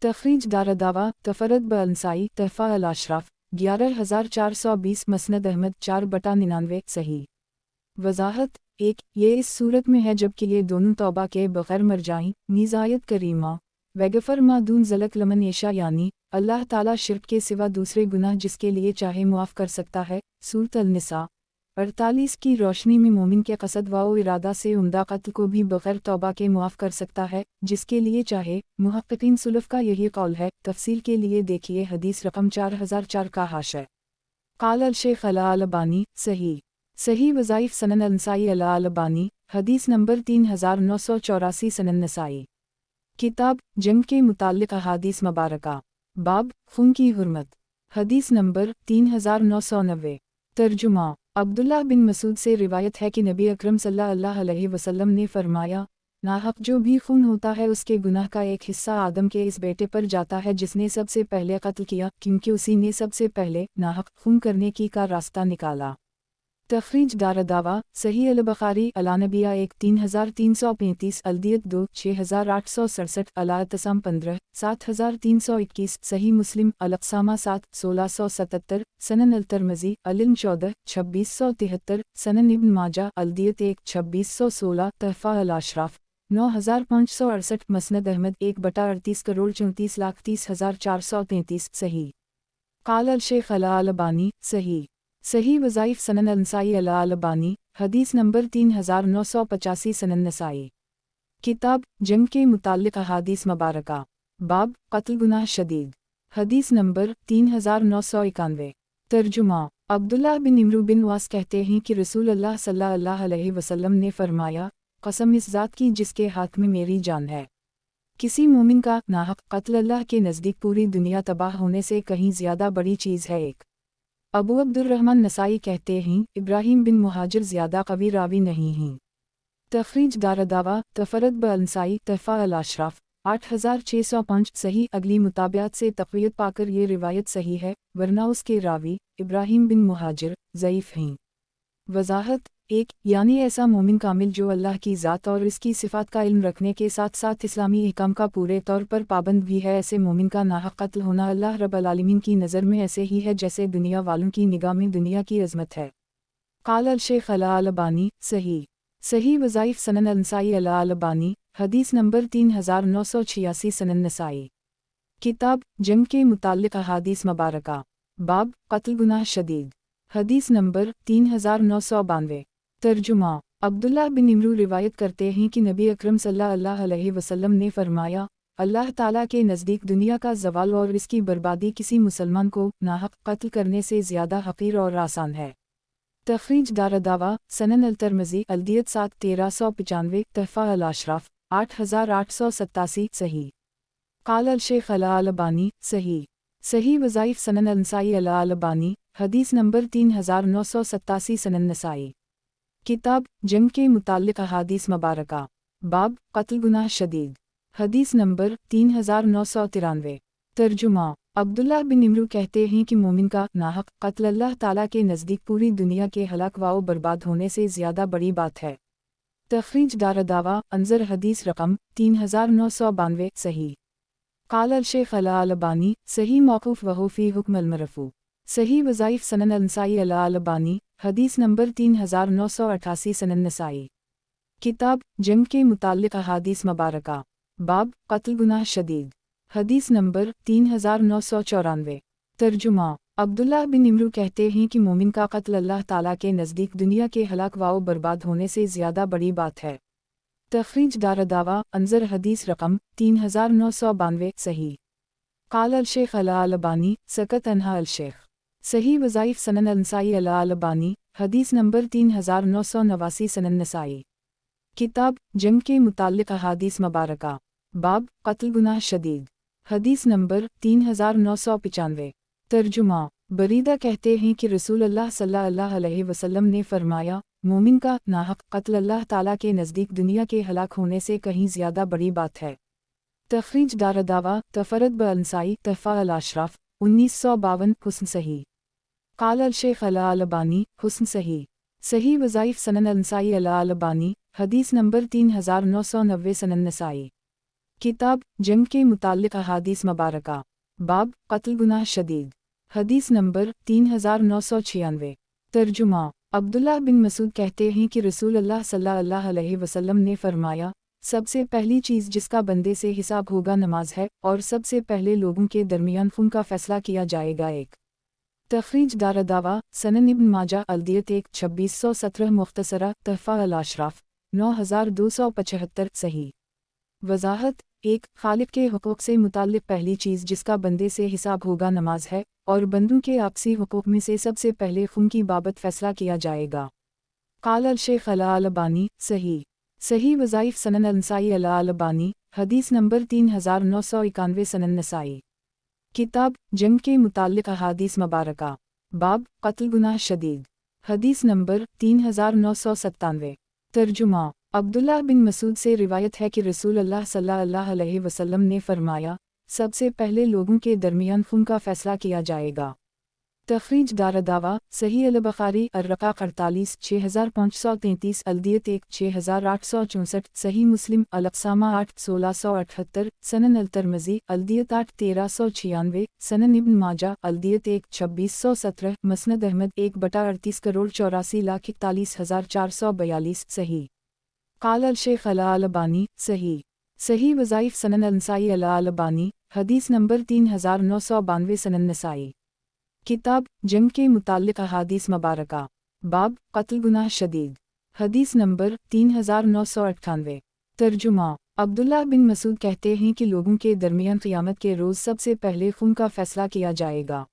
तखरीज दारदावा तफरद ब अंसाई तहफ़ा अल अशराफ 11420 मसनद अहमद 4/99 सही। वज़ाहत 1 ये इस सूरत में है जबकि ये दोनों तौबा के बग़ैर मर जाएं। नीज़ायत करीमा वगफ़र मादून ज़लक लमन येशा यानी अल्लाह ताला शिर्क के सिवा दूसरे गुनाह जिसके लिए चाहे मुआफ़ कर सकता है। सूरत अल-निसा 48 की रोशनी में मोमिन के क़सद व इरादा से उम्दा कत्ल को भी बग़ैर तौबा के मुआफ़ कर सकता है जिसके लिए चाहे। मुहक्किकीन सुलफ़ का यही कौल है। तफ़सील के लिए देखिए हदीस रकम 4004 का हाशिया। काल अल शेख अल अलबानी सही। सही वज़ाइफ सनन अनसाई अल अलबानी हदीस नंबर 3984 सनन नसाई। किताब जंग के मुताल्लिक़ अहादीस मुबारका बाब खून की हुर्मत हदीस नंबर 3990। तर्जुमा अब्दुल्लाह बिन मसूद से रिवायत है कि नबी अकरम सल्लल्लाहु अलैहि वसल्लम ने फरमाया, नाहक जो भी खून होता है उसके गुनाह का एक हिस्सा आदम के इस बेटे पर जाता है जिसने सबसे पहले कत्ल किया, क्योंकि उसी ने सबसे पहले नाहक खून करने की का रास्ता निकाला। तखरीज दारदावा सही अल बुखारी अलानबिया 1 3335 अलदियत 2 6867 अलातसम 15 7321 सही मुस्लिम अलक़सामा 7 1677 सनन अल तरमज़ी अलिल्म 14 2673 सनन इब्न माजा अलदियत 1 2616 तहफ़ा अल अशराफ 9568 मसनद अहमद 1/38 करोड़ 34,30,433 सही। काल अल शेख अल अलबानी सही। सही वज़ाइफ सनन अनसाई अल अलबानी हदीस नंबर 3985 सनन नसाई। किताब जंग के मुताल्लिक़ अहादीस मुबारका बाब कत्ल गुनाह शदीद हदीस नंबर 3991। तर्जुमा अब्दुल्लाह बिन इमरू बिन वास कहते हैं कि रसूलुल्लाह सल्लल्लाहु अलैहि वसल्लम ने फरमाया, कसम इस ज़ात की जिसके हाथ में मेरी जान है, किसी मोमिन का नाहक कत्ल अल्लाह के नज़दीक पूरी दुनिया तबाह होने से कहीं ज़्यादा बड़ी चीज़ है। एक अबू अब्दुर्रहमान नसाई कहते हैं, इब्राहीम बिन मुहाजिर ज़्यादा कवी रावी नहीं हैं। तखरीज दारदावा तफरद ब अंसाई तहफ़ा अल अशराफ 8605 सही। अगली मुताबियात से तक़वियत पाकर ये रिवायत सही है, वरना उसके रावी इब्राहीम बिन मुहाजिर ज़ईफ़ हैं। वज़ाहत 1 यानी ऐसा मोमिन कामिल जो अल्लाह की ज़ात और इसकी सिफ़ात का इल्म रखने के साथ साथ इस्लामी अहकाम का पूरे तौर पर पाबंद भी है। ऐसे मोमिन का नाहक कत्ल होना अल्लाह रब्बुल आलमीन की नज़र में ऐसे ही है जैसे दुनिया वालों की निगाह में दुनिया की अज़मत है। काल अल शेख अल अलबानी सही। सही वज़ाइफ सनन अनसाई अल अलबानी हदीस नंबर 3986 सनन नसाई। किताब जंग के मुताल्लिक़ अहादीस मुबारका बाब कत्ल गुनाह शदीद हदीस नंबर 3992। तर्जुमा अब्दुल्लाह बिन इमरू रिवायत करते हैं कि नबी अकरम सल्लल्लाहु अलैहि वसल्लम ने फरमाया, अल्लाह ताला के नज़दीक दुनिया का ज़वाल और इसकी बर्बादी किसी मुसलमान को नाहक कत्ल करने से ज़्यादा हक़ीर और आसान है। तखरीज दारदावा सनन अल तरमज़ी अलदियत 7 1395 तहफ़ा अल अशराफ 8887 सही। काल अल शेख अल अलबानी सही। सही वज़ाइफ सनन अनसाई अल अलबानी हदीस नंबर 3987 सनन नसाई। किताब जंग के मुताल्लिक़ अहादीस मुबारका बाब कत्ल गुनाह शदीद हदीस नंबर 3993। तर्जुमा अब्दुल्लाह बिन इमरू कहते हैं कि मोमिन का नाहक कत्ल अल्लाह ताला के नज़दीक पूरी दुनिया के हलाक व बर्बाद होने से ज़्यादा बड़ी बात है। तखरीज दारदावा अंजर हदीस रकम 3992 सही। काल अल शेख अल अलबानी सही मौक़ूफ़ वहु फ़ी हुक्म अल मरफ़ू सही वज़ाइफ सनन अनसाई अल अलबानी हदीस नंबर 3988 सनन नसाई। किताब जंग के मुताल्लिक़ अहादीस मुबारका बाब कत्ल गुनाह शदीद हदीस नंबर 3994। तर्जुमा अब्दुल्लाह बिन इमरू कहते हैं कि मोमिन का कत्ल अल्लाह ताला के नज़दीक दुनिया के हलाक व बर्बाद होने से ज़्यादा बड़ी बात है। तखरीज दारदावा अंजर हदीस रकम 3992 सही। قال الشيخ الألباني سكت عنها الشيخ صحیح وظائف سنن النسائی الألبانی حدیث نمبر 3989 سنن نسائی کتاب جنگ کے متعلق احادیث مبارکہ باب قتل گناہ شدید حدیث نمبر 3995 ترجمہ بریدہ کہتے ہیں کہ رسول اللہ صلی اللہ علیہ وسلم نے فرمایا مومن کا ناحق قتل اللہ تعالیٰ کے نزدیک دنیا کے ہلاک ہونے سے کہیں زیادہ بڑی بات ہے۔ تخریج دارالدعوہ تفرد بالنسائی تحفہ الاشراف 1952 حسن صحیح قال الشیخ الألبانی حسن صحیح صحیح وظائف سنن النسائی الألبانی حدیث نمبر 3990 سنن نسائی کتاب جنگ کے متعلق احادیث مبارکہ باب قتل گناہ شدید حدیث نمبر 3996 ترجمہ عبداللہ بن مسعود کہتے ہیں کہ رسول اللہ صلی اللہ علیہ وسلم نے فرمایا سب سے پہلی چیز جس کا بندے سے حساب ہوگا نماز ہے اور سب سے پہلے لوگوں کے درمیان خون کا فیصلہ کیا جائے گا۔ ایک تخریج دارالدعوہ سنن ابن ماجہ الدیت 2617 مختصرہ تحفہ الاشراف 9275 صحیح وضاحت ایک خالق کے حقوق سے متعلق پہلی چیز جس کا بندے سے حساب ہوگا نماز ہے اور بندوں کے آپسی حقوق میں سے سب سے پہلے خون کی بابت فیصلہ کیا جائے گا۔ قال الشیخ الألبانی صحیح وظائف سنن النسائی الألبانی حدیث نمبر 3991 سنن نسائی کتاب جنگ کے متعلق احادیث مبارکہ باب قتل گناہ شدید حدیث نمبر 3997 ترجمہ عبداللہ بن مسعود سے روایت ہے کہ رسول اللہ صلی اللہ علیہ وسلم نے فرمایا سب سے پہلے لوگوں کے درمیان خون کا فیصلہ کیا جائے گا۔ تخریج دارالدعوہ صحیح البخاری الرقاق 48 6533 الدیت 6864 صحیح مسلم الاقسامہ 8 1678 سنن الترمذی الدیت 8 1396 سنن ابن ماجہ الدیت 1 2617 مسند احمد 1/38 کروڑ 84,41,442 صحیح قال الشیخ الألبانی صحیح وظائف سنن النسائی الألبانی حدیث نمبر 3992 سنن نسائی کتاب جنگ کے متعلق احادیث مبارکہ باب قتل گناہ شدید حدیث نمبر 3998 ترجمہ عبداللہ بن مسعود کہتے ہیں کہ لوگوں کے درمیان قیامت کے روز سب سے پہلے خون کا فیصلہ کیا جائے گا۔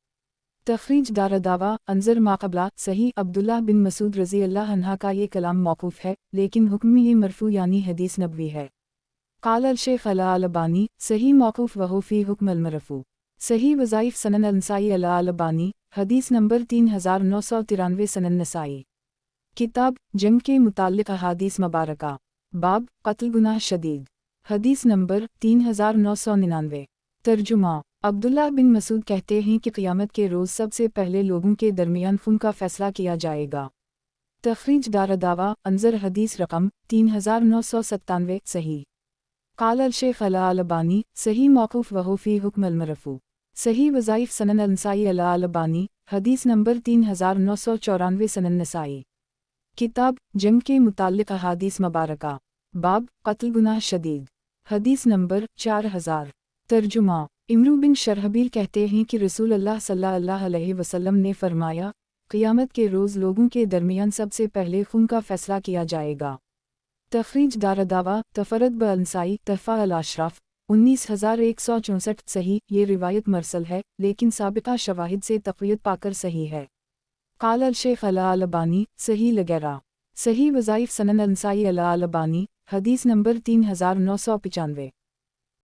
تخریج دارالدعوہ انظر ماقبلہ صحیح عبداللہ بن مسعود رضی اللہ عنہ کا یہ کلام موقوف ہے لیکن حکم یہ مرفوع یعنی حدیث نبوی ہے۔ قال الشیخ الألبانی صحیح موقوف وہو فی حکم المرفوع صحیح وظائف سنن النسائی الألبانی حدیث نمبر 3993 سنن نسائی کتاب جنگ کے متعلق احادیث مبارکہ باب قتل گناہ شدید حدیث نمبر 3999 ترجمہ عبداللہ بن مسعود کہتے ہیں کہ قیامت کے روز سب سے پہلے لوگوں کے درمیان خون کا فیصلہ کیا جائے گا۔ تخریج دارالدعوہ انظر حدیث رقم 3997 صحیح قال الشیخ الألبانی صحیح موقوف وہو فی حکم المرفوع صحیح وظائف سنن النسائی الألبانی حدیث نمبر 3994 سنن نسائی کتاب جنگ کے متعلق احادیث مبارکہ باب قتل گناہ شدید حدیث نمبر 4000 ترجمہ عمرو بن شرحبیل کہتے ہیں کہ رسول اللہ صلی اللہ علیہ وسلم نے فرمایا قیامت کے روز لوگوں کے درمیان سب سے پہلے خون کا فیصلہ کیا جائے گا۔ تخریج دارالدعوہ تفرد بالنسائی تحفہ الاشراف 19164 صحیح یہ روایت مرسل ہے لیکن سابقہ شواہد سے تقویت پا کر صحیح ہے۔ قال الشیخ الألبانی صحیح لغیرہ صحیح وظائف سنن النسائی الألبانی حدیث نمبر 3995